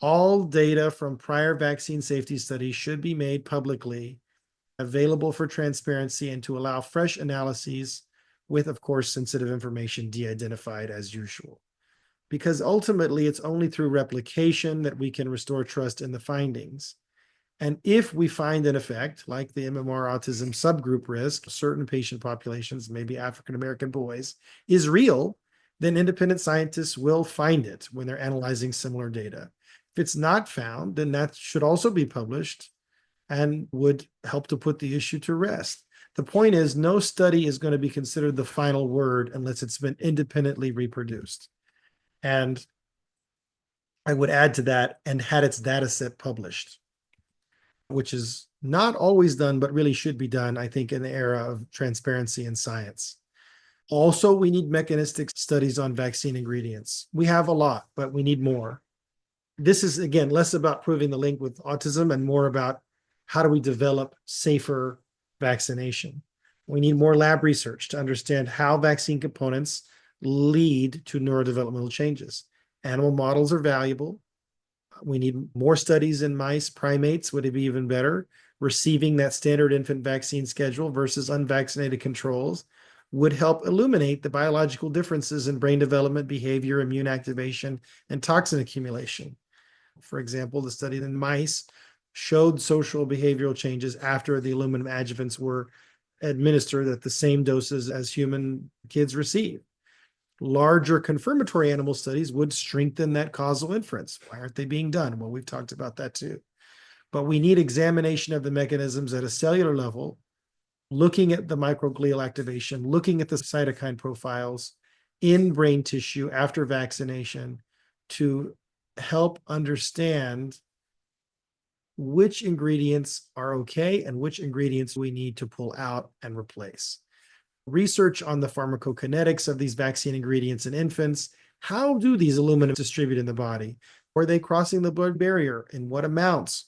All data from prior vaccine safety studies should be made publicly available for transparency and to allow fresh analyses with, of course, sensitive information de-identified as usual. Because ultimately, it's only through replication that we can restore trust in the findings. And if we find an effect, like the MMR autism subgroup risk, certain patient populations, maybe African-American boys, is real, then independent scientists will find it when they're analyzing similar data. If it's not found, then that should also be published and would help to put the issue to rest. The point is, no study is going to be considered the final word unless it's been independently reproduced. And I would add to that, and had its data set published, which is not always done, but really should be done, I think, in the era of transparency in science. Also, we need mechanistic studies on vaccine ingredients. We have a lot, but we need more. This is, again, less about proving the link with autism and more about how do we develop safer vaccination. We need more lab research to understand how vaccine components lead to neurodevelopmental changes. Animal models are valuable. We need more studies in mice, primates would be even better. Receiving that standard infant vaccine schedule versus unvaccinated controls would help illuminate the biological differences in brain development, behavior, immune activation, and toxin accumulation. For example, the study in mice showed social behavioral changes after the aluminum adjuvants were administered at the same doses as human kids receive. Larger confirmatory animal studies would strengthen that causal inference. Why aren't they being done? Well, we've talked about that too. But we need examination of the mechanisms at a cellular level, looking at the microglial activation, looking at the cytokine profiles in brain tissue after vaccination to help understand which ingredients are okay and which ingredients we need to pull out and replace. Research on the pharmacokinetics of these vaccine ingredients in infants. How do these aluminum distribute in the body? Are they crossing the blood barrier? In what amounts?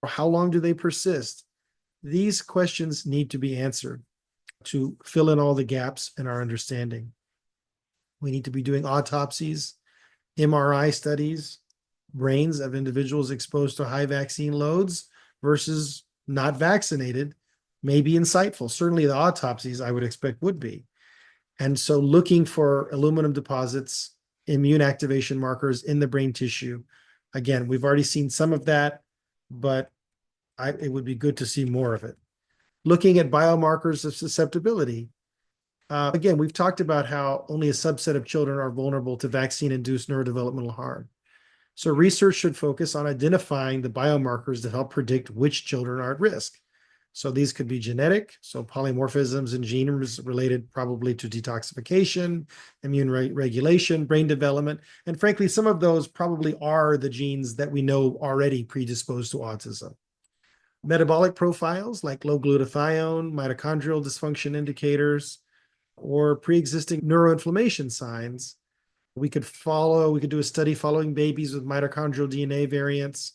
Or how long do they persist? These questions need to be answered to fill in all the gaps in our understanding. We need to be doing autopsies, MRI studies, brains of individuals exposed to high vaccine loads versus not vaccinated may be insightful. Certainly the autopsies I would expect would be. And so looking for aluminum deposits, immune activation markers in the brain tissue. Again, we've already seen some of that, but it would be good to see more of it. Looking at biomarkers of susceptibility. Again, we've talked about how only a subset of children are vulnerable to vaccine-induced neurodevelopmental harm. So research should focus on identifying the biomarkers that help predict which children are at risk. So these could be genetic, so polymorphisms in genes related probably to detoxification, immune regulation, brain development, and frankly, some of those probably are the genes that we know already predisposed to autism. Metabolic profiles like low glutathione, mitochondrial dysfunction indicators, or pre-existing neuroinflammation signs. We could do a study following babies with mitochondrial DNA variants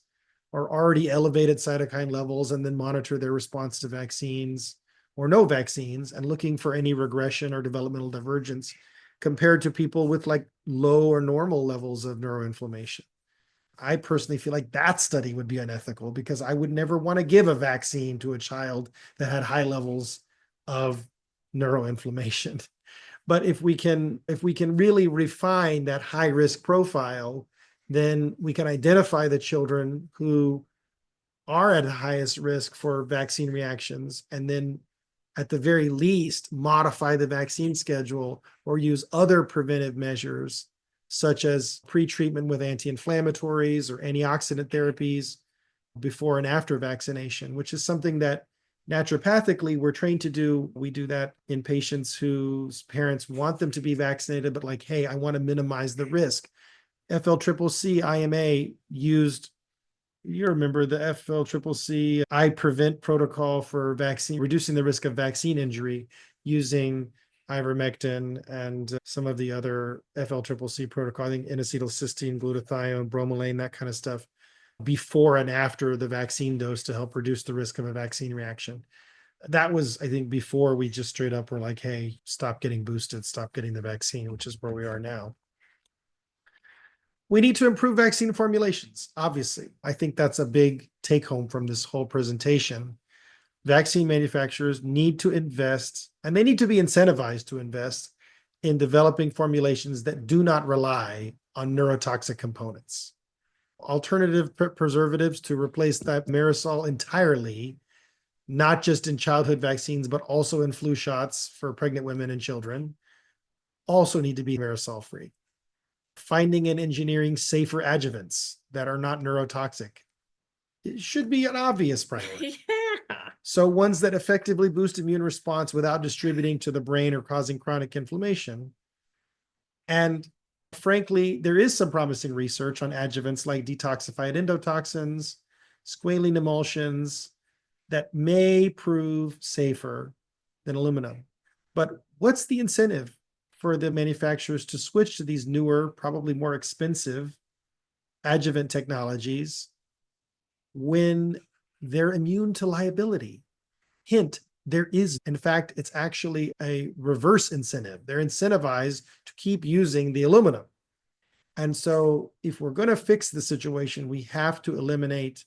or already elevated cytokine levels and then monitor their response to vaccines, or no vaccines and looking for any regression or developmental divergence compared to people with like low or normal levels of neuroinflammation. I personally feel like that study would be unethical because I would never want to give a vaccine to a child that had high levels of neuroinflammation. But if we can really refine that high risk profile, then we can identify the children who are at the highest risk for vaccine reactions, and then at the very least modify the vaccine schedule or use other preventive measures such as pre-treatment with anti-inflammatories or antioxidant therapies before and after vaccination, which is something that naturopathically we're trained to do. We do that in patients whose parents want them to be vaccinated, but like, hey, I want to minimize the risk. FLCCC IMA used, you remember the FLCCC I Prevent protocol for vaccine, reducing the risk of vaccine injury using ivermectin and some of the other FLCCC protocol, I think N-acetylcysteine, glutathione, bromelain, that kind of stuff, before and after the vaccine dose to help reduce the risk of a vaccine reaction. That was, I think, before we just straight up were like, hey, stop getting boosted, stop getting the vaccine, which is where we are now. We need to improve vaccine formulations, obviously. I think that's a big take home from this whole presentation. Vaccine manufacturers need to invest, and they need to be incentivized to invest in developing formulations that do not rely on neurotoxic components. Alternative preservatives to replace thimerosal entirely, not just in childhood vaccines, but also in flu shots for pregnant women and children, also need to be thimerosal free. Finding and engineering safer adjuvants that are not neurotoxic. It should be an obvious priority. Yeah. So ones that effectively boost immune response without distributing to the brain or causing chronic inflammation. And frankly, there is some promising research on adjuvants like detoxified endotoxins, squalene emulsions that may prove safer than aluminum. But what's the incentive for the manufacturers to switch to these newer, probably more expensive adjuvant technologies when they're immune to liability? Hint, there is, in fact, it's actually a reverse incentive. They're incentivized to keep using the aluminum. And so if we're going to fix the situation, we have to eliminate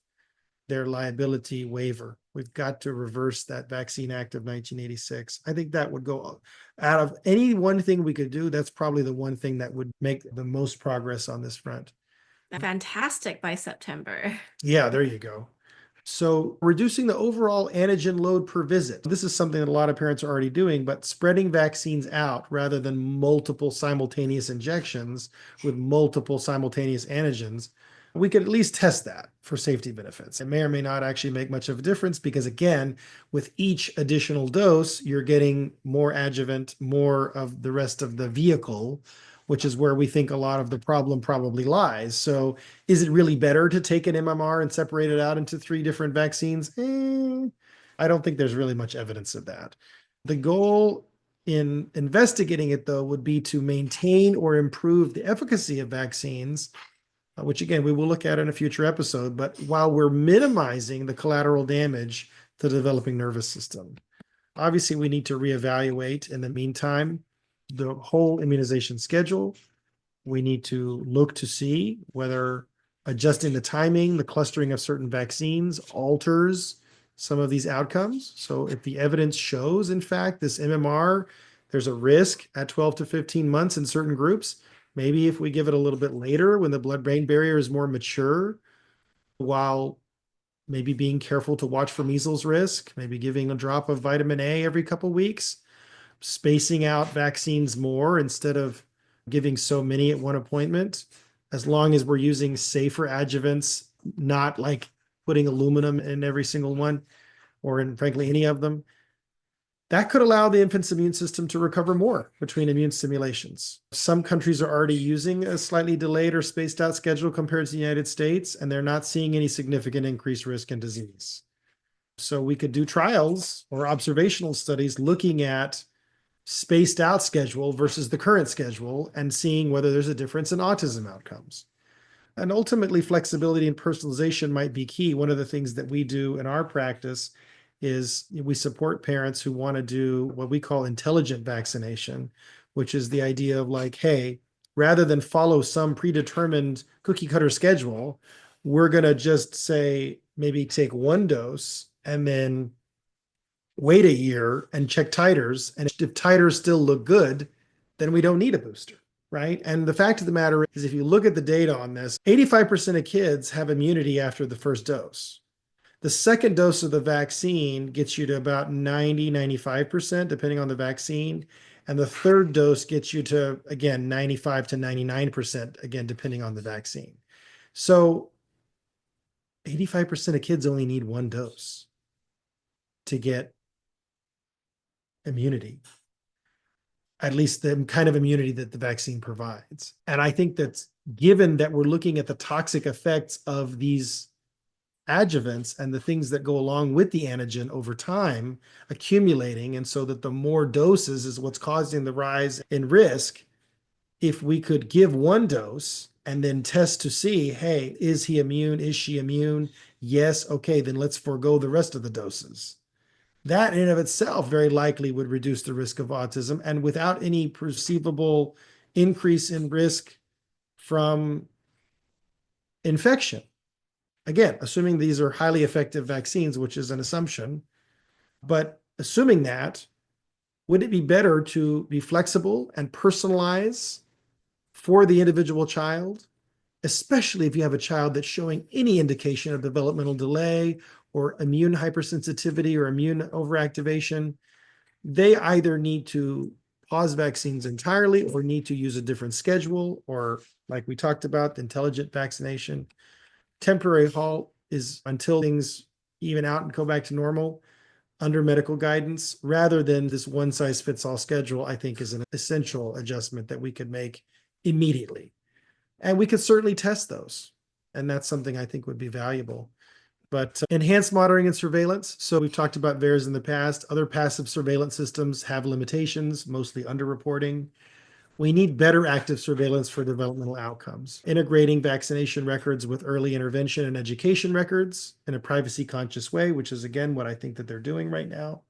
their liability waiver. We've got to reverse that Vaccine Act of 1986. I think that would go out of any one thing we could do. That's probably the one thing that would make the most progress on this front. Fantastic by September. Yeah, there you go. So reducing the overall antigen load per visit. This is something that a lot of parents are already doing, but spreading vaccines out rather than multiple simultaneous injections with multiple simultaneous antigens, we could at least test that for safety benefits. It may or may not actually make much of a difference because, again, with each additional dose, you're getting more adjuvant, more of the rest of the vehicle, which is where we think a lot of the problem probably lies. So is it really better to take an MMR and separate it out into 3 different vaccines? I don't think there's really much evidence of that. The goal in investigating it, though, would be to maintain or improve the efficacy of vaccines, which again, we will look at in a future episode, but while we're minimizing the collateral damage to the developing nervous system. Obviously, we need to reevaluate in the meantime the whole immunization schedule. We need to look to see whether adjusting the timing, the clustering of certain vaccines alters some of these outcomes. So if the evidence shows, in fact, this MMR, there's a risk at 12 to 15 months in certain groups, maybe if we give it a little bit later when the blood-brain barrier is more mature, while maybe being careful to watch for measles risk, maybe giving a drop of vitamin A every couple of weeks, spacing out vaccines more instead of giving so many at one appointment, as long as we're using safer adjuvants, not like putting aluminum in every single one or in frankly any of them. That could allow the infant's immune system to recover more between immune stimulations. Some countries are already using a slightly delayed or spaced out schedule compared to the United States, and they're not seeing any significant increased risk in disease. So we could do trials or observational studies looking at spaced out schedule versus the current schedule and seeing whether there's a difference in autism outcomes. And ultimately, flexibility and personalization might be key. One of the things that we do in our practice is we support parents who want to do what we call intelligent vaccination, which is the idea of like, hey, rather than follow some predetermined cookie cutter schedule, we're going to just say maybe take one dose and then wait a year and check titers. And if titers still look good, then we don't need a booster, right? And the fact of the matter is, if you look at the data on this, 85% of kids have immunity after the first dose. The second dose of the vaccine gets you to about 90-95%, depending on the vaccine. And the third dose gets you to, again, 95 to 99%, again, depending on the vaccine. So 85% of kids only need one dose to get immunity, at least the kind of immunity that the vaccine provides. And I think that given that we're looking at the toxic effects of these adjuvants and the things that go along with the antigen over time accumulating, and so that the more doses is what's causing the rise in risk, if we could give one dose and then test to see, hey, is he immune? Is she immune? Yes. Okay, then let's forego the rest of the doses. That in and of itself very likely would reduce the risk of autism, and without any perceivable increase in risk from infection. Again, assuming these are highly effective vaccines, which is an assumption, but assuming that, would it be better to be flexible and personalize for the individual child, especially if you have a child that's showing any indication of developmental delay or immune hypersensitivity or immune overactivation? They either need to pause vaccines entirely or need to use a different schedule, or like we talked about, the intelligent vaccination. Temporary halt is until things even out and go back to normal under medical guidance, rather than this one size fits all schedule, I think is an essential adjustment that we could make immediately. And we could certainly test those. And that's something I think would be valuable. But enhanced monitoring and surveillance. So we've talked about VAERS in the past. Other passive surveillance systems have limitations, mostly underreporting. We need better active surveillance for developmental outcomes. Integrating vaccination records with early intervention and education records in a privacy conscious way, which is again what I think that they're doing right now,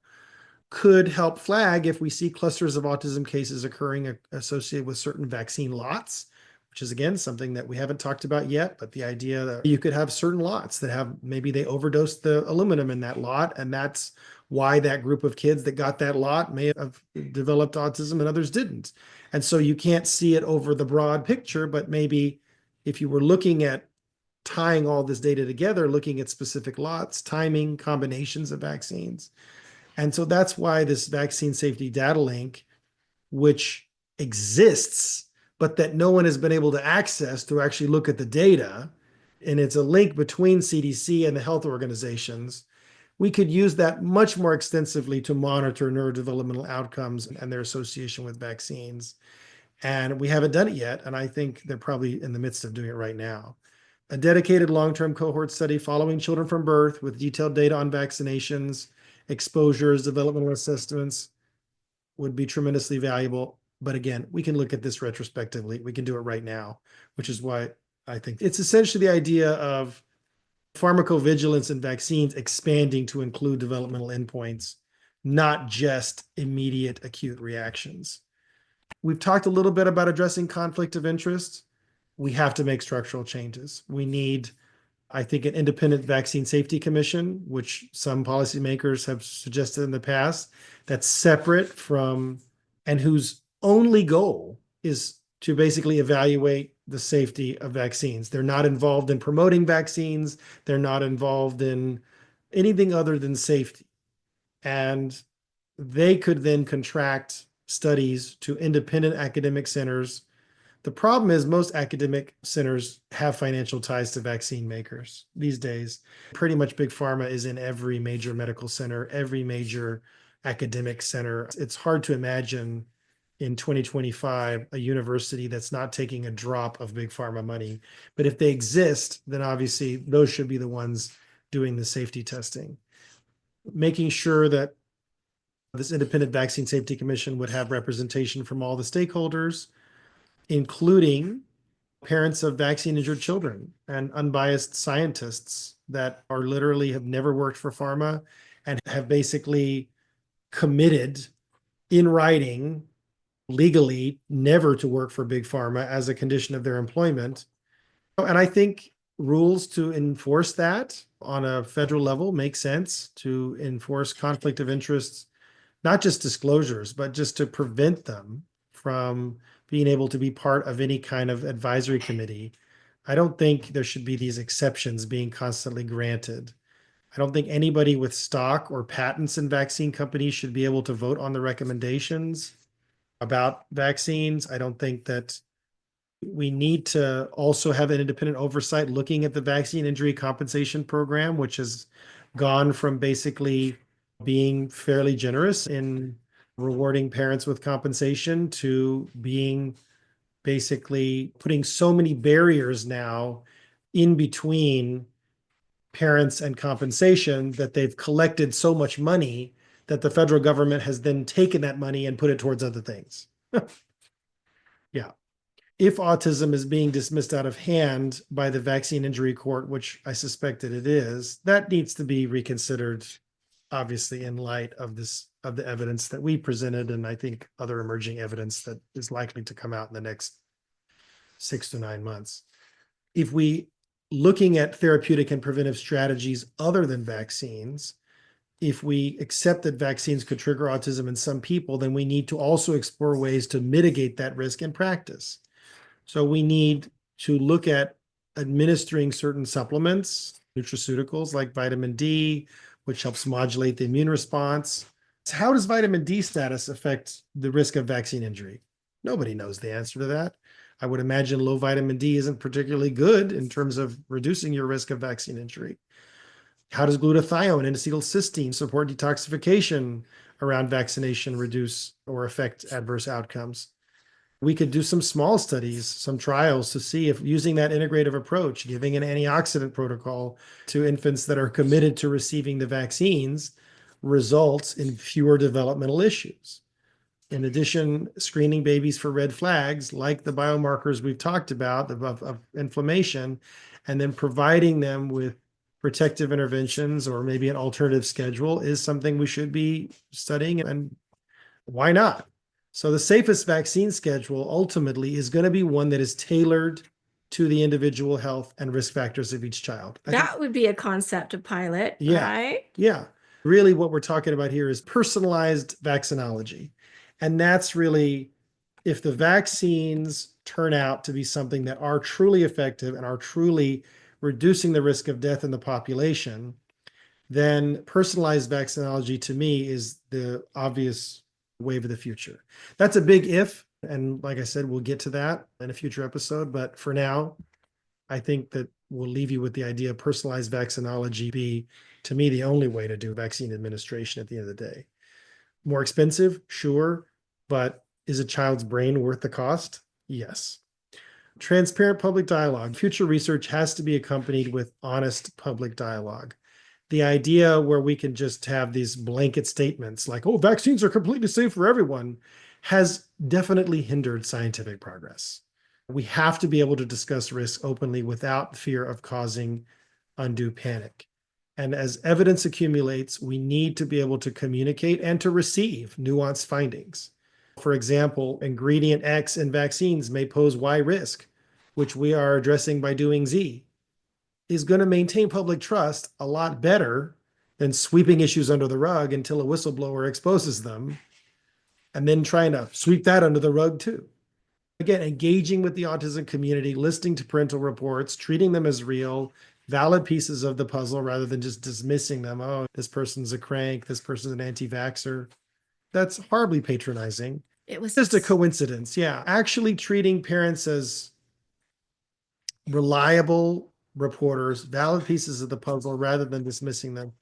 could help flag if we see clusters of autism cases occurring associated with certain vaccine lots, which is again something that we haven't talked about yet, but the idea that you could have certain lots that have, maybe they overdosed the aluminum in that lot, and that's why that group of kids that got that lot may have developed autism and others didn't. And so you can't see it over the broad picture, but maybe if you were looking at tying all this data together, looking at specific lots, timing, combinations of vaccines. And so that's why this vaccine safety data link, which exists, but that no one has been able to access to actually look at the data, and it's a link between CDC and the health organizations, we could use that much more extensively to monitor neurodevelopmental outcomes and their association with vaccines. And we haven't done it yet, and I think they're probably in the midst of doing it right now. A dedicated long-term cohort study following children from birth with detailed data on vaccinations, exposures, developmental assessments would be tremendously valuable. But again, we can look at this retrospectively. We can do it right now, which is why I think it's essentially the idea of pharmacovigilance and vaccines expanding to include developmental endpoints, not just immediate acute reactions. We've talked a little bit about addressing conflict of interest. We have to make structural changes. We need, I think, an independent vaccine safety commission, which some policymakers have suggested in the past, that's separate from, and whose only goal is to basically evaluate the safety of vaccines. They're not involved in promoting vaccines. They're not involved in anything other than safety. And they could then contract studies to independent academic centers. The problem is most academic centers have financial ties to vaccine makers these days. Pretty much big pharma is in every major medical center, every major academic center. It's hard to imagine in 2025 a university that's not taking a drop of big pharma money. But if they exist, then obviously those should be the ones doing the safety testing. Making sure that this independent vaccine safety commission would have representation from all the stakeholders, including parents of vaccine injured children and unbiased scientists that are literally have never worked for pharma and have basically committed in writing legally never to work for Big Pharma as a condition of their employment. And I think rules to enforce that on a federal level make sense, to enforce conflict of interests, not just disclosures, but just to prevent them from being able to be part of any kind of advisory committee. I don't think there should be these exceptions being constantly granted. I don't think anybody with stock or patents in vaccine companies should be able to vote on the recommendations about vaccines. I don't think that we need to also have an independent oversight looking at the vaccine injury compensation program, which has gone from basically being fairly generous in rewarding parents with compensation to being basically putting so many barriers now in between parents and compensation that they've collected so much money that the federal government has then taken that money and put it towards other things. Yeah. If autism is being dismissed out of hand by the vaccine injury court, which I suspect that it is, that needs to be reconsidered, obviously, in light of the evidence that we presented, and I think other emerging evidence that is likely to come out in the next 6 to 9 months. If we looking at therapeutic and preventive strategies other than vaccines, if we accept that vaccines could trigger autism in some people, then we need to also explore ways to mitigate that risk in practice. So we need to look at administering certain supplements, nutraceuticals like vitamin D, which helps modulate the immune response. So how does vitamin D status affect the risk of vaccine injury? Nobody knows the answer to that. I would imagine low vitamin D isn't particularly good in terms of reducing your risk of vaccine injury. How does glutathione and acetylcysteine support detoxification around vaccination, reduce or affect adverse outcomes? We could do some small studies, some trials to see if using that integrative approach, giving an antioxidant protocol to infants that are committed to receiving the vaccines, results in fewer developmental issues. In addition, screening babies for red flags, like the biomarkers we've talked about of inflammation, and then providing them with protective interventions or maybe an alternative schedule is something we should be studying. And why not? So the safest vaccine schedule ultimately is going to be one that is tailored to the individual health and risk factors of each child. That would be a concept to pilot, right? Yeah. Really what we're talking about here is personalized vaccinology. And that's really, if the vaccines turn out to be something that are truly effective and are truly reducing the risk of death in the population, then personalized vaccinology to me is the obvious wave of the future. That's a big if. And like I said, we'll get to that in a future episode. But for now, I think that we'll leave you with the idea of personalized vaccinology be, to me, the only way to do vaccine administration at the end of the day. More expensive, sure. But is a child's brain worth the cost? Yes. Transparent public dialogue. Future research has to be accompanied with honest public dialogue. The idea where we can just have these blanket statements like, oh, vaccines are completely safe for everyone, has definitely hindered scientific progress. We have to be able to discuss risk openly without fear of causing undue panic. And as evidence accumulates, we need to be able to communicate and to receive nuanced findings. For example, ingredient X in vaccines may pose Y risk, which we are addressing by doing Z, is going to maintain public trust a lot better than sweeping issues under the rug until a whistleblower exposes them and then trying to sweep that under the rug too. Again, engaging with the autism community, listening to parental reports, treating them as real, valid pieces of the puzzle rather than just dismissing them. Oh, this person's a crank, this person's an anti-vaxxer. That's horribly patronizing. It was Just a coincidence. Yeah. Actually treating parents as reliable reporters, valid pieces of the puzzle rather than dismissing them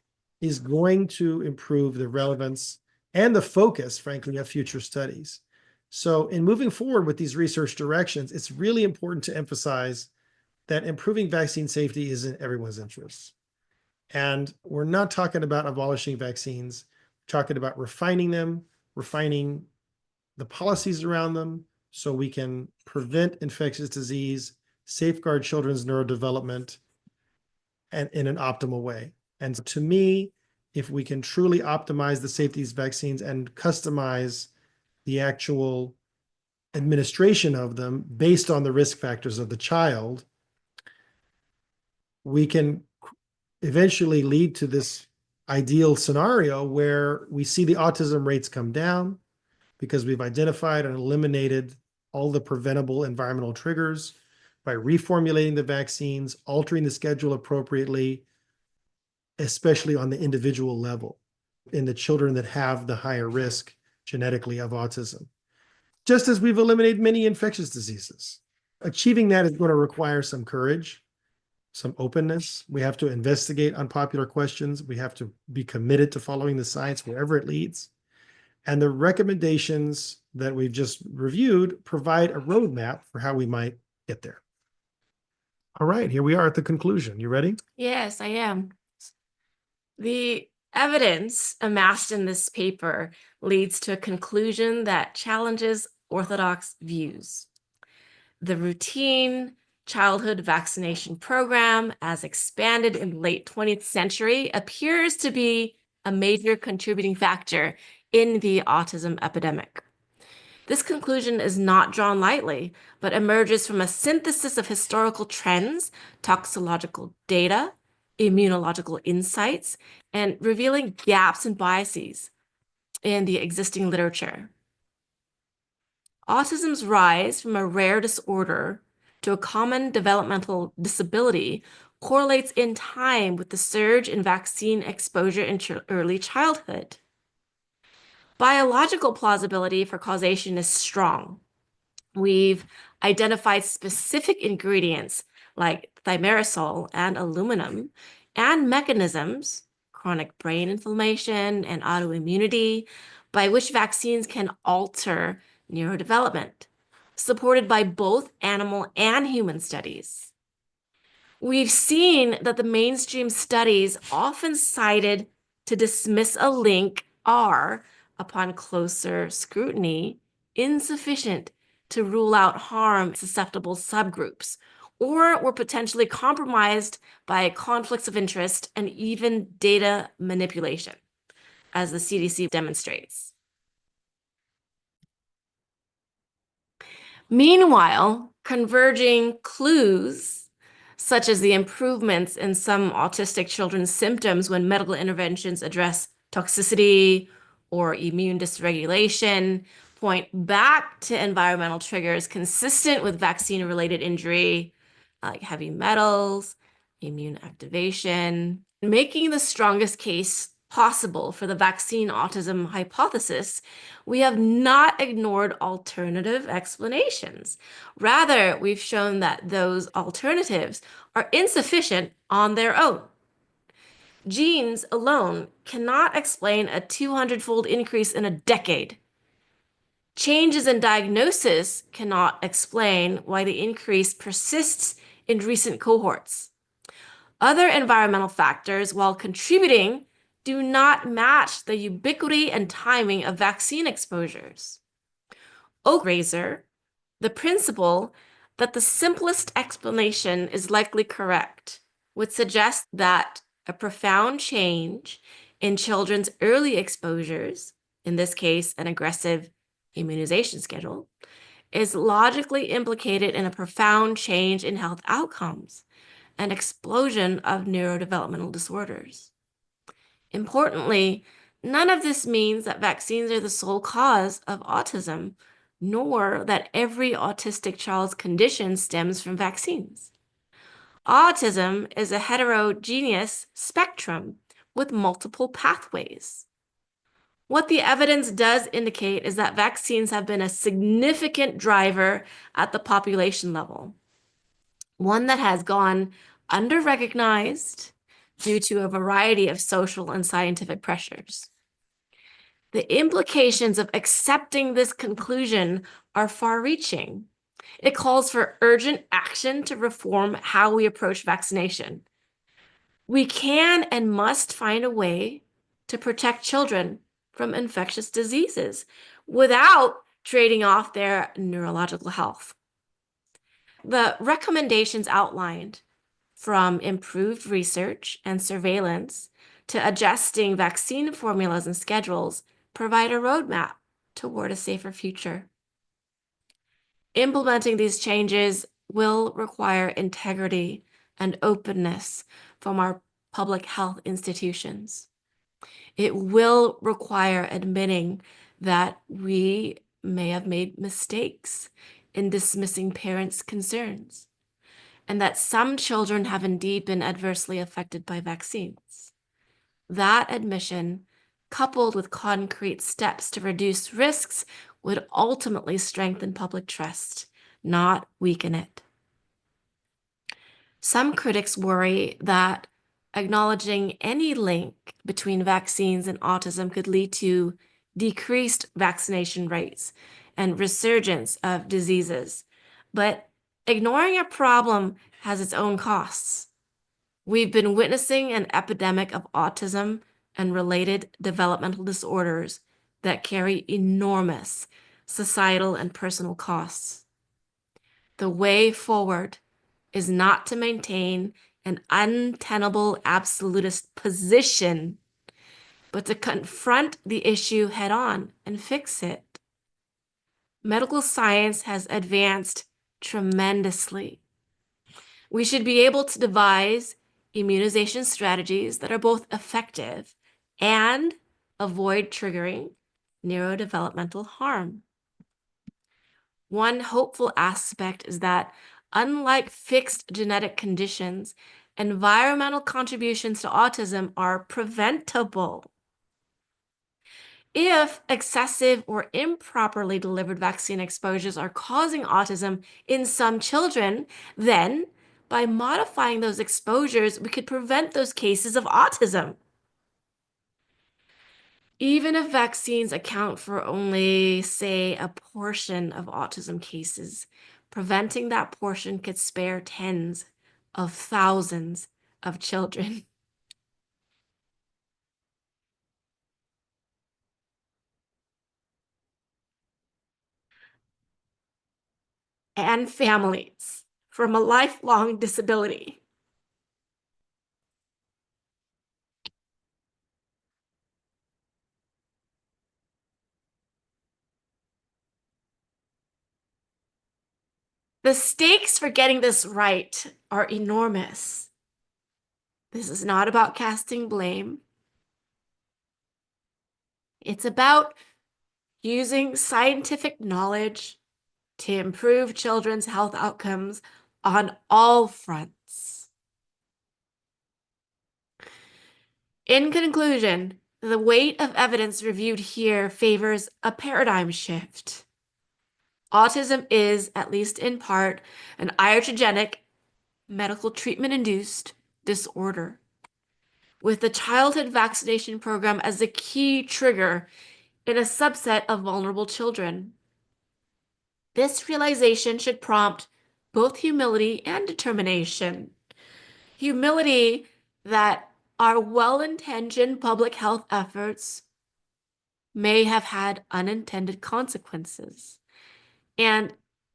is going to improve the relevance and the focus, frankly, of future studies. So in moving forward with these research directions, it's really important to emphasize that improving vaccine safety is in everyone's interests. And we're not talking about abolishing vaccines, we're talking about refining them, refining the policies around them so we can prevent infectious disease, safeguard children's neurodevelopment, and in an optimal way. And to me, if we can truly optimize the safety of these vaccines and customize the actual administration of them based on the risk factors of the child, we can eventually lead to this ideal scenario where we see the autism rates come down because we've identified and eliminated all the preventable environmental triggers by reformulating the vaccines, altering the schedule appropriately, especially on the individual level in the children that have the higher risk genetically of autism. Just as we've eliminated many infectious diseases. Achieving that is going to require some courage, some openness. We have to investigate unpopular questions. We have to be committed to following the science wherever it leads. And the recommendations that we've just reviewed provide a roadmap for how we might get there. All right, here we are at the conclusion. You ready? Yes, I am. The evidence amassed in this paper leads to a conclusion that challenges orthodox views. The routine childhood vaccination program, as expanded in the late 20th century, appears to be a major contributing factor in the autism epidemic. This conclusion is not drawn lightly, but emerges from a synthesis of historical trends, toxicological data, immunological insights, and revealing gaps and biases in the existing literature. Autism's rise from a rare disorder to a common developmental disability correlates in time with the surge in vaccine exposure in early childhood. Biological plausibility for causation is strong. We've identified specific ingredients like thimerosal and aluminum and mechanisms, chronic brain inflammation and autoimmunity, by which vaccines can alter neurodevelopment, supported by both animal and human studies. We've seen that the mainstream studies often cited to dismiss a link are, upon closer scrutiny, insufficient to rule out harm in susceptible subgroups, or were potentially compromised by conflicts of interest and even data manipulation, as the CDC demonstrates. Meanwhile, converging clues, such as the improvements in some autistic children's symptoms when medical interventions address toxicity or immune dysregulation, point back to environmental triggers consistent with vaccine-related injury, like heavy metals, immune activation, making the strongest case possible for the vaccine autism hypothesis. We have not ignored alternative explanations. Rather, we've shown that those alternatives are insufficient on their own. Genes alone cannot explain a 200-fold increase in a decade. Changes in diagnosis cannot explain why the increase persists in recent cohorts. Other environmental factors, while contributing, do not match the ubiquity and timing of vaccine exposures. Oakrazer, the principle that the simplest explanation is likely correct, would suggest that a profound change in children's early exposures, in this case, an aggressive immunization schedule, is logically implicated in a profound change in health outcomes, an explosion of neurodevelopmental disorders. Importantly, none of this means that vaccines are the sole cause of autism, nor that every autistic child's condition stems from vaccines. Autism is a heterogeneous spectrum with multiple pathways. What the evidence does indicate is that vaccines have been a significant driver at the population level, one that has gone under-recognized due to a variety of social and scientific pressures. The implications of accepting this conclusion are far-reaching. It calls for urgent action to reform how we approach vaccination. We can and must find a way to protect children from infectious diseases without trading off their neurological health. The recommendations outlined, from improved research and surveillance to adjusting vaccine formulas and schedules provide a roadmap toward a safer future. Implementing these changes will require integrity and openness from our public health institutions. It will require admitting that we may have made mistakes in dismissing parents' concerns, and that some children have indeed been adversely affected by vaccines. That admission, coupled with concrete steps to reduce risks, would ultimately strengthen public trust, not weaken it. Some critics worry that acknowledging any link between vaccines and autism could lead to decreased vaccination rates and resurgence of diseases. But ignoring a problem has its own costs. We've been witnessing an epidemic of autism and related developmental disorders that carry enormous societal and personal costs. The way forward is not to maintain an untenable absolutist position, but to confront the issue head on and fix it. Medical science has advanced tremendously. We should be able to devise immunization strategies that are both effective and avoid triggering neurodevelopmental harm. One hopeful aspect is that, unlike fixed genetic conditions, environmental contributions to autism are preventable. If excessive or improperly delivered vaccine exposures are causing autism in some children, then by modifying those exposures, we could prevent those cases of autism. Even if vaccines account for only, say, a portion of autism cases, preventing that portion could spare tens of thousands of children. And families from a lifelong disability. The stakes for getting this right are enormous. This is not about casting blame. It's about using scientific knowledge to improve children's health outcomes on all fronts. In conclusion, the weight of evidence reviewed here favors a paradigm shift. Autism is, at least in part, an iatrogenic, medical treatment-induced disorder, with the childhood vaccination program as the key trigger in a subset of vulnerable children. This realization should prompt both humility and determination. Humility that our well-intentioned public health efforts may have had unintended consequences, and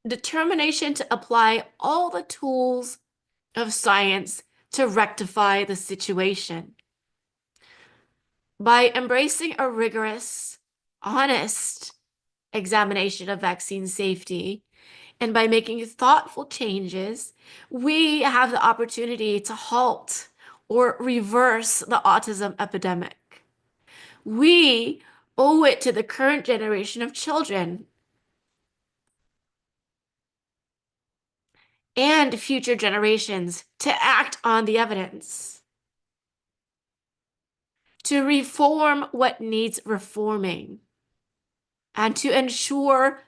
determination to apply all the tools of science to rectify the situation. By embracing a rigorous, honest examination of vaccine safety, and by making thoughtful changes, we have the opportunity to halt or reverse the autism epidemic. We owe it to the current generation of children and future generations to act on the evidence, to reform what needs reforming, and to ensure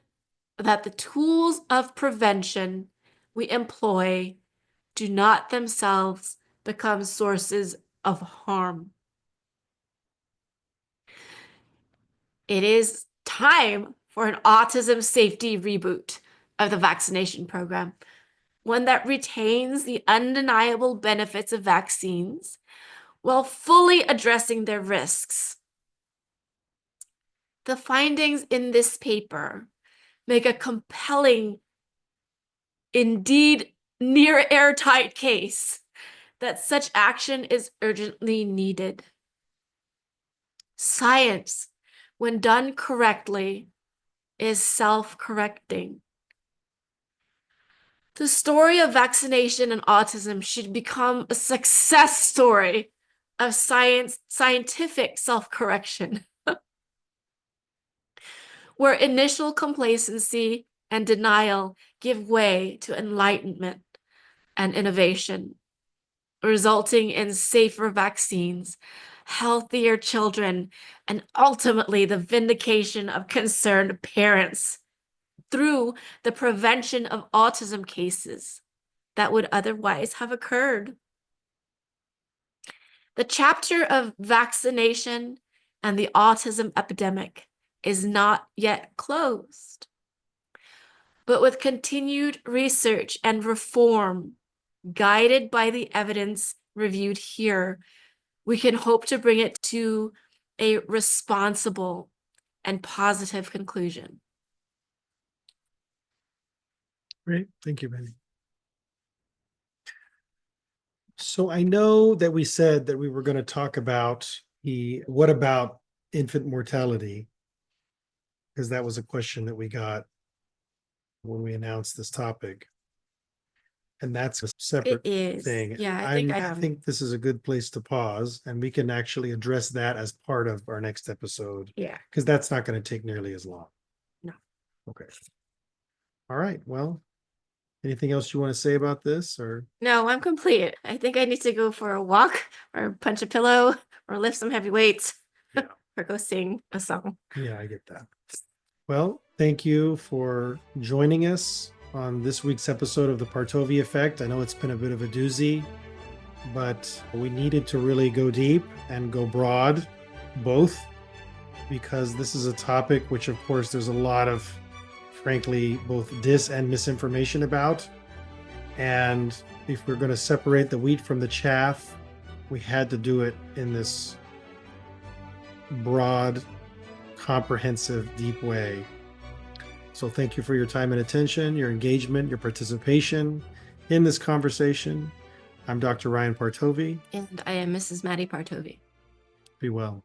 that the tools of prevention we employ do not themselves become sources of harm. It is time for an autism safety reboot of the vaccination program, one that retains the undeniable benefits of vaccines while fully addressing their risks. The findings in this paper make a compelling, indeed near airtight case that such action is urgently needed. Science, when done correctly, is self-correcting. The story of vaccination and autism should become a success story of scientific self-correction, where initial complacency and denial give way to enlightenment and innovation, resulting in safer vaccines, healthier children, and ultimately the vindication of concerned parents through the prevention of autism cases that would otherwise have occurred. The chapter of vaccination and the autism epidemic is not yet closed, but with continued research and reform, guided by the evidence reviewed here, we can hope to bring it to a responsible and positive conclusion. Great. Thank you, Benny. So I know that we said that we were going to talk about what about infant mortality? Because that was a question that we got when we announced this topic. And that's a separate It is. thing. Yeah, I think this is a good place to pause, and we can actually address that as part of our next episode. Yeah. Because that's not going to take nearly as long. No. Okay. All right. Well, anything else you want to say about this, or? No, I'm complete. I think I need to go for a walk or punch a pillow or lift some heavy weights or go sing a song. Yeah, I get that. Well, thank you for joining us on this week's episode of the Partovi Effect. I know it's been a bit of a doozy, but we needed to really go deep and go broad, both, because this is a topic which, of course, there's a lot of, frankly, both dis and misinformation about. And if we're going to separate the wheat from the chaff, we had to do it in this broad, comprehensive, deep way. So thank you for your time and attention, your engagement, your participation in this conversation. I'm Dr. Ryan Partovi. And I am Mrs. Madi Partovi. Be well.